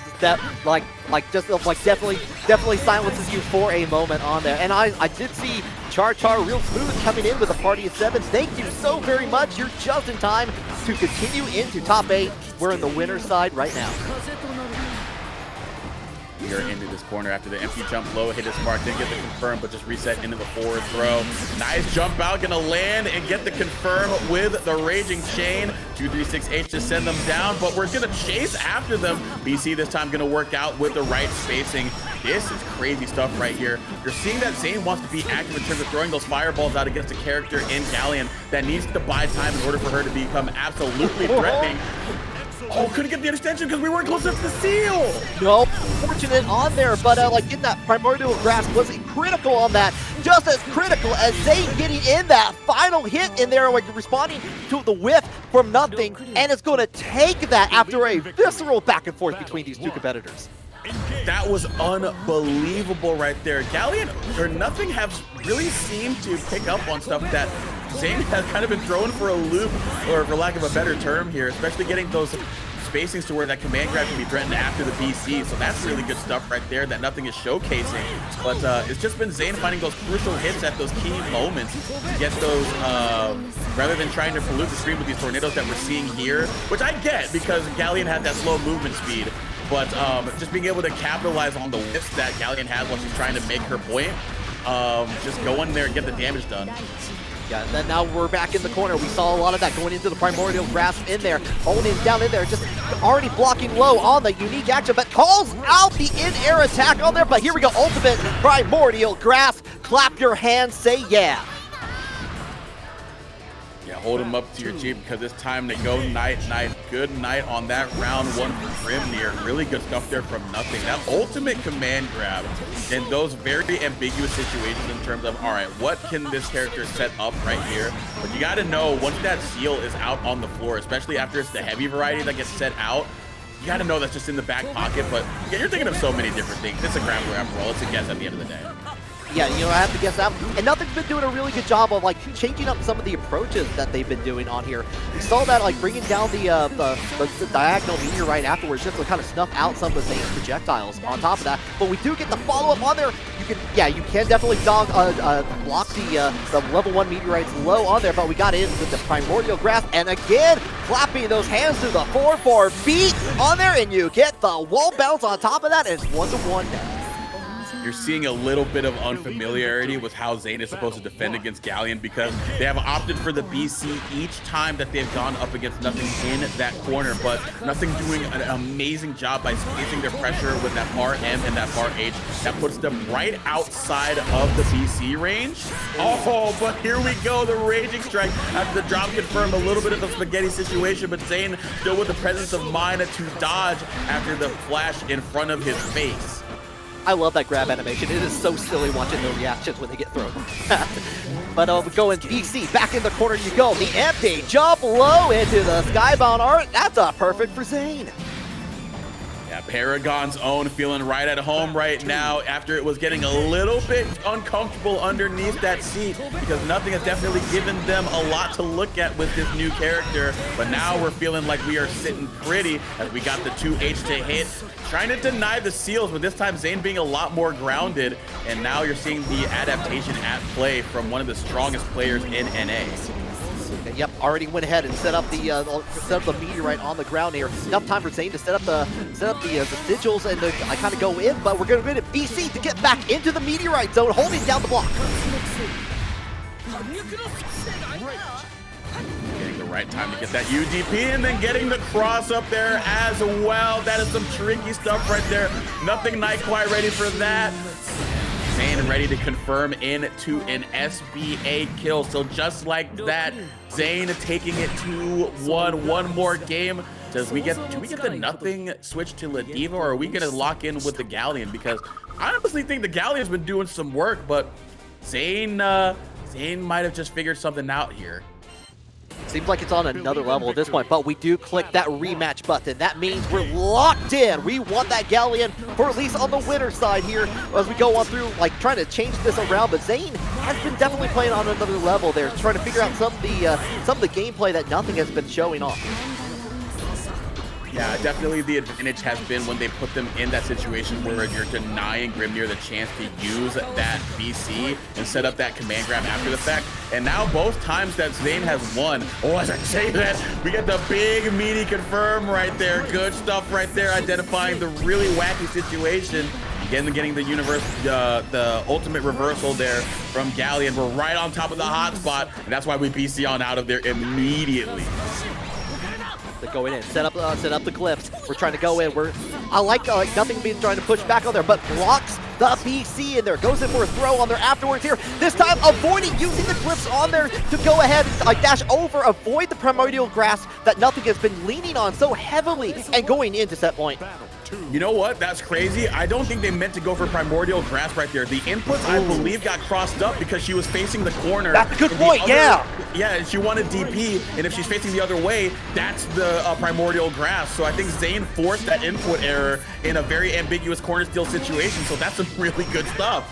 definitely silences you for a moment on there. And I did see Char real smooth coming in with a party of 7. Thank you so very much. You're just in time to continue into top 8. We're in the winner's side right now. We are into this corner after the empty jump low, hit his mark, didn't get the confirm, but just reset into the forward throw. Nice jump out, gonna land and get the confirm with the Raging Chain. 236H to send them down, but we're gonna chase after them. BC this time gonna work out with the right spacing. This is crazy stuff right here. You're seeing that Zane wants to be active in terms of throwing those fireballs out against a character in Galleon that needs to buy time in order for her to become absolutely threatening. Oh, couldn't get the extension because we weren't close enough to the seal. No, fortunate on there, but like getting that primordial grasp was critical on that. Just as critical as Zane getting in that final hit in there, like responding to the whiff from nothing, and it's going to take that after a visceral back and forth between these two competitors. That was unbelievable right there. Galleon or nothing have really seemed to pick up on stuff that Zane has kind of been thrown for a loop, or for lack of a better term here, especially getting those spacings to where that command grab can be threatened after the BC. So that's really good stuff right there that nothing is showcasing. But it's just been Zane finding those crucial hits at those key moments to get those, rather than trying to pollute the screen with these tornadoes that we're seeing here, which I get because Galleon had that slow movement speed. But just being able to capitalize on the whiffs that Galleon has while she's trying to make her point, just go in there and get the damage done. Yeah, and then now we're back in the corner. We saw a lot of that going into the Primordial Grasp in there. Holding down in there, just already blocking low on the unique action, but calls out the in-air attack on there. But here we go, ultimate Primordial Grasp. Clap your hands, say yeah. Yeah, hold him up to your Jeep because it's time to go night. Good night on that round one for Grimnir. Really good stuff there from nothing. That ultimate command grab in those very ambiguous situations in terms of, all right, what can this character set up right here? But you got to know once that seal is out on the floor, especially after it's the heavy variety that gets set out, you got to know that's just in the back pocket. But yeah, you're thinking of so many different things. It's a Granblue after all. It's a guess at the end of the day. Yeah, you know, I have to guess that. And Nothing's been doing a really good job of, like, changing up some of the approaches that they've been doing on here. We saw that, like, bringing down the diagonal meteorite afterwards just to kind of snuff out some of the Zane's projectiles on top of that. But we do get the follow-up on there. You can definitely block the level 1 meteorites low on there, but we got in with the Primordial Grasp, and again, clapping those hands to the 4-4 beat on there, and you get the wall bounce on top of that, and it's 1-1 now. You're seeing a little bit of unfamiliarity with how Zane is supposed to defend against Galleon because they have opted for the BC each time that they've gone up against Nothing in that corner, but Nothing doing an amazing job by spacing their pressure with that bar M and that bar H. That puts them right outside of the BC range. Oh, but here we go, the Raging Strike after the drop confirmed a little bit of a spaghetti situation, but Zane still with the presence of mind to dodge after the flash in front of his face. I love that grab animation. It is so silly watching the reactions when they get thrown. But we go in BC, back in the corner you go. The empty jump low into the Skybound art. That's perfect for Zane. Yeah, Paragon's own feeling right at home right now after it was getting a little bit uncomfortable underneath that seat because Nothing has definitely given them a lot to look at with this new character. But now we're feeling like we are sitting pretty as we got the 2H to hit. Trying to deny the seals, but this time Zane being a lot more grounded. And now you're seeing the adaptation at play from one of the strongest players in NA. Yep, already went ahead and set up the meteorite on the ground here. Enough time for Zane to set up the sigils and to kind of go in, but we're going to get BC to get back into the meteorite zone, holding down the block. Getting the right time to get that UDP and then getting the cross up there as well. That is some tricky stuff right there. Nothing not quite ready for that. Zane ready to confirm into an SBA kill. So just like that, Zane taking it 2-1. One more game. Do we get the Nothing switch to Ladiva, or are we gonna lock in with the Galleon? Because I honestly think the Galleon's been doing some work, but Zane might have just figured something out here. Seems like it's on another level at this point, but we do click that rematch button. That means we're locked in. We want that Galleon for at least on the winner side here as we go on through, like, trying to change this around. But Zane has been definitely playing on another level there, trying to figure out some of the gameplay that Nothing has been showing off. Yeah, definitely the advantage has been when they put them in that situation where you're denying Grimnir the chance to use that BC and set up that command grab after the fact. And now both times that Zane has won, as I say that, we get the big meaty confirm right there. Good stuff right there, identifying the really wacky situation. Again, getting the the ultimate reversal there from Galleon. We're right on top of the hotspot, and that's why we BC on out of there immediately. They're going in, set up the glyphs. We're trying to go in. I like Nothing being trying to push back on there, but blocks the BC in there. Goes in for a throw on there afterwards here. This time avoiding using the glyphs on there to go ahead and dash over, avoid the Primordial Grasp that Nothing has been leaning on so heavily and going into set point. You know what? That's crazy. I don't think they meant to go for Primordial Grasp right there. The inputs, I believe, got crossed up because she was facing the corner. That's a good point, yeah. Yeah, she wanted DP, and if she's facing the other way, that's the Primordial Grasp. So I think Zane forced that input error in a very ambiguous corner steal situation, so that's some really good stuff.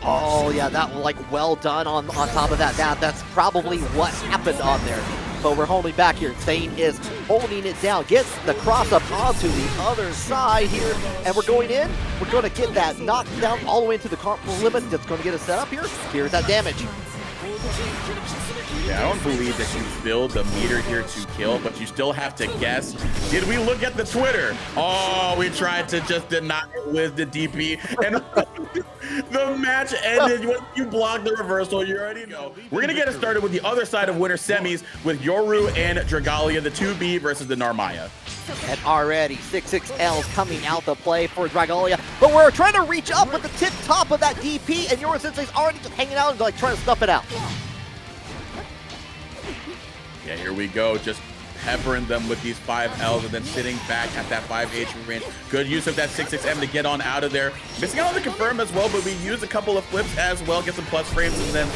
Oh, yeah, that, like, well done on top of that. That's probably what happened on there. But we're holding back here. Zane is holding it down. Gets the cross up onto the other side here. And we're going in. We're going to get that knocked down all the way into the limit. That's going to get us set up here. Here's that damage. Yeah, I don't believe that you build the meter here to kill, but you still have to guess. Did we look at the Twitter? Oh, we tried to just deny it with the DP. And The match ended when you blocked the reversal. You already know. We're going to get it started with the other side of winter semis with Yoru and Dragalia, the 2B versus the Narmaya. And already 6-6Ls coming out to play for Dragalia. But we're trying to reach up with the tip top of that DP, and Yoru Sensei's already just hanging out and like trying to stuff it out. Yeah, here we go. Just peppering them with these 5Ls and then sitting back at that 5H range. Good use of that 6-6M to get on out of there. Missing out on the confirm as well, but we used a couple of flips as well, get some plus frames, and then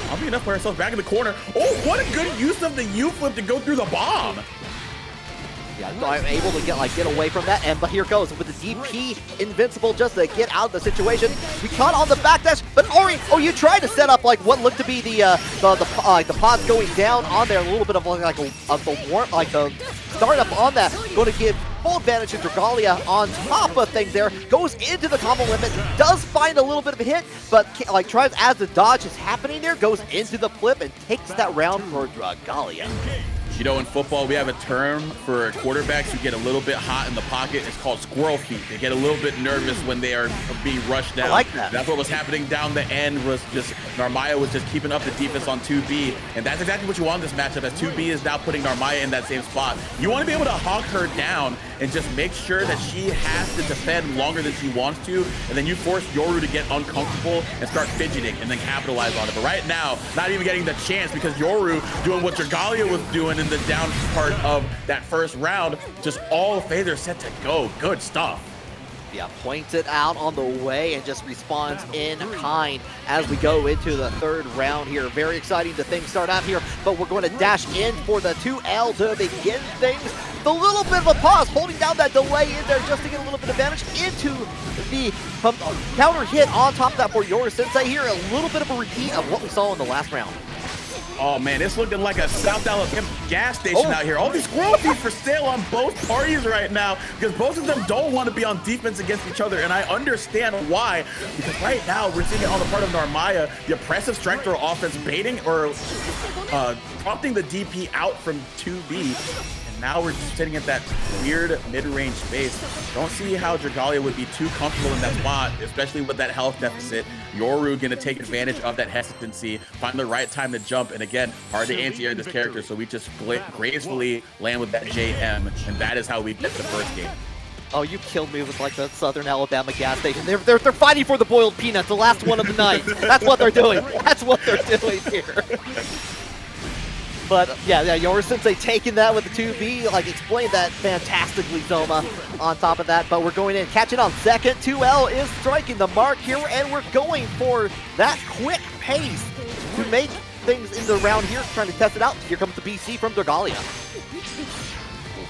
I'll be enough for ourselves back in the corner. Oh, what a good use of the U flip to go through the bomb. Yeah, so I'm able to get away from that, and but here goes with the DP invincible just to get out of the situation. We caught on the backdash, but Ori, oh, you tried to set up like what looked to be the pods going down on there, a little bit of like a startup on that, going to give full advantage to Dragalia on top of things there, goes into the combo limit, does find a little bit of a hit, but like tries as the dodge is happening there, goes into the flip and takes that round for Dragalia. You know, in football, we have a term for quarterbacks who get a little bit hot in the pocket. It's called squirrel feet. They get a little bit nervous when they are being rushed down. I like that. That's what was happening down the end, was just Narmaya was just keeping up the defense on 2B. And that's exactly what you want in this matchup, as 2B is now putting Narmaya in that same spot. You want to be able to hawk her down and just make sure that she has to defend longer than she wants to. And then you force Yoru to get uncomfortable and start fidgeting and then capitalize on it. But right now, not even getting the chance because Yoru doing what Dragalia was doing in the down part of that first round, just all phasers set to go. Good stuff. Yeah, points it out on the way and just responds in kind as we go into the third round here. Very exciting to things start out here, but we're going to dash in for the 2L to begin things. The little bit of a pause, holding down that delay in there just to get a little bit of damage into the counter hit on top of that for Yoru Sensei here. A little bit of a repeat of what we saw in the last round. Oh man, it's looking like a South Alabama gas station out here. All these squirrel feet for sale on both parties right now because both of them don't want to be on defense against each other, and I understand why. Because right now we're seeing it on the part of Narmaya, the oppressive strike throw offense baiting or prompting the DP out from 2B. Now we're just sitting at that weird mid-range space. Don't see how Dragalia would be too comfortable in that spot, especially with that health deficit. Yoru gonna take advantage of that hesitancy, find the right time to jump, and again, hard to anti-air this character, so we just gracefully land with that JM, and that is how we get the first game. Oh, you killed me with like the Southern Alabama gas station. They're fighting for the boiled peanuts, the last one of the night. That's what they're doing. That's what they're doing here. But yeah, Yoru Sensei taking that with the 2B, like explained that fantastically, Zoma, on top of that. But we're going in, catching on second. 2L is striking the mark here, and we're going for that quick pace to make things in the round here, trying to test it out. Here comes the BC from Dragalia.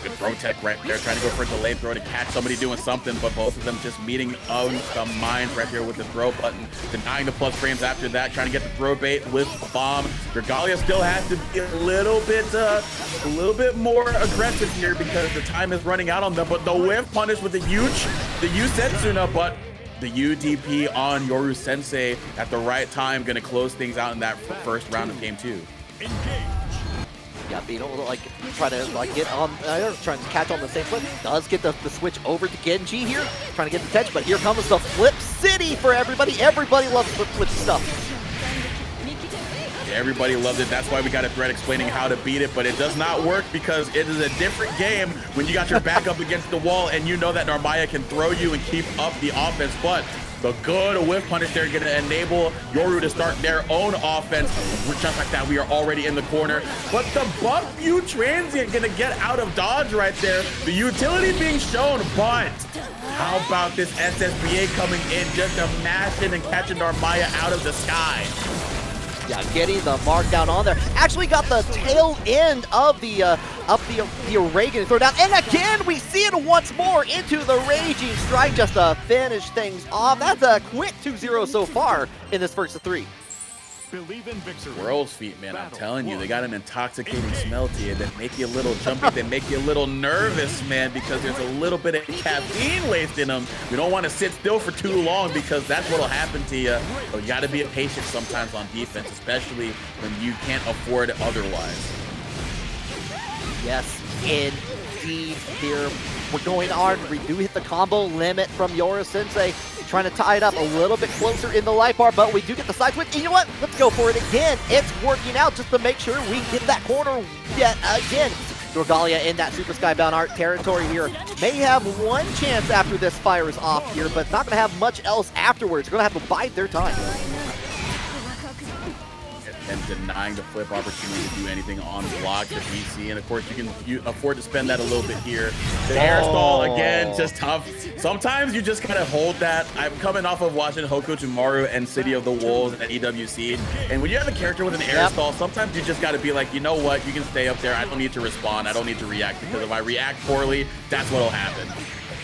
Good throw tech right there, trying to go for a delayed throw to catch somebody doing something, but both of them just meeting on the mind right here with the throw button, denying the plus frames after that, trying to get the throw bait with the bomb. Dragalia still has to be a little bit more aggressive here because the time is running out on them, but the whiff punish with the U Setsuna, but the UDP on Yoru Sensei at the right time, gonna close things out in that first round of game 2. Yeah, being able to like try to like get on, trying to catch on the same flip. Does get the switch over to Genji here, trying to get the touch, but here comes the Flip City for everybody. Everybody loves flip stuff. Yeah, everybody loved it. That's why we got a thread explaining how to beat it, but it does not work because it is a different game when you got your back up against the wall and you know that Narmaya can throw you and keep up the offense, but the good whiff punish there going to enable Yoru to start their own offense. Just like that, we are already in the corner. But the buff U transient going to get out of dodge right there. The utility being shown, but how about this SSBA coming in just to mash in and catching Narmaya out of the sky? Yeah, getting the mark down on there. Actually got the tail end of the Reagan throw down. And again, we see it once more into the Raging Strike just to finish things off. That's a quick 2-0 so far in this first of 3. Squirrel's feet, man, I'm telling you, they got an intoxicating smell to you that make you a little jumpy, they make you a little nervous, man, because there's a little bit of caffeine laced in them. You don't want to sit still for too long because that's what'll happen to you. So you got to be patient sometimes on defense, especially when you can't afford it otherwise. Yes, indeed here. We're going on. We do hit the combo limit from Yora Sensei, trying to tie it up a little bit closer in the life bar, but we do get the side switch. And you know what? Let's go for it again. It's working out just to make sure we get that corner yet again. Dragalia in that Super Skybound Art territory here. May have one chance after this fires off here, but not going to have much else afterwards. They're going to have to bide their time. And denying the flip opportunity to do anything on block to BC. And of course, you can afford to spend that a little bit here. The air stall, again, just tough. Sometimes you just kind of hold that. I'm coming off of watching Hokutomaru and City of the Wolves at EWC. And when you have a character with an air stall, sometimes you just got to be like, you know what? You can stay up there. I don't need to respond. I don't need to react, because if I react poorly, that's what'll happen.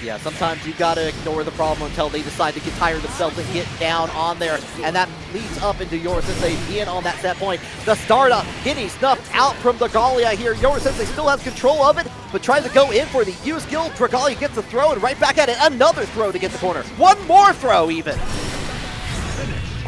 Yeah, sometimes you gotta ignore the problem until they decide to get tired themselves and get down on there, and that leads up into Yora Sensei being on that set point. The startup getting snuffed out from Dragalia here. Yora Sensei still has control of it, but tries to go in for the U skill. Dragalia gets the throw, and right back at it, another throw to get the corner. One more throw even.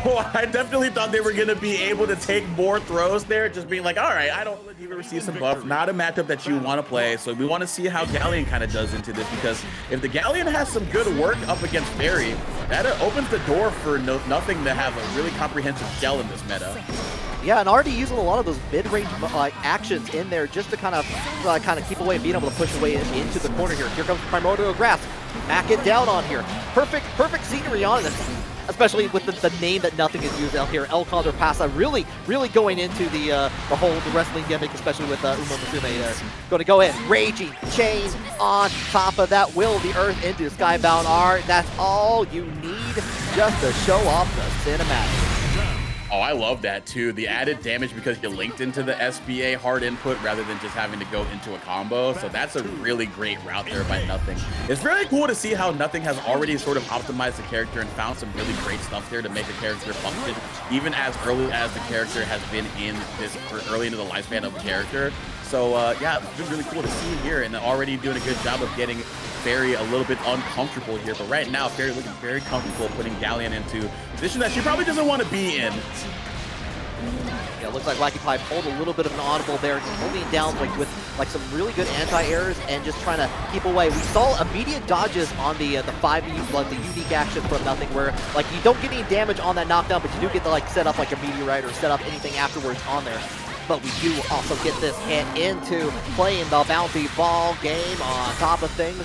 Oh, I definitely thought they were going to be able to take more throws there, just being like, all right, I don't let you receive some buff. Not a matchup that you want to play, so we want to see how Galleon kind of does into this, because if the Galleon has some good work up against Ferry, that opens the door for nothing to have a really comprehensive shell in this meta. Yeah, and already using a lot of those mid-range actions in there just to kind of keep away and being able to push away into the corner here. Here comes Primordial Grasp. Mac it down on here. Perfect scenery on this. Especially with the name that nothing is used out here. El Condor Pasa really going into the wrestling gimmick, especially with Uma Musume there. Going to go in, raging chain on top of that, will the earth into Skybound Art. That's all you need just to show off the cinematic. Oh, I love that too. The added damage because you linked into the SBA hard input rather than just having to go into a combo. So that's a really great route there by Nothing. It's really cool to see how Nothing has already sort of optimized the character and found some really great stuff there to make the character function, even as early as the character has been in this early into the lifespan of the character. So yeah, it's been really cool to see here, and already doing a good job of getting Ferry a little bit uncomfortable here. But right now, Ferry looking very comfortable putting Galleon into a position that she probably doesn't want to be in. Yeah, it looks like Wacky Pie pulled a little bit of an audible there, holding down with some really good anti-airs and just trying to keep away. We saw immediate dodges on the 5E, like the unique action from Nothing, where like you don't get any damage on that knockdown, but you do get to like set up like a meteorite or set up anything afterwards on there. But we do also get this hit into playing the bounty ball game on top of things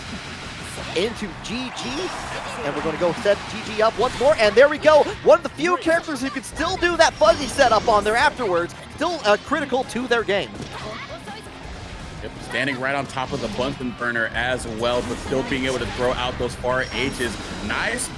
into GG, and we're going to go set GG up once more, and there we go. One of the few characters who can still do that fuzzy setup on there afterwards, still critical to their game. Yep, standing right on top of the Bunsen burner as well, but still being able to throw out those far H's. Nice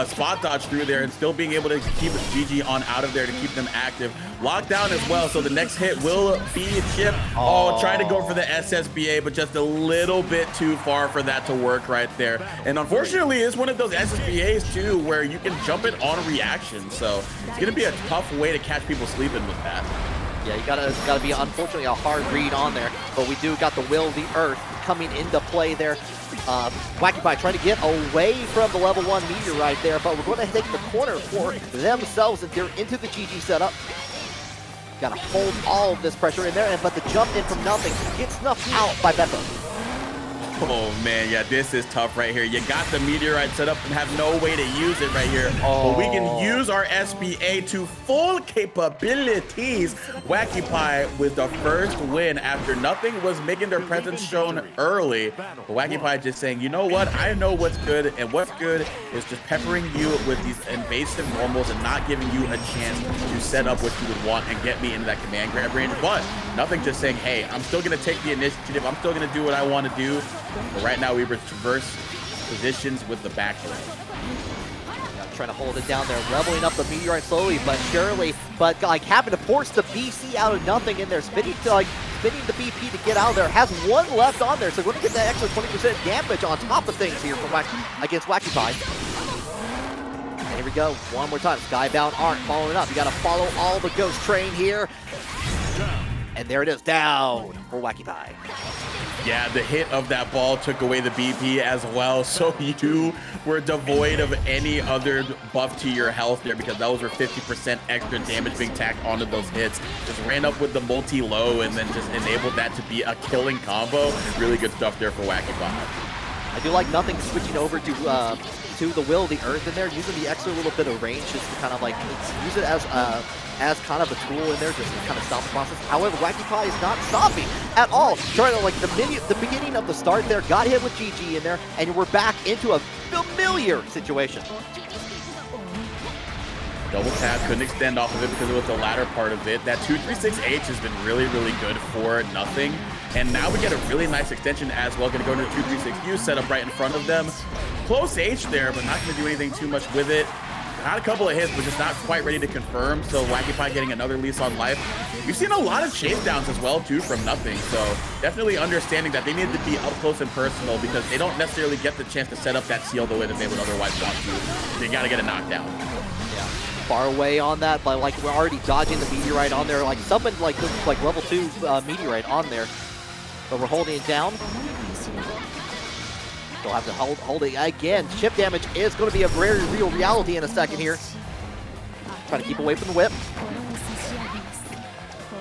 spot dodge through there and still being able to keep GG on out of there to keep them active. Locked down as well, so the next hit will be a chip. Oh, trying to go for the SSBA, but just a little bit too far for that to work right there. And unfortunately, it's one of those SSBAs too, where you can jump it on reaction. So it's gonna be a tough way to catch people sleeping with that. Yeah, you gotta be, unfortunately, a hard read on there, but we do got the Will the Earth coming into play there. Wacky Pie trying to get away from the level 1 meteorite there, but we're going to take the corner for themselves, and they're into the GG setup. Gotta hold all of this pressure in there, but the jump in from Nothing gets snuffed out by Bethel. Oh man, yeah, this is tough right here. You got the meteorite set up and have no way to use it right here. But we can use our SBA to full capabilities. Wacky Pie with the first win after Nothing was making their presence shown early. But Wacky Pie just saying, you know what? I know what's good, and what's good is just peppering you with these invasive normals and not giving you a chance to set up what you would want and get me into that command grab range. But Nothing just saying, hey, I'm still gonna take the initiative. I'm still gonna do what I want to do. But right now, we reverse positions with the back leg. Trying to hold it down there, leveling up the meteorite slowly but surely, but like having to force the BC out of Nothing in there, spinning the BP to get out of there. Has one left on there, so we're going to get that extra 20% damage on top of things here from against Wacky Pie. And here we go, one more time. Skybound Art following up. You got to follow all the Ghost Train here. And there it is, down for Wacky Pie. Yeah, the hit of that ball took away the BP as well, so you were devoid of any other buff to your health there, because those were 50% extra damage being tacked onto those hits. Just ran up with the multi-low and then just enabled that to be a killing combo. Really good stuff there for Wacky Pie. I do like nothing switching over to the Will of the Earth in there, using the extra little bit of range just to kind of like use it as kind of a tool in there just to kind of stop the process. However, Wacky Pie is not stopping at all. Trying to like the beginning of the start there, got hit with GG in there, and we're back into a familiar situation. Double tap, couldn't extend off of it because it was the latter part of it. That 236H has been really, really good for nothing. And now we get a really nice extension as well. Gonna go into the 236U, set up right in front of them. Close H there, but not gonna do anything too much with it. Got a couple of hits, but just not quite ready to confirm. So Wacky Pie getting another lease on life. We've seen a lot of chase downs as well too from nothing. So definitely understanding that they need to be up close and personal because they don't necessarily get the chance to set up that seal the way that they would otherwise want to. They gotta get a knockdown. Far away on that, but like we're already dodging the meteorite on there, like something like level 2 meteorite on there, but we're holding it down. We'll have to hold it again. Chip damage is going to be a very real reality in a second here. Trying to keep away from the whip.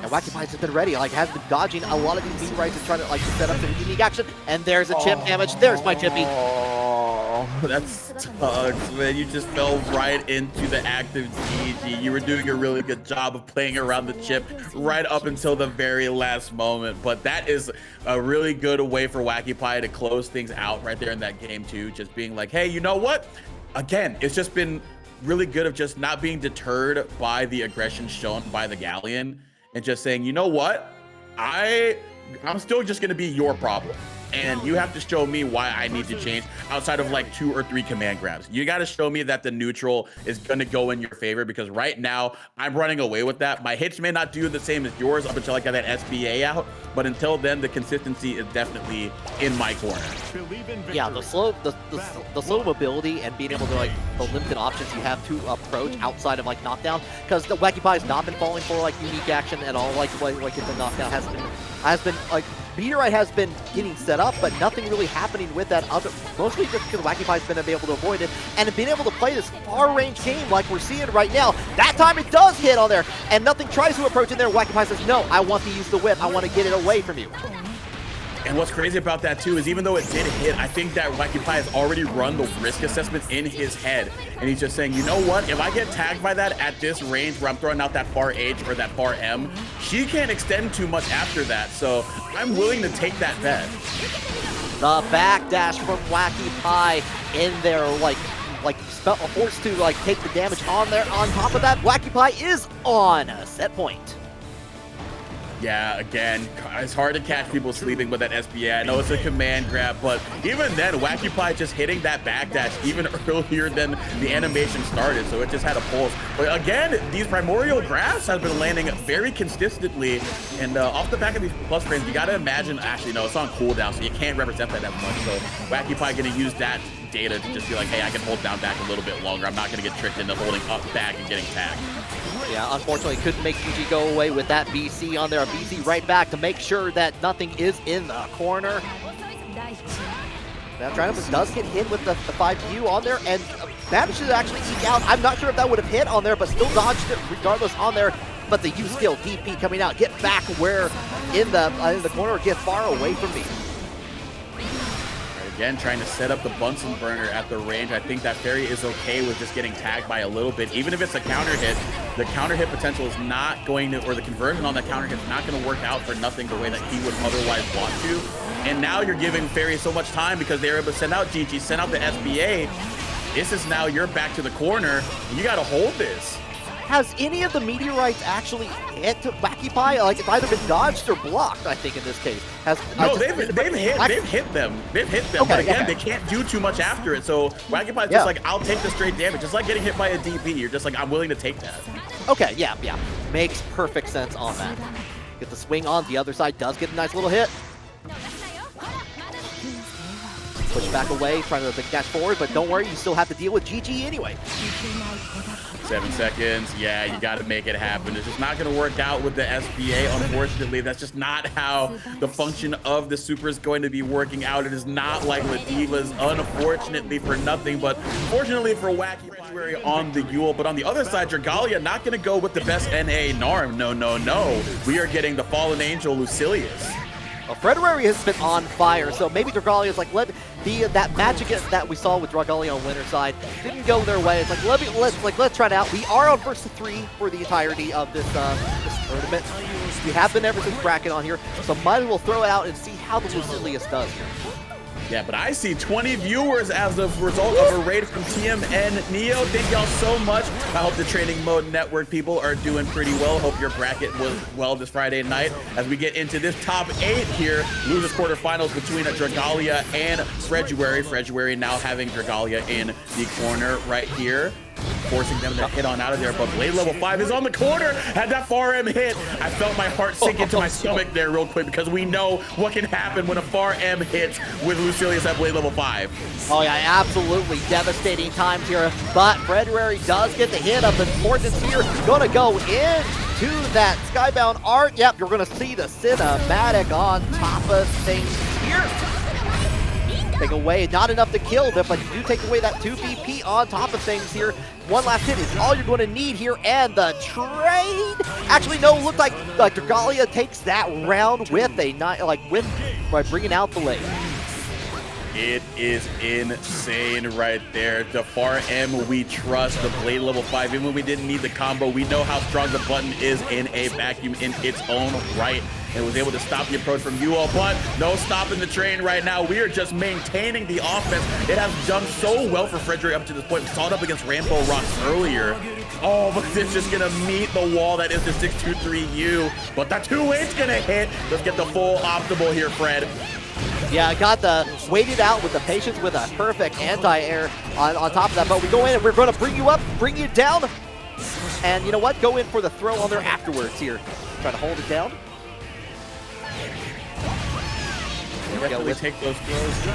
And Wacky Pie has been ready, like has been dodging a lot of these meteorites and trying to like set up some unique action. And there's a chip damage. There's my chippy. Oh, that's sucks, man. You just fell right into the active GG. You were doing a really good job of playing around the chip right up until the very last moment. But that is a really good way for Wacky Pie to close things out right there in that game too. Just being like, hey, you know what? Again, it's just been really good of just not being deterred by the aggression shown by the Galleon and just saying, you know what? I'm still just going to be your problem. And you have to show me why I need to change outside of like 2 or 3 command grabs. You got to show me that the neutral is going to go in your favor because right now I'm running away with that. My hits may not do the same as yours up until I got that SBA out, but until then the consistency is definitely in my corner. Yeah, the slow mobility and being able to like the limited options you have to approach outside of like knockdown, because the Wacky Pie has not been falling for like unique action at all. Like if the knockdown has been like Meteorite has been getting set up, but nothing really happening with that other, mostly just because Wacky Pie's been able to avoid it and being able to play this far range game like we're seeing right now. That time it does hit on there and nothing tries to approach in there. Wacky Pie says, no, I want to use the whip. I want to get it away from you. And what's crazy about that too is even though it did hit, I think that Wacky Pie has already run the risk assessment in his head. And he's just saying, you know what? If I get tagged by that at this range where I'm throwing out that far H or that far M, she can't extend too much after that. So I'm willing to take that bet. The backdash from Wacky Pie in there, forced to like take the damage on there. On top of that, Wacky Pie is on a set point. Yeah, again, it's hard to catch people sleeping with that SBA. I know it's a command grab, but even then, Wacky Pie just hitting that backdash even earlier than the animation started, so it just had a pulse. But again, these primordial grabs have been landing very consistently, and off the back of these plus frames, you gotta imagine, actually, no, it's on cooldown, so you can't represent that much, so Wacky Pie gonna use that data to just be like, hey, I can hold down back a little bit longer. I'm not gonna get tricked into holding up back and getting tagged. Yeah, unfortunately, couldn't make GG go away with that BC on there. A BC right back to make sure that nothing is in the corner. Now, Triumph does get hit with the 5U on there and manages to actually eke out. I'm not sure if that would have hit on there, but still dodged it regardless on there. But the U skill DP coming out, get back where in the corner, get far away from me. Again, trying to set up the Bunsen burner at the range. I think that Ferry is okay with just getting tagged by a little bit. Even if it's a counter hit, the counter hit potential is not going to, or the conversion on that counter hit is not going to work out for nothing the way that he would otherwise want to. And now you're giving Ferry so much time because they're able to send out GG, send out the SBA. This is now you're back to the corner. You got to hold this. Has any of the meteorites actually hit Wacky Pie? Like, it's either been dodged or blocked, I think, in this case. No, they've hit them. They've hit them, okay, but again, they can't do too much after it. So Wacky Pie's just like, I'll take the straight damage. Just like getting hit by a DP. You're just like, I'm willing to take that. Okay, yeah. Makes perfect sense on that. Get the swing on. The other side does get a nice little hit. Push back away, trying to dash forward, but don't worry, you still have to deal with GG anyway. 7 seconds. Yeah, you got to make it happen. It's just not going to work out with the SBA, unfortunately. That's just not how the function of the super is going to be working out. It is not like Ladiva's, unfortunately for nothing, but fortunately for Wacky Fredruary on the Yuel. But on the other side, Galleon not going to go with the best NA Narm. No. We are getting the Fallen Angel Lucilius. Well, Fredruary has been on fire, so maybe Galleon is like, that magic that we saw with Galleon on winner side didn't go their way. It's like let's try it out. We are on first to 3 for the entirety of this tournament. We have been ever since bracket on here, so might as well throw it out and see how the Lucilius does here. Yeah, but I see 20 viewers as a result of a raid from TMN Neo. Thank y'all so much. I hope the Training Mode Network people are doing pretty well. Hope your bracket was well this Friday night as we get into this top 8 here. Losers quarterfinals between Dragalia and Fredruary. Fredruary now having Dragalia in the corner right here, forcing them to hit on out of there, but Blade level 5 is on the corner. Had that far M hit, I felt my heart sink into my stomach there real quick, because we know what can happen when a far M hits with Lucilius at Blade level 5. Oh yeah, absolutely devastating times here, but Fredruary does get the hit of importance here. Gonna go into that Skybound art. Yep, you're gonna see the cinematic on top of things here. Take away, not enough to kill them, but you do take away that 2 VP on top of things here. One last hit is all you're going to need here, and the trade. Actually, no, looked like Dragalia takes that round with a by bringing out the lane. It is insane right there. The far M we trust, the Blade level 5. Even when we didn't need the combo, we know how strong the button is in a vacuum in its own right. And was able to stop the approach from Yuel, but no stopping the train right now. We are just maintaining the offense. It has done so well for Fredruary up to this point. We saw it up against Rainbowrocks earlier. Oh, but it's just gonna meet the wall that is the 623U. But the 2-8's gonna hit. Let's get the full optimal here, Fred. Yeah, got the waited out with the patience with a perfect anti-air on top of that. But we go in and we're going to bring you up, bring you down. And you know what? Go in for the throw on there afterwards here. Try to hold it down. Definitely take those throws.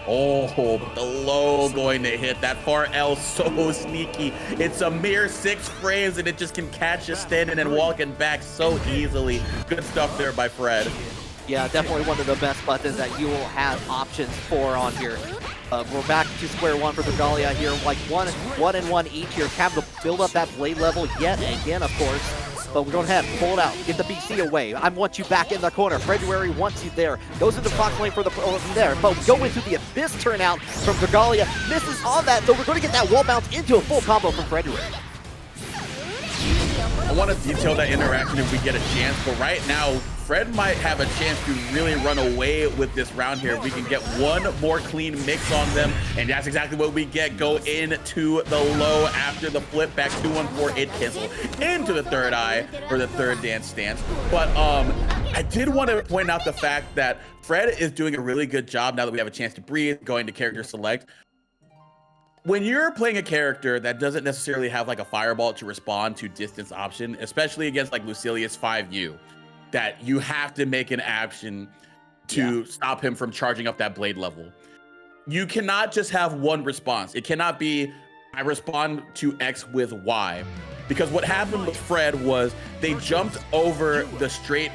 Oh, the low going to hit. That far L so sneaky. It's a mere 6 frames and it just can catch you standing and walking back so easily. Good stuff there by Fred. Yeah, definitely one of the best buttons that you will have options for on here. We're back to square one for the Galleon here. Like one and one each here. Have to build up that blade level yet again, of course. But we're going ahead, pull it out, get the BC away. I want you back in the corner. Fredruary wants you there. Goes into Fox lane for the there. But we go into the Abyss turnout from Dragalia. Misses on that, so we're going to get that wall bounce into a full combo from Fredruary. I want to detail that interaction if we get a chance, but right now, Fred might have a chance to really run away with this round here. If we can get one more clean mix on them, and that's exactly what we get. Go into the low after the flip back 2-1-4 it cancel into the third eye for the third dance stance. But I did want to point out the fact that Fred is doing a really good job now that we have a chance to breathe, going to character select. When you're playing a character that doesn't necessarily have like a fireball to respond to distance option, especially against like Lucilius 5U, that you have to make an action to stop him from charging up that blade level. You cannot just have one response. It cannot be, I respond to X with Y. Because what happened with Fred was they jumped over the straight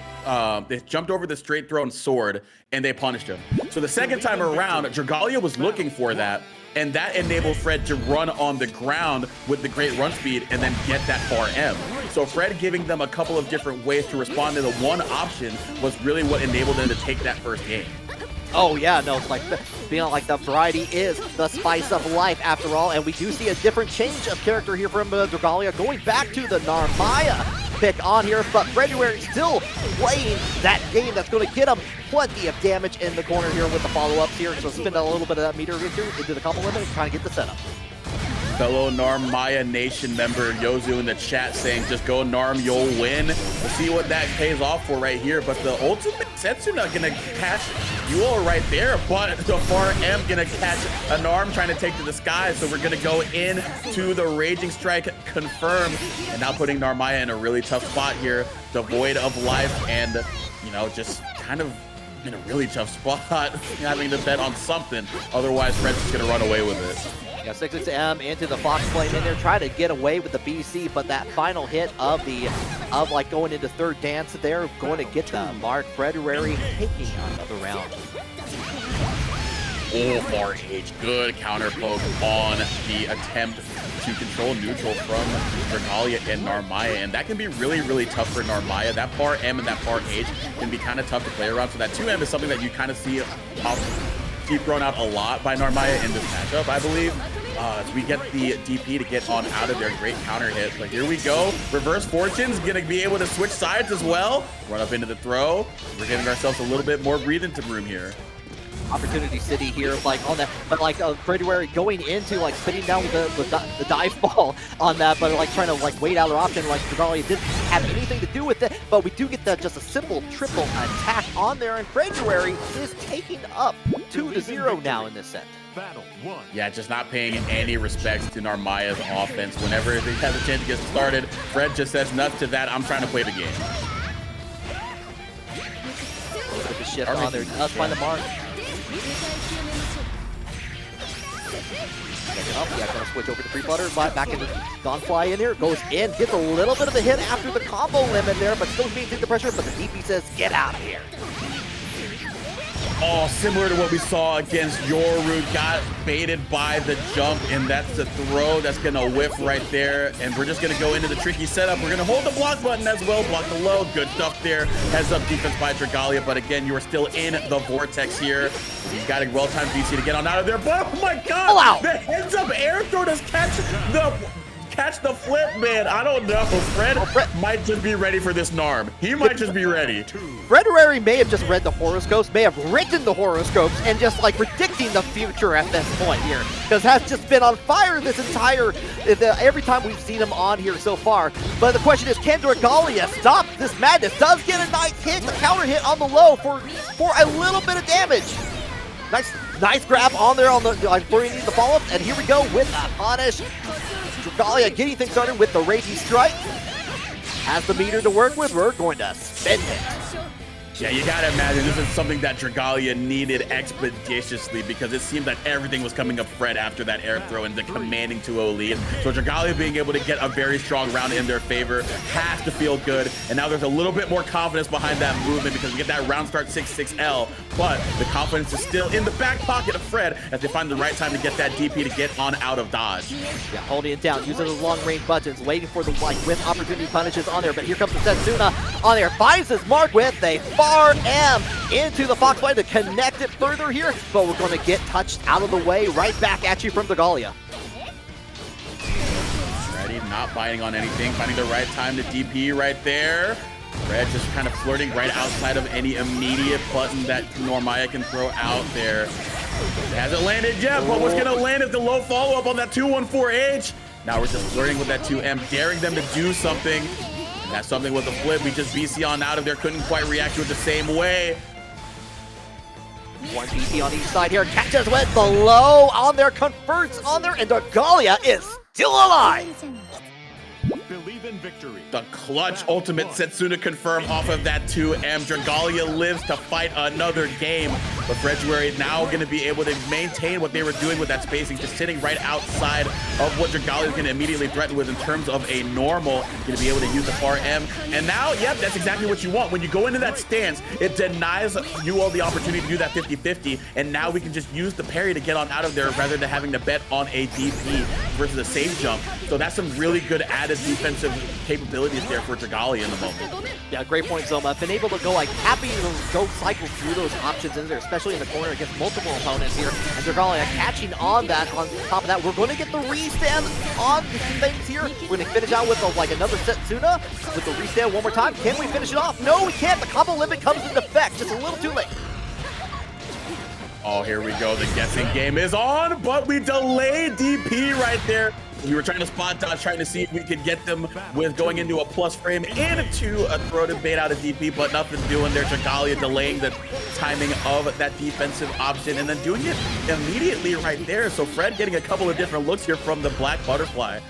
thrown sword and they punished him. So the second time around, Dragalia was looking for that, and that enabled Fred to run on the ground with the great run speed and then get that far M. So Fred giving them a couple of different ways to respond to the one option was really what enabled them to take that first game. Oh yeah, no, it's like being like the variety is the spice of life after all, and we do see a different change of character here from Dragalia, going back to the Narmaya pick on here, but Fredruary still playing that game that's going to get him plenty of damage in the corner here with the follow-ups here, so spin a little bit of that meter into the couple limit and trying to get the setup. Fellow Narmaya Nation member Yozu in the chat saying, just go Narm, you'll win. We'll see what that pays off for right here, but the ultimate Setsuna gonna catch Yuel right there, but the far M gonna catch a Narm trying to take to the sky, so we're gonna go in to the Raging Strike confirmed, and now putting Narmaya in a really tough spot here, devoid of life, and you know, just kind of in a really tough spot, having to bet on something, otherwise Fred's just gonna run away with it. Yeah, 6M into the Fox flame in there, trying to get away with the BC, but that final hit of like going into third dance there, going to get the mark. Fredruary taking another round. Oh, far H, good counter poke on the attempt to control neutral from Dragalia and Narmaya, and that can be really, really tough for Narmaya. That far M and that far H can be kind of tough to play around, so that 2M is something that you kind of see keep thrown out a lot by Narmaya in this matchup, I believe. We get the DP to get on out of their great counter hit. But here we go. Reverse Fortune's gonna be able to switch sides as well. Run up into the throw. We're giving ourselves a little bit more breathing room here. Opportunity City here, like on that, but like Fredruary going into like spinning down with the dive ball on that, but like trying to like wait out their option. Like Dragalia didn't have anything to do with it, but we do get just a simple triple attack on there, and Fredruary is taking up 2-0 now in this set. Battle 1. Yeah, just not paying any respects to Narmaya's offense. Whenever he has a chance to get started, Fred just says nuts to that. I'm trying to play the game. Put the shift on there, does find the mark. Up, yeah, gonna switch over to free flutter, but back into Donfly in here, goes in, gets a little bit of a hit after the combo limit there, but still maintaining the pressure, but the DP says, get out of here. Oh, similar to what we saw against Yoru, got baited by the jump, and that's the throw that's gonna whiff right there. And we're just gonna go into the tricky setup. We're gonna hold the block button as well, block the low, good stuff there. Heads up defense by Dragalia, but again, you are still in the vortex here. He's got a well-timed VC to get on out of there, but oh my God, oh, wow. The heads up air throw does catch the flip, man. I don't know. Fred might just be ready for this Narm. He might just be ready. Fredruary may have just read the horoscopes, may have written the horoscopes, and just like predicting the future at this point here, because has just been on fire this entire, every time we've seen him on here so far. But the question is, can Dragalia stop this madness? Does get a nice hit, the counter hit on the low for a little bit of damage. Nice grab on there on the before he needs the follow-up, and here we go with a punish. Dragalia getting things started with the Raging Strike. Has the meter to work with, we're going to spend it. Yeah, you gotta imagine this is something that Dragalia needed expeditiously, because it seemed that everything was coming up Fred after that air throw and the commanding 2-0 lead. So Dragalia being able to get a very strong round in their favor has to feel good. And now there's a little bit more confidence behind that movement, because we get that round start 6-6L, but the confidence is still in the back pocket of Fred as they find the right time to get that DP to get on out of dodge. Yeah, holding it down, using those long range buttons, waiting for the with opportunity punishes on there, but here comes the Setsuna on there, finds his mark with a RM into the Foxfly to connect it further here, but we're going to get touched out of the way, right back at you from Dragalia. Ready, not biting on anything, finding the right time to DP right there. Fred just kind of flirting right outside of any immediate button that Narmaya can throw out there. It hasn't landed yet, but what's going to land is the low follow-up on that 214H. Now we're just flirting with that 2M, daring them to do something. And that something was a flip. We just VC on out of there, couldn't quite react to it the same way. One DP on each side here, catches with the low on there, converts on there, and Dragalia is still alive. Believe in victory. The clutch ultimate Setsuna confirm off of that 2M. Dragalia lives to fight another game, but Fredruary now going to be able to maintain what they were doing with that spacing, just sitting right outside of what Dragalia is going to immediately threaten with in terms of a normal. Going to be able to use the far M, and now, yep, that's exactly what you want. When you go into that stance, it denies Yuel the opportunity to do that 50-50, and now we can just use the parry to get on out of there rather than having to bet on a DP versus a safe jump. So that's some really good added defensive capabilities there for Dragalia in the moment. Yeah, great point, Zoma. Been able to go like happy to go cycle through those options in there, especially in the corner against multiple opponents here. And Dragalia catching on that. On top of that, we're going to get the restand on things here. We're going to finish out with like another Setsuna with the restand one more time. Can we finish it off? No, we can't. The combo limit comes into effect just a little too late. Oh, here we go. The guessing game is on, but we delayed DP right there. We were trying to spot dodge, trying to see if we could get them with going into a plus frame and to a throw to bait out a DP, but nothing doing there. Dragalia delaying the timing of that defensive option and then doing it immediately right there. So Fred getting a couple of different looks here from the Black Butterfly.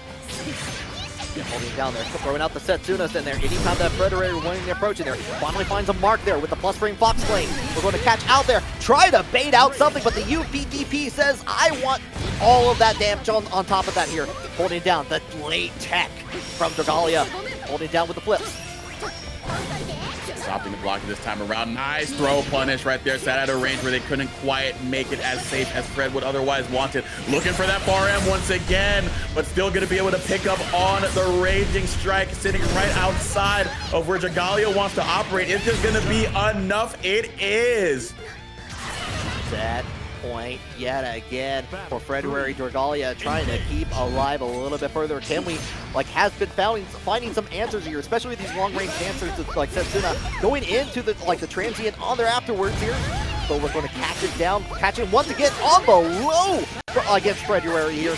Yeah, holding down there, throwing out the Setsunas in there. Anytime that Fredruary wanting to approach in there, finally finds a mark there with the plus frame Fox Flame. We're going to catch out there, try to bait out something, but the UVDP says, I want all of that damage on top of that here. Holding down the late tech from Dragalia, holding down with the flips. Stopping the block this time around. Nice throw punish right there. Sat at a range where they couldn't quite make it as safe as Fred would otherwise want it. Looking for that far M once again, but still going to be able to pick up on the Raging Strike, sitting right outside of where Dragalia wants to operate. Is this going to be enough? It is. That point yet again for Fredruary. Dragalia trying to keep alive a little bit further. Can we, has been finding some answers here, especially with these long-range dancers like Setsuna going into the transient on there afterwards here. So we're going to catch it down, catch him once again on the low against Fredruary here.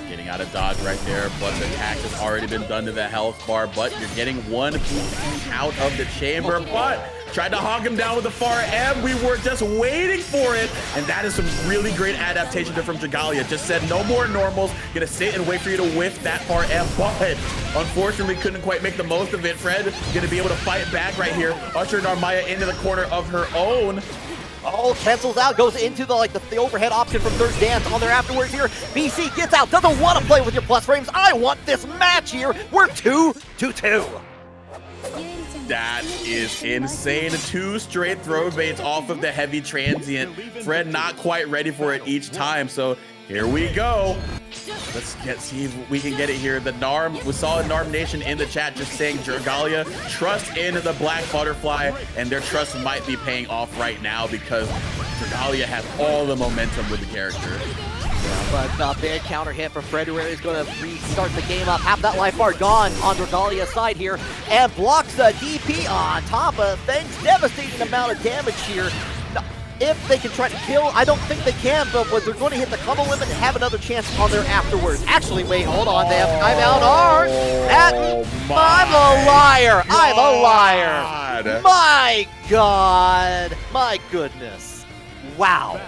Getting out of dodge right there, but the attack has already been done to the health bar, but you're getting one piece out of the chamber, but tried to hog him down with the far M. We were just waiting for it, and that is some really great adaptation from Dragalia. Just said no more normals, gonna sit and wait for you to whiff that far M, but unfortunately couldn't quite make the most of it. Fred gonna be able to fight back right here, ushering Armaya into the corner of her own. Oh, cancels out, goes into the overhead option from Third Dance on there afterwards here. BC gets out, doesn't want to play with your plus frames. I want this match here. We're 2-2. That is insane. 2 straight throw baits off of the heavy transient. Fred not quite ready for it each time, so here we go. Let's see if we can get it here. The Narm, we saw a Narm Nation in the chat just saying Dragalia, trust in the Black Butterfly, and their trust might be paying off right now because Dragalia has all the momentum with the character. But the big counter hit from Fredruary is going to restart the game up. Half that life bar gone on Dragalia's side here, and blocks the DP on top of things. Devastating amount of damage here. If they can try to kill, I don't think they can, but they're going to hit the combo limit and have another chance on there afterwards. Actually, wait, hold on, they have timeout hard. I'm a liar. I'm a liar. My God. My goodness. Wow.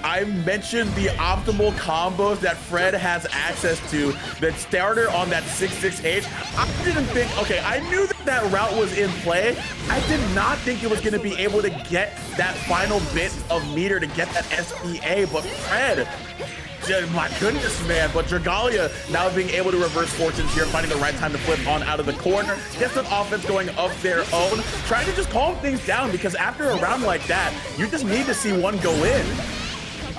I mentioned the optimal combos that Fred has access to that starter on that 6-6H. I didn't think, okay, I knew that that route was in play. I did not think it was going to be able to get that final bit of meter to get that SPA, but Fred, my goodness, man. But Dragalia now being able to reverse fortunes here, finding the right time to flip on out of the corner, get some offense going of their own, trying to just calm things down because after a round like that, you just need to see one go in.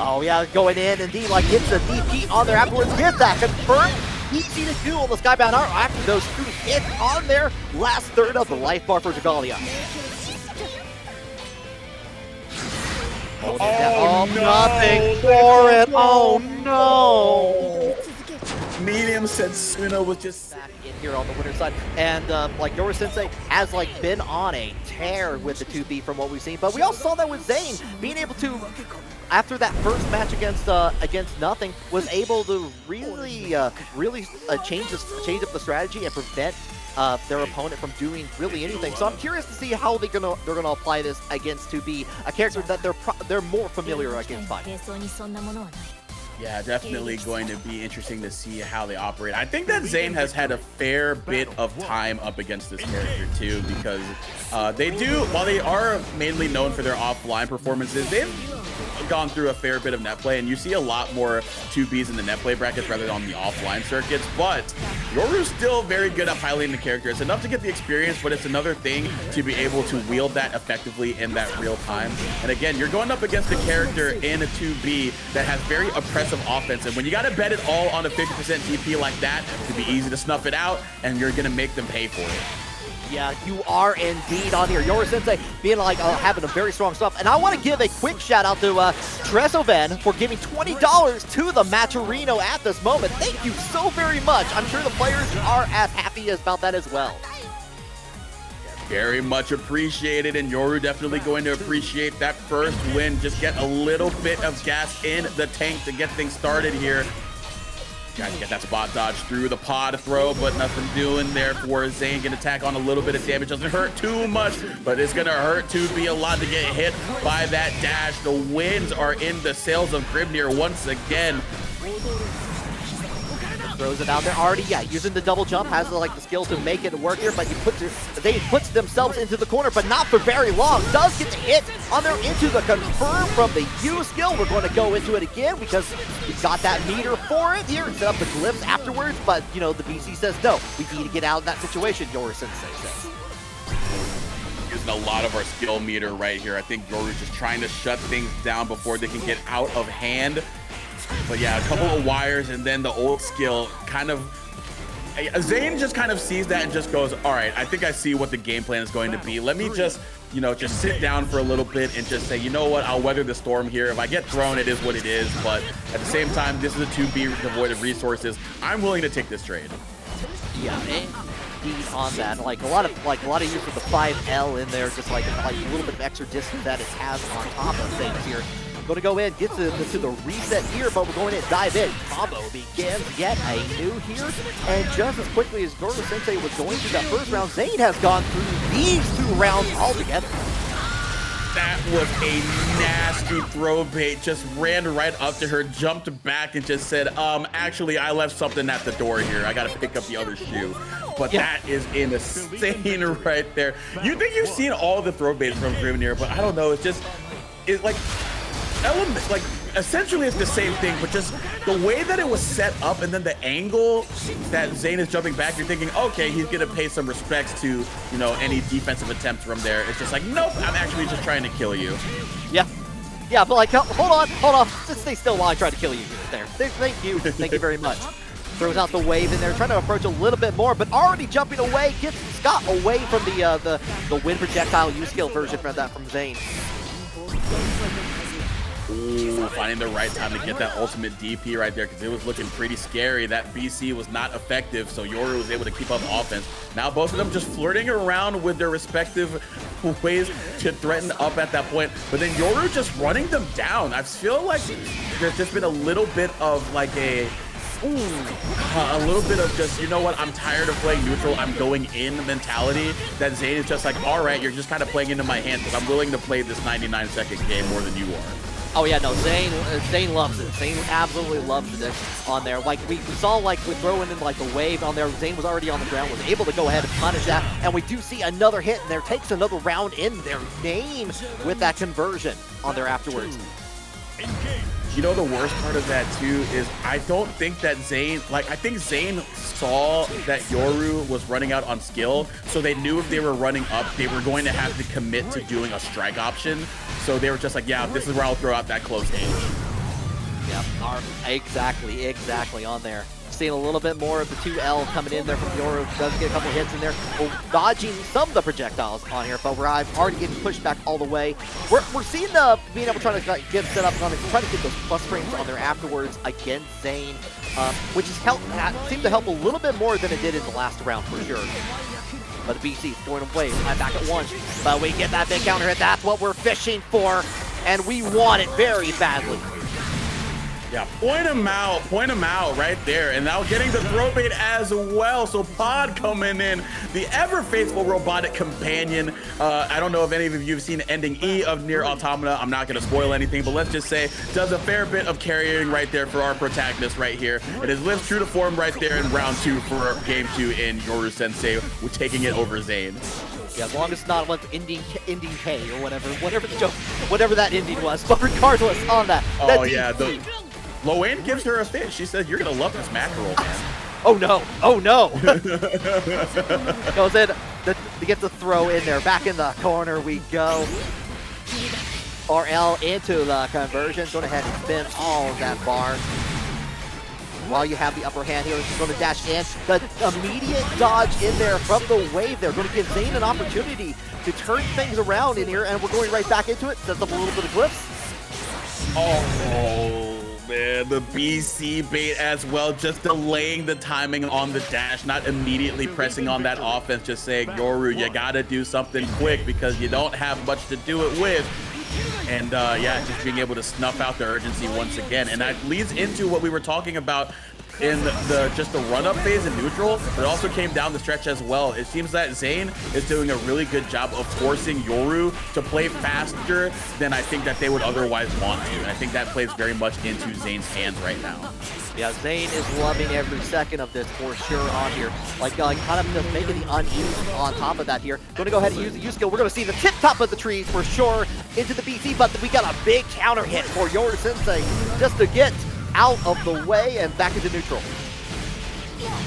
Oh yeah, going in, indeed, hits the DP on there afterwards, gets that confirmed. Easy to do on the Skybound Art after those 2 hits on there. Last third of the life bar for Dragalia. Oh, no. Nothing for it. Oh no. Medium Setsuna was just back in here on the winner side, and Yora Sensei has been on a tear with the 2B from what we've seen, but we also saw that with Zane being able to, after that first match against Nothing, was able to really change up the strategy and prevent their opponent from doing really anything. So I'm curious to see how they're gonna apply this against 2B, a character that they're more familiar against by. Yeah, definitely going to be interesting to see how they operate. I think that Zane has had a fair bit of time up against this character too, because they do, while they are mainly known for their offline performances, they've gone through a fair bit of net play, and you see a lot more 2Bs in the net play brackets rather than on the offline circuits, but Yoru's still very good at piloting the character. It's enough to get the experience, but it's another thing to be able to wield that effectively in that real time. And again, you're going up against a character in a 2B that has very oppressive offense, and when you got to bet it all on a 50% DP like that, it'd be easy to snuff it out, and you're going to make them pay for it. Yeah, you are indeed on here. Yora Sensei being having a very strong stuff. And I want to give a quick shout out to Tresoven for giving $20 to the Matcherino at this moment. Thank you so very much. I'm sure the players are as happy about that as well. Very much appreciated, and Yoru definitely going to appreciate that first win. Just get a little bit of gas in the tank to get things started here. Trying to get that spot dodge through the pod throw, but nothing doing there for Zane. Gonna attack on a little bit of damage. Doesn't hurt too much, but it's gonna hurt to be a lot to get hit by that dash. The winds are in the sails of Grimnir once again. Throws it out there already, yeah, using the double jump, has the skill to make it work here, but they puts themselves into the corner, but not for very long. Does get the hit on there into the confirm from the U skill. We're going to go into it again because we've got that meter for it here and set up the glyphs afterwards, but the BC says no, we need to get out of that situation, Yora Sensei says. Using a lot of our skill meter right here. I think Yoru's just trying to shut things down before they can get out of hand. But yeah, a couple of wires and then the old skill kind of Zane just kind of sees that and just goes, all right, I think I see what the game plan is going to be. Let me just, you know, just sit down for a little bit and just say, you know what, I'll weather the storm here. If I get thrown, it is what it is. But at the same time, this is a 2B devoid of resources. I'm willing to take this trade. Yeah, indeed on that. Like a lot of use of the 5L in there, just like a little bit of extra distance that it has on top of things here. Going to go in, get to the reset here, but we're going to dive in. Combo begins yet anew here, and just as quickly as Yoru Sensei was going through that first round, Zane has gone through these 2 rounds altogether. That was a nasty throw bait. Just ran right up to her, jumped back, and just said, actually, I left something at the door here. I got to pick up the other shoe. But that is insane right there. You think you've seen all the throw baits from Grimnir, but I don't know. It's like essentially it's the same thing, but just the way that it was set up and then the angle that Zane is jumping back, you're thinking, okay, he's gonna pay some respects to, you know, any defensive attempts from there. It's just like, nope, I'm actually just trying to kill you. Yeah, but like, hold on, just stay still while I try to kill you there. Thank you very much. Throws out the wave in there, trying to approach a little bit more, but already jumping away, gets Scott away from the wind projectile U-skill version from Zane. Ooh, finding the right time to get that ultimate DP right there, because it was looking pretty scary. That BC was not effective, so Yoru was able to keep up offense. Now both of them just flirting around with their respective ways to threaten up at that point, but then Yoru just running them down. I feel like there's just been a little bit of like a little bit of just, you know what, I'm tired of playing neutral, I'm going in mentality, that Zane is just like, all right, you're just kind of playing into my hand because I'm willing to play this 99-second game more than you are. Oh yeah, no, Zane loves it. Zane absolutely loves it on there. Like we saw, like with throwing in like the wave on there, Zane was already on the ground, was able to go ahead and punish that, and we do see another hit in there, takes another round in their name with that conversion on there afterwards. You know, the worst part of that too is I don't think that Zane, like I think Zane saw that Yoru was running out on skill, so they knew if they were running up, they were going to have to commit to doing a strike option. So they were just like, yeah, this is where I'll throw out that close range. Yeah, exactly on there. Seeing a little bit more of the 2L coming in there from Yoru. Does get a couple hits in there. We're dodging some of the projectiles on here, but we're already getting pushed back all the way. We're seeing being able to try to get set up on it, try to get those plus frames on there afterwards against Zane, which seemed to help a little bit more than it did in the last round for sure. But the BC throwing away back at once, but we get that big counter hit. That's what we're fishing for, and we want it very badly. Yeah, point him out right there. And now getting the throw bait as well. So Pod coming in, the ever faithful robotic companion. I don't know if any of you have seen ending E of Nier Automata. I'm not going to spoil anything, but let's just say does a fair bit of carrying right there for our protagonist right here. It has lived true to form right there in round 2 for game 2 in Yoru Sensei, with taking it over Zane. Yeah, as long as it's not what's ending K or whatever that ending was. But regardless on that. Oh yeah, Loane gives her a fish. She said, you're going to love this mackerel, man. Oh, no. Goes in to get the throw in there. Back in the corner we go. RL into the conversion. Go ahead and spin all of that bar. While you have the upper hand here, he's going to dash in. The immediate dodge in there from the wave there. Going to give Zane an opportunity to turn things around in here, and we're going right back into it. Sets up a little bit of glyphs. Oh, man, the BC bait as well, just delaying the timing on the dash, not immediately pressing on that offense, just saying, Yoru, you gotta do something quick because you don't have much to do it with. And yeah, just being able to snuff out the urgency once again. And that leads into what we were talking about in just the run-up phase in neutral, but it also came down the stretch as well. It seems that Zane is doing a really good job of forcing Yoru to play faster than I think that they would otherwise want to. And I think that plays very much into Zane's hands right now. Yeah, Zane is loving every second of this for sure on here. Like kind of just making the uneven on top of that here. Going to go ahead and use the U-skill. We're going to see the tip top of the trees for sure into the BC, but we got a big counter hit for Yoru Sensei just to get out of the way and back into neutral.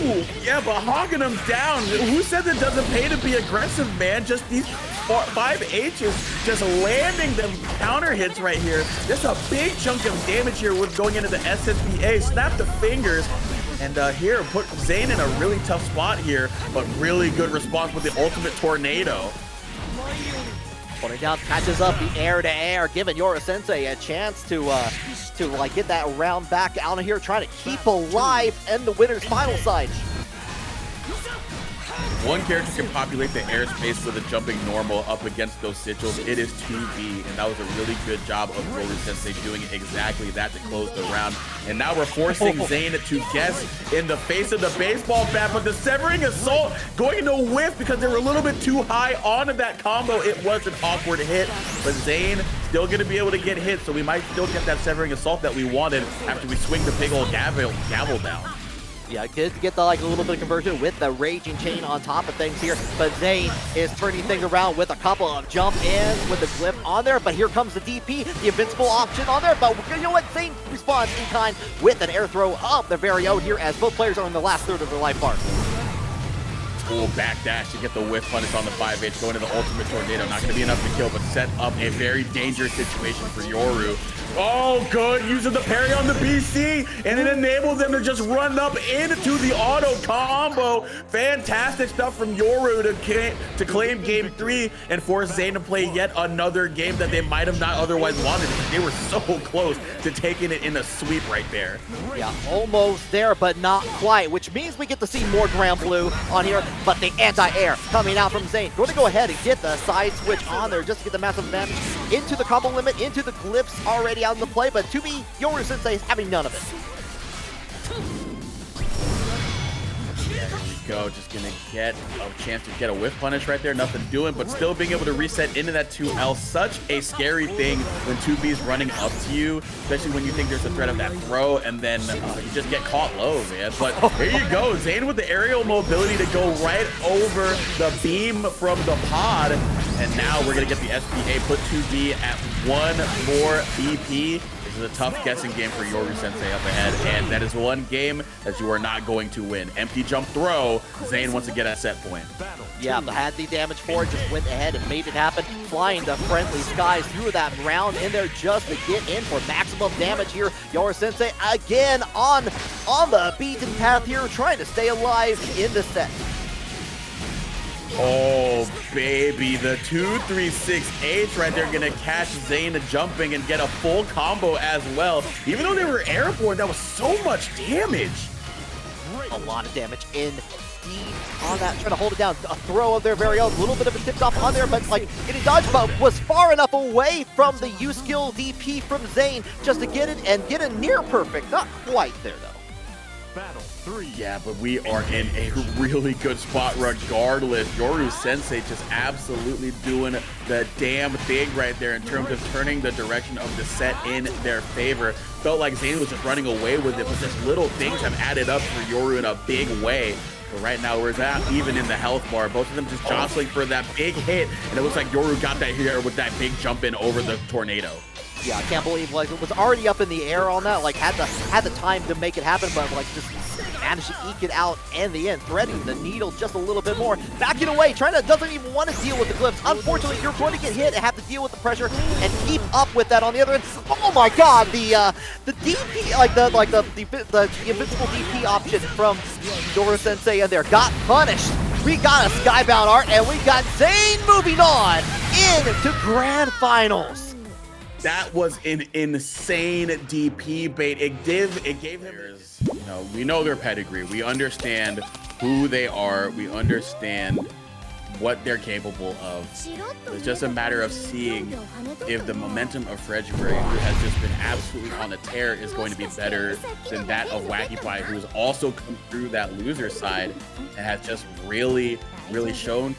Ooh, yeah, but hogging them down. Who said it doesn't pay to be aggressive, man? Just these 5 H's just landing them counter hits right here. Just a big chunk of damage here with going into the SSBA. Snap the fingers. And here, put Zane in a really tough spot here, but really good response with the ultimate tornado. Putting down, catches up the air-to-air, giving Yora Sensei a chance to like get that round back out of here, trying to keep alive in the winner's final side. One character can populate the airspace with a jumping normal up against those sigils. It is 2B, and that was a really good job of Yora Sensei doing exactly that to close the round. And now we're forcing Zane to guess in the face of the baseball bat, but the Severing Assault going into a whiff because they were a little bit too high onto that combo. It was an awkward hit, but Zane still going to be able to get hit, so we might still get that Severing Assault that we wanted after we swing the big old gavel down. Yeah, good to get the, like, a little bit of conversion with the Raging Chain on top of things here. But Zane is turning things around with a couple of jump ins with the glyph on there. But here comes the DP, the invincible option on there. But you know what? Zane responds in kind with an air throw of their very own here as both players are in the last third of their life bar. Cool backdash to get the whiff punish on the 5H, going to the ultimate tornado. Not going to be enough to kill, but set up a very dangerous situation for Yoru. Oh, good, using the parry on the BC, and it enables them to just run up into the auto combo. Fantastic stuff from Yoru to claim game 3 and force Zane to play yet another game that they might have not otherwise wanted. They were so close to taking it in a sweep right there. Yeah, almost there, but not quite, which means we get to see more Granblue on here, but the anti-air coming out from Zane. Going to go ahead and get the side switch on there just to get the massive advantage into the combo limit, into the glyphs already out in the play, but to be Yora Sensei is having none of it. There we go, just gonna get a chance to get a whiff punish right there, nothing doing, but still being able to reset into that 2L. Such a scary thing when 2B's running up to you, especially when you think there's a threat of that throw, and then you just get caught low, man. But here you go, Zane with the aerial mobility to go right over the beam from the pod, and now we're gonna get the SPA, put 2B at one more BP. This is a tough guessing game for Yoru Sensei up ahead, and that is one game that you are not going to win. Empty jump throw, Zane wants to get a set point. Yeah, but had the damage for it, just went ahead and made it happen, flying the friendly skies through that round in there just to get in for maximum damage here. Yora Sensei again on the beaten path here, trying to stay alive in the set. Oh, baby, the 2-3-6-H right there gonna catch Zane jumping and get a full combo as well. Even though they were airborne, that was so much damage. A lot of damage in on that, trying to hold it down. A throw of their very own, a little bit of a tipped off on there, but like getting dodged, but was far enough away from the U-skill DP from Zane just to get it and get a near perfect. Not quite there though. Battle 3. Yeah, but we are in a really good spot regardless. Yoru Sensei just absolutely doing the damn thing right there in terms of turning the direction of the set in their favor. Felt like Zane was just running away with it, but just little things have added up for Yoru in a big way. But right now, we're not even in the health bar. Both of them just jostling for that big hit, and it looks like Yoru got that here with that big jump in over the tornado. Yeah, I can't believe like it was already up in the air on that. Like had the time to make it happen, but like just managed to eke it out in the end, threading the needle just a little bit more, backing away, doesn't even want to deal with the glyphs. Unfortunately, you're going to get hit and have to deal with the pressure and keep up with that on the other end. Oh my God, the DP, like the invincible DP option from Yora Sensei in there got punished. We got a Skybound Art, and we got Zane moving on into Grand Finals. That was an insane DP bait. It gave him, you know, we know their pedigree. We understand who they are. We understand what they're capable of. It's just a matter of seeing if the momentum of Fredruary, who has just been absolutely on a tear, is going to be better than that of Wacky Pie, who's also come through that loser side and has just really shown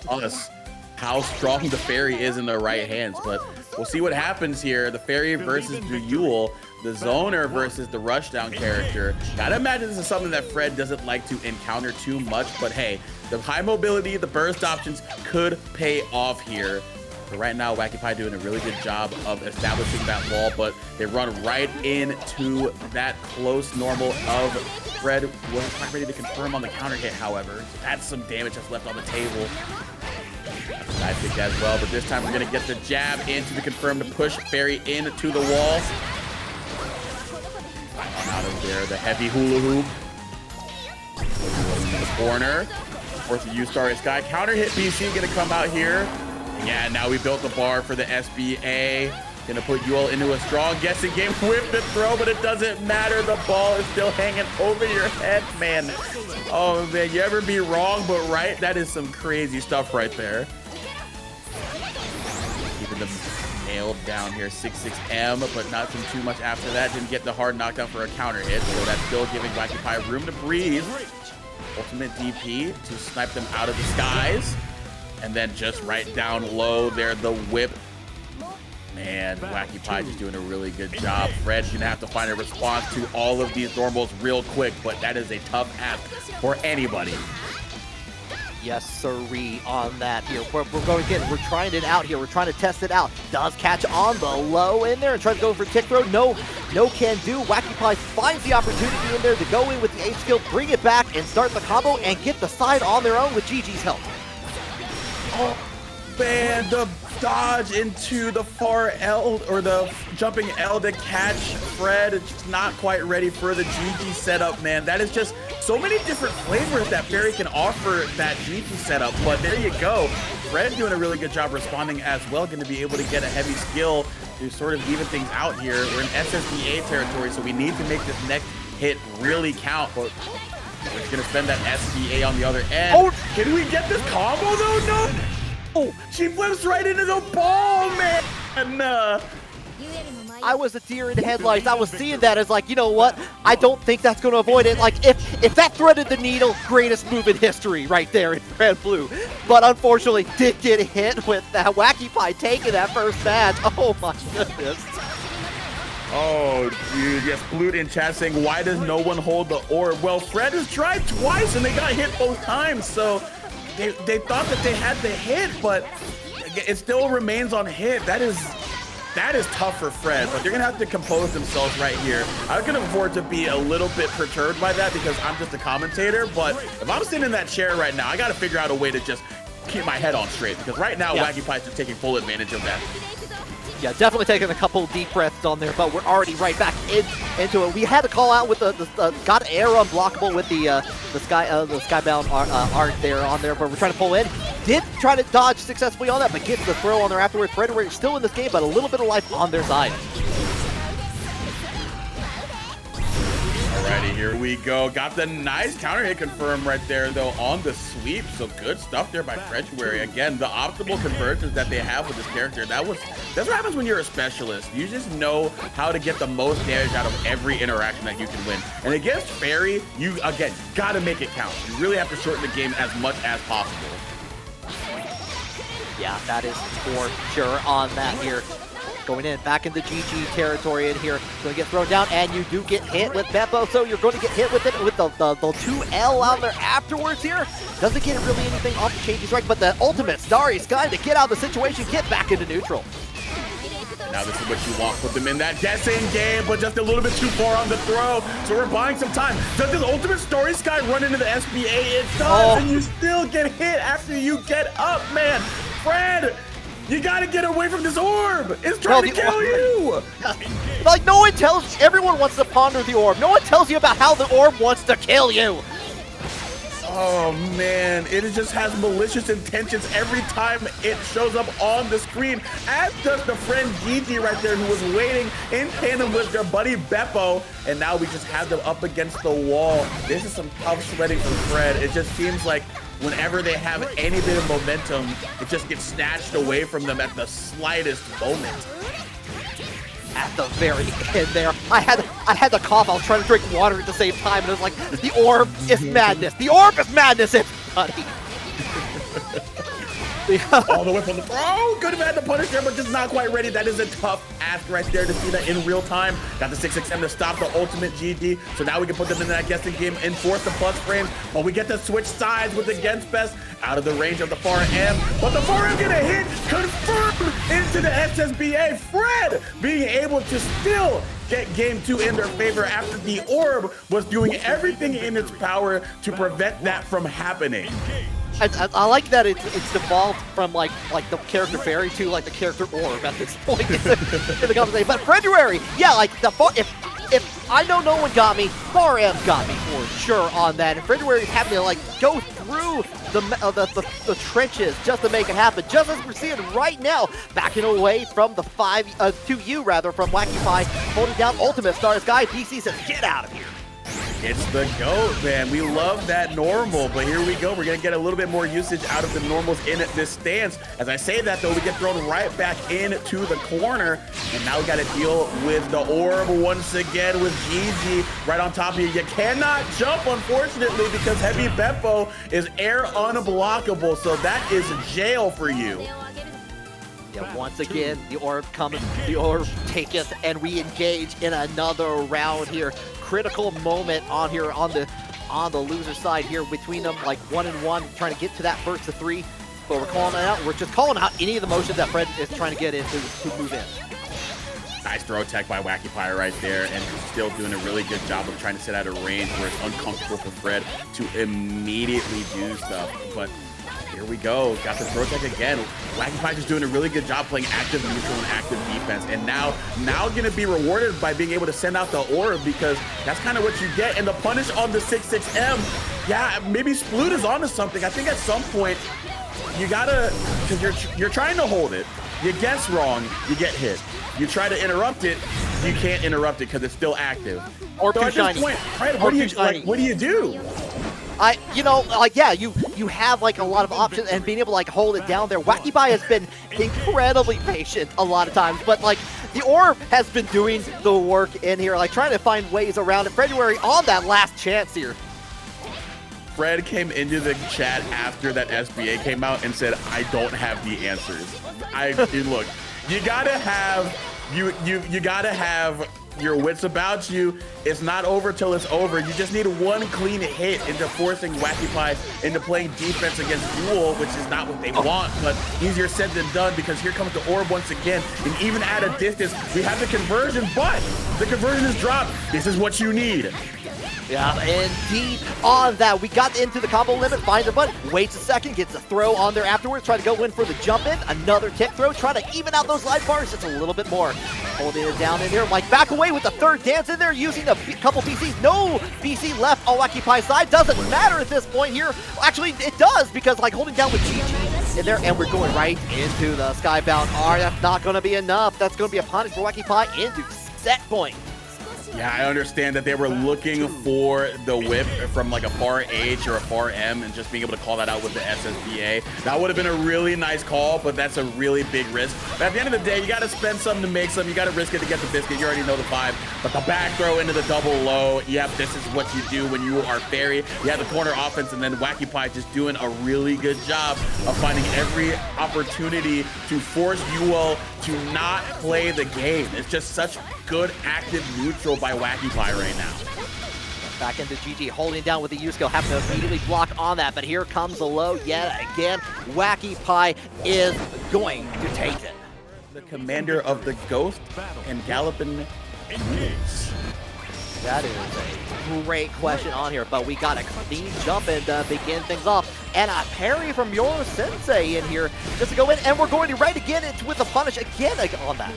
us how strong the Ferry is in the right hands. But we'll see what happens here. The Ferry versus the Yuel, the Zoner versus the Rushdown character. Gotta imagine this is something that Fred doesn't like to encounter too much, but hey, the high mobility, the burst options could pay off here. But right now, Wacky Pie doing a really good job of establishing that wall, but they run right into that close normal of Fred. Was not ready to confirm on the counter hit, however. So that's some damage that's left on the table. I think as well, but this time we're gonna get the jab into the confirm to push Ferry into the wall. Out of there, the heavy hula hoop. In the corner. Of course, the U-Star Sky. Counter hit BC gonna come out here. Yeah, now we built the bar for the SBA. Gonna put Yuel into a strong guessing game with the throw, but it doesn't matter. The ball is still hanging over your head, man. Oh, man, you ever be wrong but right? That is some crazy stuff right there. Keeping them nailed down here, 6-6M, but not too much after that. Didn't get the hard knockdown for a counter hit, so that's still giving Wacky Pie room to breathe. Ultimate DP to snipe them out of the skies. And then just right down low there, the whip. Man, Wacky Pie just doing a really good job. Fred's gonna have to find a response to all of these normals real quick, but that is a tough ask for anybody. Yes, sirree on that here. We're going again. We're trying it out here. We're trying to test it out. Does catch on the low in there and tries to go for tick throw. No can do. Wacky Pie finds the opportunity in there to go in with the H skill, bring it back, and start the combo and get the side on their own with GG's help. Oh, man, the dodge into the far L, or the jumping L to catch Fred. It's just not quite ready for the GG setup, man. That is just so many different flavors that Ferry can offer that GG setup, but there you go. Fred doing a really good job responding as well, going to be able to get a heavy skill to sort of even things out here. We're in SSBA territory, so we need to make this next hit really count, but we're just gonna spend that SBA on the other end. Oh, can we get this combo though? No. Oh, she flips right into the ball, man. And I was a deer in headlights. I was seeing that as like, you know what? I don't think that's going to avoid it. Like, if that threaded the needle, greatest move in history right there in Granblue. But unfortunately, did get hit with that. Wacky Pie taking that first match. Oh my goodness. Oh, dude, yes, Blute in chat saying, why does no one hold the orb? Well, Fred has tried twice and they got hit both times, so they thought that they had the hit, but it still remains on hit. That is tough for Fred, but they're gonna have to compose themselves right here. I can afford to be a little bit perturbed by that because I'm just a commentator, but if I'm sitting in that chair right now, I gotta figure out a way to just keep my head on straight, because right now, yeah, Wacky Pie's just taking full advantage of that. Yeah, definitely taking a couple deep breaths on there, but we're already right back into it. We had to call out with the got air unblockable with the skybound art there on there, but we're trying to pull in. Did try to dodge successfully on that, but gets the throw on there afterwards. Fredruary still in this game, but a little bit of life on their side. Alrighty, here we go. Got the nice counter hit confirmed right there, though, on the sweep. So good stuff there by Fredruary. Again, the optimal conversions that they have with this character. That's what happens when you're a specialist. You just know how to get the most damage out of every interaction that you can win. And against Ferry, you, again, gotta make it count. You really have to shorten the game as much as possible. Yeah, that is for sure on that here. Going in, back into GG territory in here. Going to get thrown down, and you do get hit with Beppo, so you're going to get hit with it with the 2L out there afterwards here. Doesn't get really anything off the changing strike, but the ultimate Starry Sky to get out of the situation, get back into neutral. Now this is what you want. Put them in that guessing game, but just a little bit too far on the throw. So we're buying some time. Does this ultimate Starry Sky run into the SBA? It does, and you still get hit after you get up, man. Fred, you gotta get away from this orb! It's trying to kill you! Like, no one tells, everyone wants to ponder the orb. No one tells you about how the orb wants to kill you. Oh man, it just has malicious intentions every time it shows up on the screen, as does the friend Gigi right there, who was waiting in tandem with their buddy Beppo, and now we just have them up against the wall. This is some tough sledding for Fred. It just seems like whenever they have any bit of momentum, it just gets snatched away from them at the slightest moment. At the very end there, I had to cough. I was trying to drink water at the same time, and it was like, the orb is madness. The orb is madness, everybody. All the way from the could have had the punish there, but just not quite ready. That is a tough ask right there to see that in real time. Got the 6-6M to stop the ultimate GG. So now we can put them in that guessing game, enforce the plus frame, but we get to switch sides with the against best out of the range of the far M. But the far M gonna hit, confirm into the SSBA. Fred being able to still get game 2 in their favor after the orb was doing everything in its power to prevent that from happening. I like that it's devolved from like the character Ferry to like the character Orb at this point in the conversation. But Fredruary, yeah, like if I know no one got me. RM got me for sure on that. And Fredruary is having to like go through the trenches just to make it happen. Just as we're seeing right now, backing away from the 2U rather from Wacky Pie, holding down Ultimate Star. This guy DC says, "Get out of here." It's the GOAT, man. We love that normal, but here we go. We're going to get a little bit more usage out of the normals in this stance. As I say that, though, we get thrown right back into the corner, and now we got to deal with the orb once again with GG right on top of you. You cannot jump, unfortunately, because Heavy Beppo is air unblockable, so that is jail for you. Yeah, once again, the orb cometh, the orb taketh, and we engage in another round here. Critical moment on here on the loser side here between them, like 1-1, trying to get to that first to 3. But we're calling it out. We're just calling out any of the motions that Fred is trying to get into to move in. Nice throw tech by Wacky Pie right there, and still doing a really good job of trying to sit at a range where it's uncomfortable for Fred to immediately do stuff. But here we go, got the throw tech again. Wacky Pie just doing a really good job playing active neutral and active defense, and now gonna be rewarded by being able to send out the orb, because that's kind of what you get. And the punish on the 6-6M, yeah, maybe Sploot is onto something. I think at some point you gotta, because you're trying to hold it, you guess wrong, you get hit. You try to interrupt it, you can't interrupt it because it's still active. Or so too at shiny. this point, right, what do you do? You know, like, yeah, you have like a lot of options, and being able to like hold it down there. Wacky Pie has been incredibly patient a lot of times, but like the orb has been doing the work in here, like trying to find ways around it. Fredruary on that last chance here. Fred came into the chat after that SBA came out and said, "I don't have the answers." Look, you gotta have you gotta have your wits about you. It's not over till it's over. You just need one clean hit into forcing Wacky Pie into playing defense against Yuel, which is not what they want, but easier said than done, because here comes the orb once again. And even at a distance, we have the conversion, but the conversion is dropped. This is what you need. Yeah, indeed. On that, we got into the combo limit, finds a button, waits a second, gets a throw on there afterwards, try to go in for the jump in, another tick throw, trying to even out those life bars just a little bit more. Holding it down in here, like back away with the third dance in there, using a couple BCs. No BC left on Wacky Pie's side, doesn't matter at this point here. Actually, it does, because like holding down with GG in there, and we're going right into the Skybound R. That's not going to be enough. That's going to be a punish for Wacky Pie into set point. Yeah, I understand that they were looking for the whip from like a far H or a far M, and just being able to call that out with the SSBA. That would have been a really nice call, but that's a really big risk. But at the end of the day, you got to spend something to make some. You got to risk it to get the biscuit. You already know the vibe. But the back throw into the double low, yep, this is what you do when you are Ferry. You have the corner offense, and then Wacky Pie just doing a really good job of finding every opportunity to force Yuel to not play the game. It's just such good active neutral by Wacky Pie right now. Back into GG, holding down with the U skill, having to immediately block on that, but here comes the low yet again. Wacky Pie is going to take it. The commander of the Ghost and Galloping Noodles. That is a great question on here, but we got a clean jump and begin things off. And a parry from your sensei in here just to go in, and we're going to right again into with the punish again on that.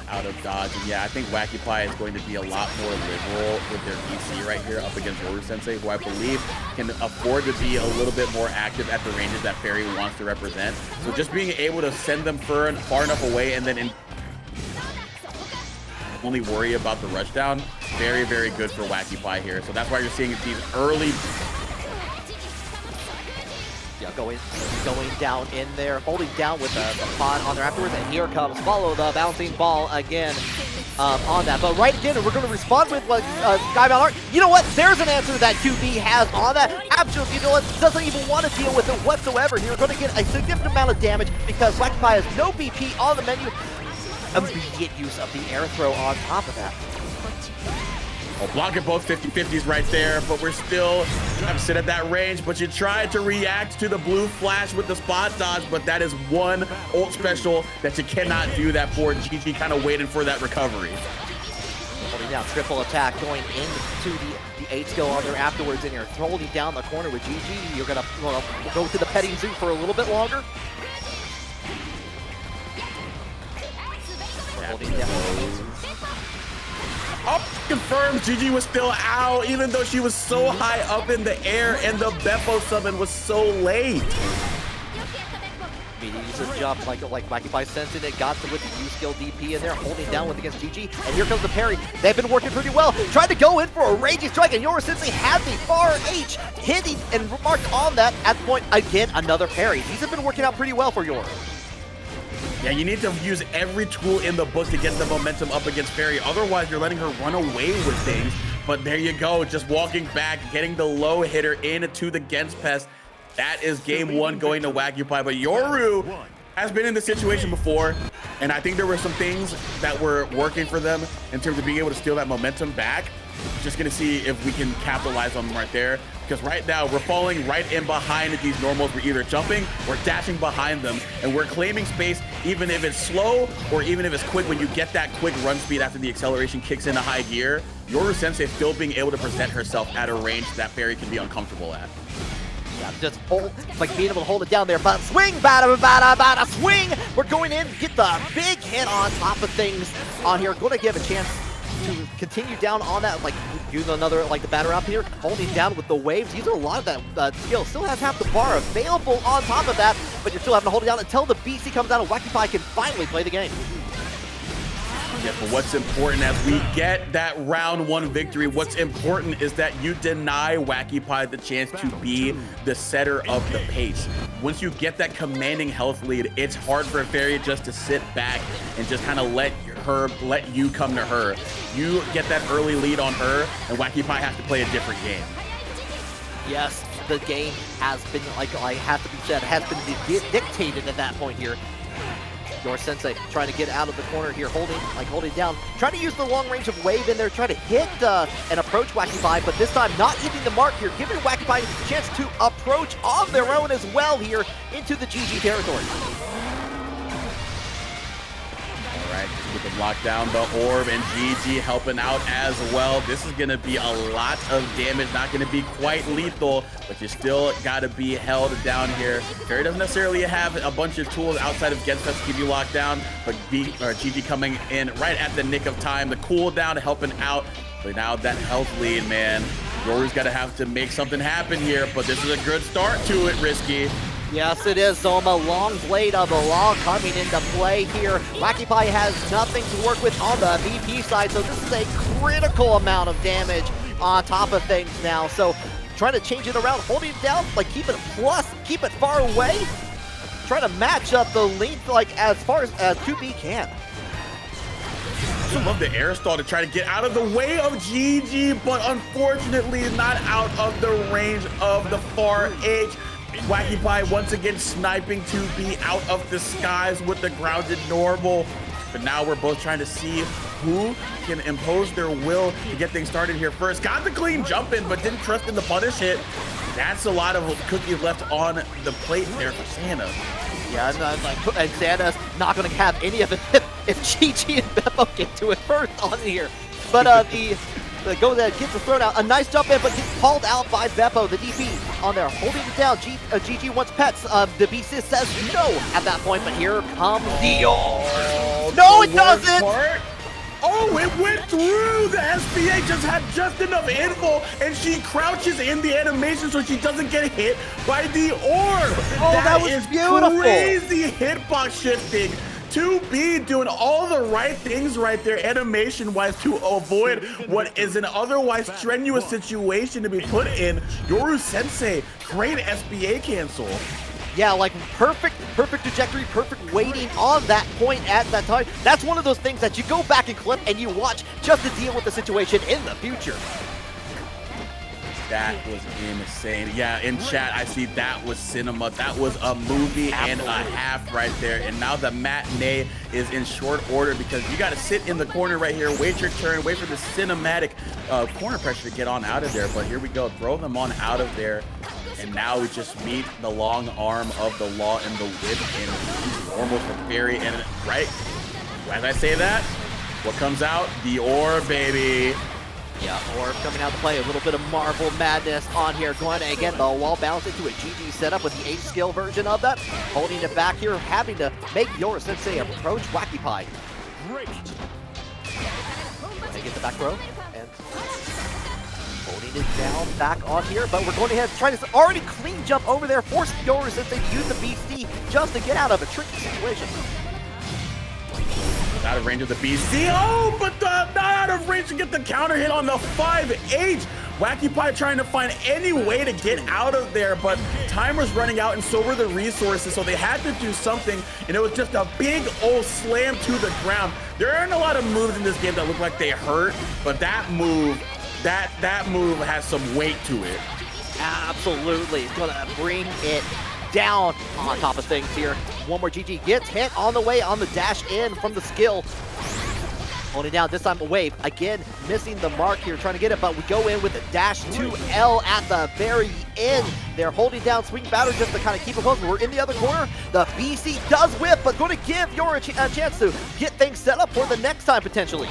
Out of dodge, and yeah, I think Wacky Pie is going to be a lot more liberal with their DC right here up against Roru Sensei, who I believe can afford to be a little bit more active at the ranges that Ferry wants to represent. So just being able to send them far enough away and then only worry about the rush down, very, very good for Wacky Pie here. So that's why you're seeing these early. Yeah, going down in there, holding down with the pod on there afterwards, and here comes follow the bouncing ball again on that. But right again, we're going to respond with what Skybound Art. You know what? There's an answer that 2B has on that. Absolutely, you know what? Doesn't even want to deal with it whatsoever. You're going to get a significant amount of damage because Wacky Pie has no BP on the menu. Immediate use of the air throw on top of that. Well, blocking both 50-50s right there, but we're still trying to sit at that range. But you tried to react to the blue flash with the spot dodge, but that is one ult special that you cannot do that for. GG kind of waiting for that recovery. Holding down, triple attack going into the 8 skill on there afterwards, and you're holding down the corner with GG. You're gonna go to the petting zoo for a little bit longer. holding it down. Up confirmed, GG was still out, even though she was so high up in the air, and the Beppo summon was so late. Uses jump like Wacky by sensing it, got to with the U-skill DP in there, holding down with against GG, and here comes the parry. They've been working pretty well, trying to go in for a raging strike, and Yoru Sensei had the far H hitting and remarked on that at the point. Again, another parry. These have been working out pretty well for Yoru. Yeah, you need to use every tool in the book to get the momentum up against Ferry. Otherwise, you're letting her run away with things. But there you go, just walking back, getting the low hitter into the Gens Pest. That is game one going to Wacky. But Yoru has been in this situation before, and I think there were some things that were working for them in terms of being able to steal that momentum back. Just gonna see if we can capitalize on them right there, because right now we're falling right in behind these normals. We're either jumping or dashing behind them, and we're claiming space even if it's slow or even if it's quick. When you get that quick run speed after the acceleration kicks into high gear, Yoru Sensei still being able to present herself at a range that Ferry can be uncomfortable at. Yeah, just hold, like being able to hold it down there, but swing, bada, swing! We're going in, get the big hit on top of things on here. Going to give a chance to continue down on that, like use another, like the batter up here, holding down with the waves. Using a lot of that skill. Still has half the bar available on top of that, but you're still having to hold it down until the BC comes out and Wacky Pie can finally play the game. Yeah, but what's important as we get that round one victory, what's important is that you deny Wacky Pie the chance to be the setter of the pace. Once you get that commanding health lead, it's hard for Ferry just to sit back and just kind of let you come to her. You get that early lead on her, and Wacky Pie has to play a different game. Yes, the game has been, like has to be said, has been dictated at that point here. Yoru Sensei trying to get out of the corner here, holding down, trying to use the long range of wave in there, trying to hit and approach Wacky Pie, but this time not hitting the mark here, giving Wacky Pie a chance to approach on their own as well here into the GG territory. All right, we can lock down the orb, and GG helping out as well. This is going to be a lot of damage, not going to be quite lethal, but you still got to be held down here. Ferry doesn't necessarily have a bunch of tools outside of Gens Pest to keep you locked down, but GG coming in right at the nick of time. The cooldown helping out, but now that health lead, man. Yoru's got to have to make something happen here, but this is a good start to it, Risky. Yes, it is, Zoma. Long blade of the law coming into play here. Wacky Pie has nothing to work with on the VP side, so this is a critical amount of damage on top of things now. So trying to change it around, holding it down, like keep it plus, keep it far away. Trying to match up the length like as far as 2B can. I love the air stall to try to get out of the way of GG, but unfortunately not out of the range of the far H. Wacky Pie once again sniping 2B out of the skies with the grounded normal. But now we're both trying to see who can impose their will to get things started here first. Got the clean jump in, but didn't trust in the punish hit. That's a lot of cookies left on the plate there for Santa. Yeah, and Santa's not going to have any of it if GG and Beppo get to it first on here. But goes there, gets the thrown out. A nice jump in, but gets called out by Beppo, the DP on there, holding it down. GG wants pets. The BC says no at that point, but here comes the orb. No, it doesn't! Oh, it went through! The SBA just had just enough info, and she crouches in the animation so she doesn't get hit by the orb. Oh, that was beautiful. Crazy hitbox shifting. 2B doing all the right things right there animation-wise to avoid what is an otherwise strenuous situation to be put in. Yoru Sensei, great SBA cancel. Yeah, like perfect trajectory, perfect waiting on that point at that time. That's one of those things that you go back and clip and you watch just to deal with the situation in the future. That was insane. Yeah, in chat, I see that was cinema. That was a movie and a half right there. And now the matinee is in short order because you got to sit in the corner right here, wait your turn, wait for the cinematic corner pressure to get on out of there. But here we go, throw them on out of there. And now we just meet the long arm of the law and the whip and normal for Ferry. And right, as I say that, what comes out? The orb, baby. Yeah, orb coming out to play. A little bit of Marvel madness on here. Going to, again, the wall bounce into a GG setup with the 8-skill version of that. Holding it back here, having to make Yoru Sensei approach Wacky Pie. Great. They get the back row and holding it down back on here, but we're going ahead and trying to already clean jump over there, forcing Yoru since they use the BC just to get out of a tricky situation. Out of range of the BC. Oh, but not out of range to get the counter hit on the 5H. Wacky Pie trying to find any way to get out of there, but time was running out and so were the resources, so they had to do something, and it was just a big old slam to the ground. There aren't a lot of moves in this game that look like they hurt, but that move, that move has some weight to it. Absolutely. It's going to bring it down on top of things here. One more GG gets hit on the way on the dash in from the skill. Holding down this time a wave. Again, missing the mark here, trying to get it, but we go in with a dash 2L at the very end. They're holding down swing batter just to kind of keep it close. We're in the other corner. The BC does whip, but going to give Yoru a chance to get things set up for the next time potentially.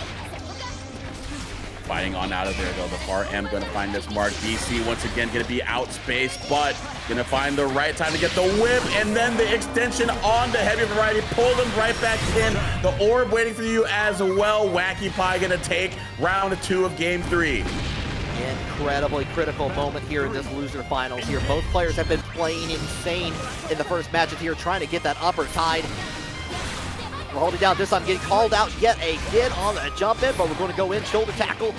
Fighting on out of there though, the far M gonna find this mark. BC once again gonna be outspaced, but gonna find the right time to get the whip, and then the extension on the heavy variety, pull them right back in. The orb waiting for you as well. Wacky Pie gonna take round 2 of game 3. Incredibly critical moment here in this loser finals here. Both players have been playing insane in the first matches here, trying to get that upper tide. We're holding down this time, getting called out yet again on the jump in, but we're going to go in, shoulder tackle,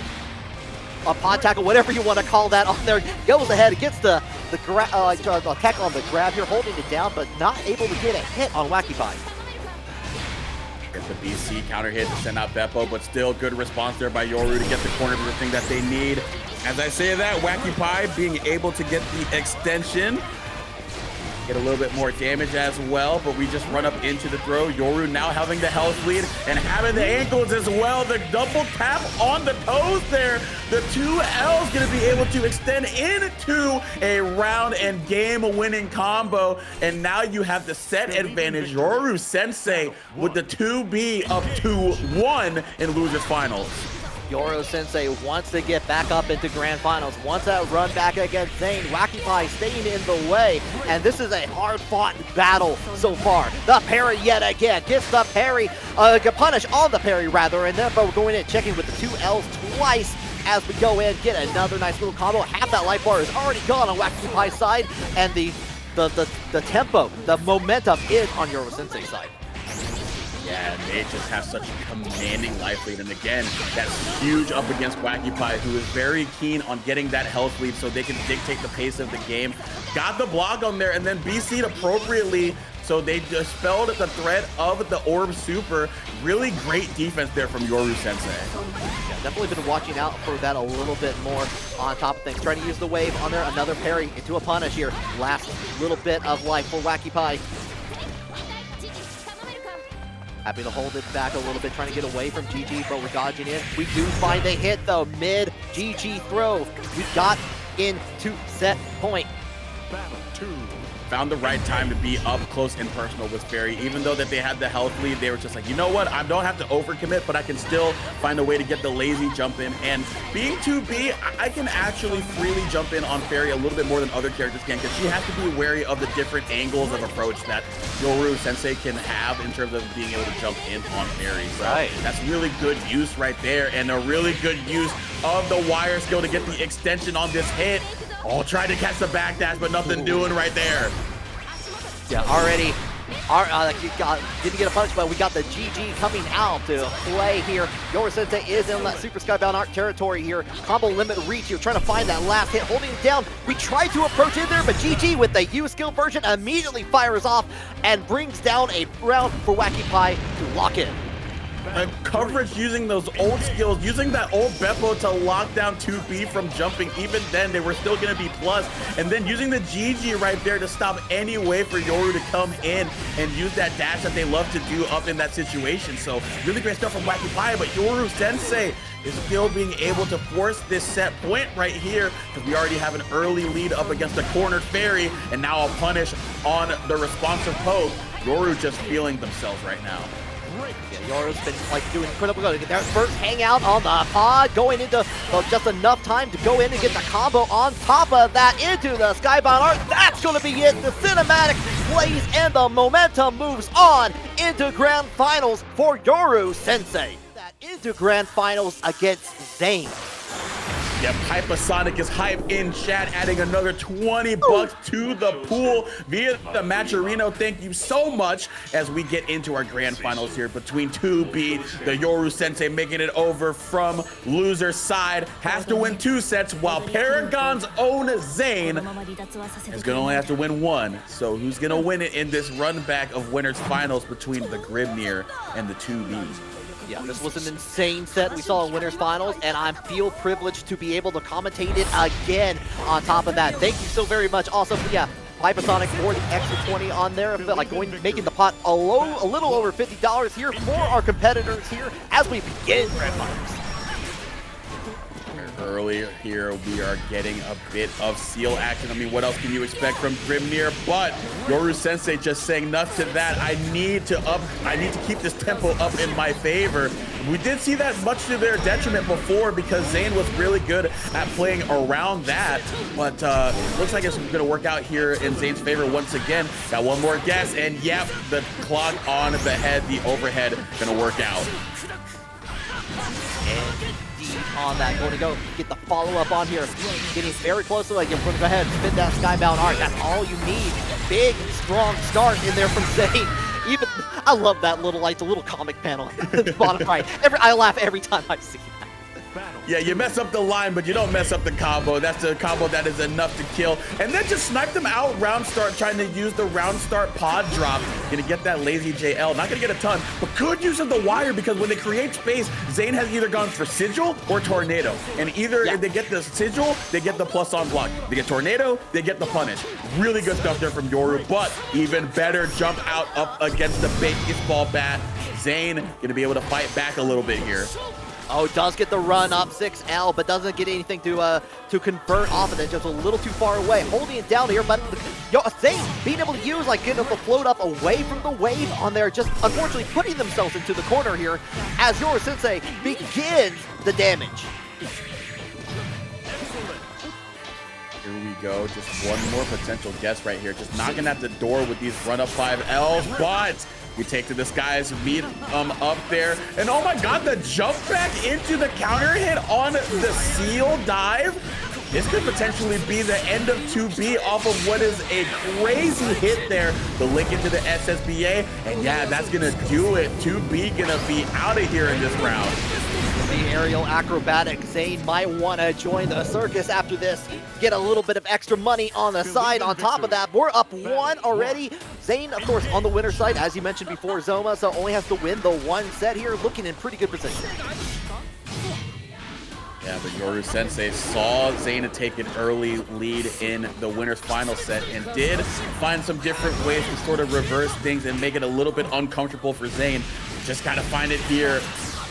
a pod tackle, whatever you want to call that on there. Goes ahead, gets the attack on the grab here, holding it down, but not able to get a hit on Wacky Pie. Get the BC counter hit to send out Beppo, but still good response there by Yoru to get the corner to the thing that they need. As I say that, Wacky Pie being able to get the extension, get a little bit more damage as well, but we just run up into the throw. Yoru now having the health lead and having the ankles as well. The double tap on the toes there. The 2L's gonna be able to extend into a round and game winning combo. And now you have the set advantage. Yoru Sensei with the 2B up 2-1 in losers finals. Yoru Sensei wants to get back up into grand finals, wants that run back against Zane. Wacky Pie staying in the way, and this is a hard-fought battle so far. The parry yet again, gets the parry, punish on the parry rather, and then but we're going in, checking with the 2L's twice as we go in, get another nice little combo. Half that life bar is already gone on Wacky Pie's side, and the tempo, the momentum is on Yoru Sensei's side. Yeah, they just have such a commanding life lead. And again, that's huge up against Wacky Pie, who is very keen on getting that health lead so they can dictate the pace of the game. Got the block on there and then BC'd appropriately, so they dispelled the threat of the orb super. Really great defense there from Yoru Sensei. Yeah, definitely been watching out for that a little bit more on top of things. Trying to use the wave on there, another parry into a punish here. Last little bit of life for Wacky Pie. Happy to hold it back a little bit, trying to get away from GG, but we're dodging in. We do find a hit though, mid GG throw. We got into set point. Battle 2. Found the right time to be up close and personal with Ferry. Even though that they had the health lead, they were just like, you know what? I don't have to overcommit, but I can still find a way to get the lazy jump in. And being 2B, I can actually freely jump in on Ferry a little bit more than other characters can, because she has to be wary of the different angles of approach that Yoru Sensei can have in terms of being able to jump in on Ferry. So that's really good use right there, and a really good use of the wire skill to get the extension on this hit. Oh, tried to catch the backdash, but nothing doing right there. Yeah, already didn't get a punch, but we got the GG coming out to play here. Yoru Sensei is in that Super Skybound Arc territory here. Combo limit reach here, trying to find that last hit, holding it down. We tried to approach in there, but GG with the U skill version immediately fires off and brings down a round for Wacky Pie to lock in. And coverage using those old skills, using that old Beppo to lock down 2B from jumping. Even then, they were still going to be plus. And then using the GG right there to stop any way for Yoru to come in and use that dash that they love to do up in that situation. So really great stuff from Wacky Pie, but Yoru Sensei is still being able to force this set point right here, because we already have an early lead up against the cornered Ferry, and now a punish on the responsive poke. Yoru just feeling themselves right now. Yeah, Yoru's been like doing incredible good. Their first hangout on the pod, going into just enough time to go in and get the combo on top of that into the Skybound Art. That's going to be it. The cinematic plays, and the momentum moves on into Grand Finals for Yoru Sensei. That into Grand Finals against Zane. Yeah, Hypersonic is hype in chat, adding another 20 bucks to the pool via the Matcherino. Thank you so much as we get into our grand finals here between 2B. The Yoru Sensei making it over from loser side, has to win 2 sets, while Paragon's own Zane is gonna only have to win 1. So who's gonna win it in this run back of winners finals between the Grimnir and the 2B? Yeah, this was an insane set we saw in Winners Finals, and I feel privileged to be able to commentate it again on top of that. Thank you so very much. Also, yeah, Hypersonic for the extra 20 on there, but like making the pot a little over $50 here for our competitors here as we begin Grand Finals. Earlier here, we are getting a bit of seal action. I mean, what else can you expect from Grimnir? But Yoru Sensei just saying nothing to that. I need to keep this tempo up in my favor. We did see that much to their detriment before because Zane was really good at playing around that. But looks like it's going to work out here in Zane's favor once again. Got one more guess, and yep, the clock on the head, the overhead, going to work out. And on that, going to go get the follow-up on here. Getting very close to it. You're going to go ahead and spin that skybound arc. That's all you need. Big, strong start in there from Zane. Even, I love that little, like, the little comic panel at the bottom right. I laugh every time I see that. Yeah, you mess up the line, but you don't mess up the combo. That's the combo that is enough to kill. And then just snipe them out round start, trying to use the round start pod drop. Gonna get that lazy JL. Not gonna get a ton, but good use of the wire because when they create space, Zane has either gone for Sigil or Tornado. And either if they get the Sigil, they get the plus on block. They get Tornado, they get the punish. Really good stuff there from Yoru, but even better jump out up against the baseball bat. Zane gonna be able to fight back a little bit here. Oh, does get the run up 6L, but doesn't get anything to convert off of it. Just a little too far away. Holding it down here, but Zane being able to use, like, getting the float up away from the wave on there, just unfortunately putting themselves into the corner here as Yoru Sensei begins the damage. Here we go, just one more potential guess right here. Just knocking at the door with these run up 5Ls, but we take to the skies, meet up there, and oh my god, the jump back into the counter hit on the seal dive. This could potentially be the end of 2B off of what is a crazy hit there. The link into the SSBA, and yeah, that's gonna do it. 2B gonna be out of here in this round. The aerial acrobatic. Zane might want to join the circus after this. Get a little bit of extra money on the side. On top of that, we're up 1 already. Zane, of course, on the winner's side, as you mentioned before, Zoma, so only has to win the 1 set here, looking in pretty good position. Yeah, but Yoru Sensei saw Zane take an early lead in the winner's final set and did find some different ways to sort of reverse things and make it a little bit uncomfortable for Zane. Just gotta find it here.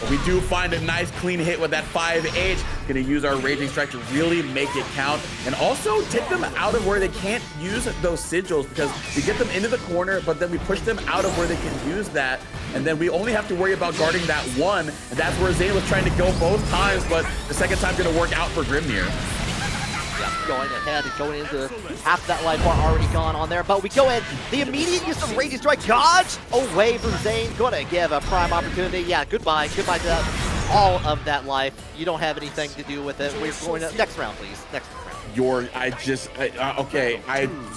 But we do find a nice clean hit with that 5H. Gonna use our Raging Strike to really make it count. And also take them out of where they can't use those sigils, because we get them into the corner, but then we push them out of where they can use that. And then we only have to worry about guarding that 1. And that's where Zane was trying to go both times, but the second time's gonna work out for Grimnir. Going ahead and going into half that life bar already gone on there, but we go in. The immediate use of Raging Strike dodge away from Zane. Gonna give a prime opportunity. Yeah, goodbye to that. All of that life. You don't have anything to do with it. We're going to next round, please. Next round.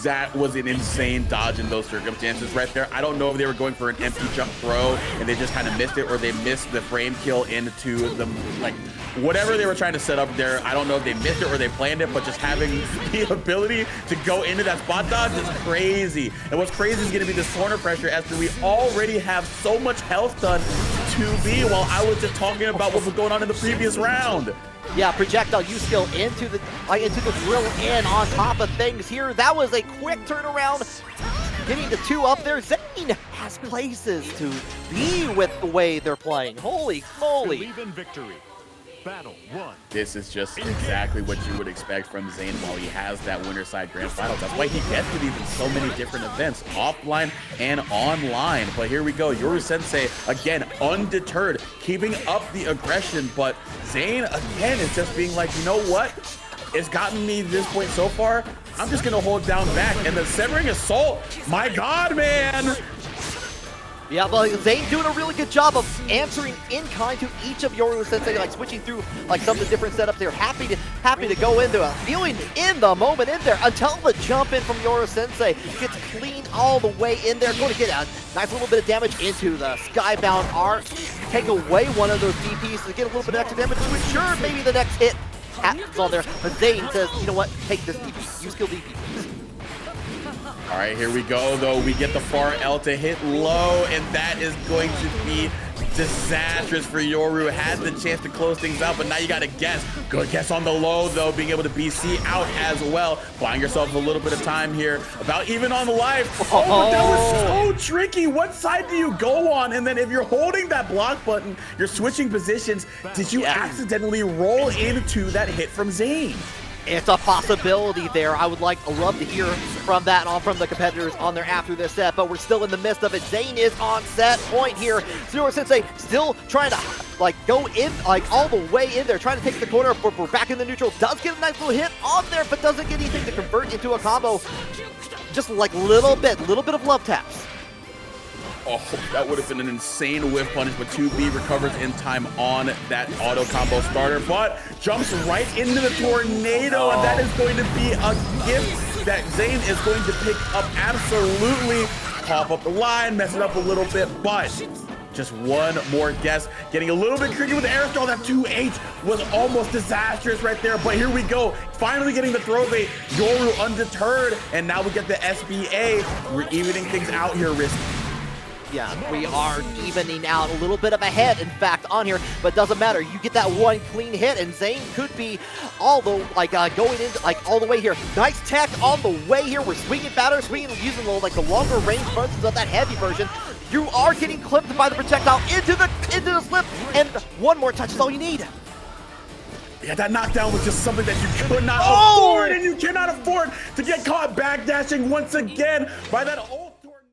That was an insane dodge in those circumstances right there. I don't know if they were going for an empty jump throw and they just kind of missed it, or they missed the frame kill into the, like, whatever they were trying to set up there. I don't know if they missed it or they planned it, but just having the ability to go into that spot dodge is crazy. And what's crazy is going to be this corner pressure after we already have so much health done to 2B, while I was just talking about what was going on in the previous round. Yeah, projectile use skill into the drill in on top of things here. That was a quick turnaround. Getting the 2 up there. Zane has places to be with the way they're playing. Holy moly. Believe in victory. Battle 1. This is just exactly what you would expect from Zane while he has that winner's side grand finals. That's why he gets to these in so many different events, offline and online. But here we go, Yoru Sensei, again, undeterred, keeping up the aggression. But Zane, again, is just being like, you know what? it's gotten me to this point so far. I'm just gonna hold down back, and the Severing Assault, my God, man! Yeah, well, Zane doing a really good job of answering in kind to each of Yoru Sensei, like switching through like some of the different setups. They're happy to go into it, feeling in the moment in there until the jump in from Yoru Sensei gets clean all the way in there. Going to get a nice little bit of damage into the Skybound Arc, take away one of those DPs to get a little bit of extra damage to ensure maybe the next hit happens on there. But Zane says, you know what, take this DP, use skill DP. All right, here we go, though. We get the far L to hit low, and that is going to be disastrous for Yoru. Had the chance to close things out, but now you got to guess. Good guess on the low, though, being able to BC out as well. Buying yourself a little bit of time here. About even on the life. Oh, but that was so tricky. What side do you go on? And then if you're holding that block button, you're switching positions. Did you accidentally roll into that hit from Zane? It's a possibility there. I would love to hear from that from the competitors on there after this set, but we're still in the midst of it. Zane is on set point here. Yoru Sensei still trying to like go in like all the way in there, trying to take the corner. We're back in the neutral. Does get a nice little hit on there, but doesn't get anything to convert into a combo. Just like little bit of love taps. Oh, that would have been an insane whiff punish, but 2B recovers in time on that auto combo starter, but jumps right into the tornado, and that is going to be a gift that Zane is going to pick up absolutely. Pop up the line, mess it up a little bit, but just one more guess. Getting a little bit tricky with the air throw. That 2-8 was almost disastrous right there, but here we go. Finally getting the throw bait. Yoru undeterred, and now we get the SBA. We're evening things out here, Risky. Yeah, we are evening out a little bit of a head, in fact, on here, but doesn't matter. You get that one clean hit, and Zane could be all the going into all the way here. Nice tech on the way here. We're swinging batter, using the longer range versions of that heavy version. You are getting clipped by the projectile into the slip, and one more touch is all you need. Yeah, that knockdown was just something that you could not afford, and you cannot afford to get caught backdashing once again by that.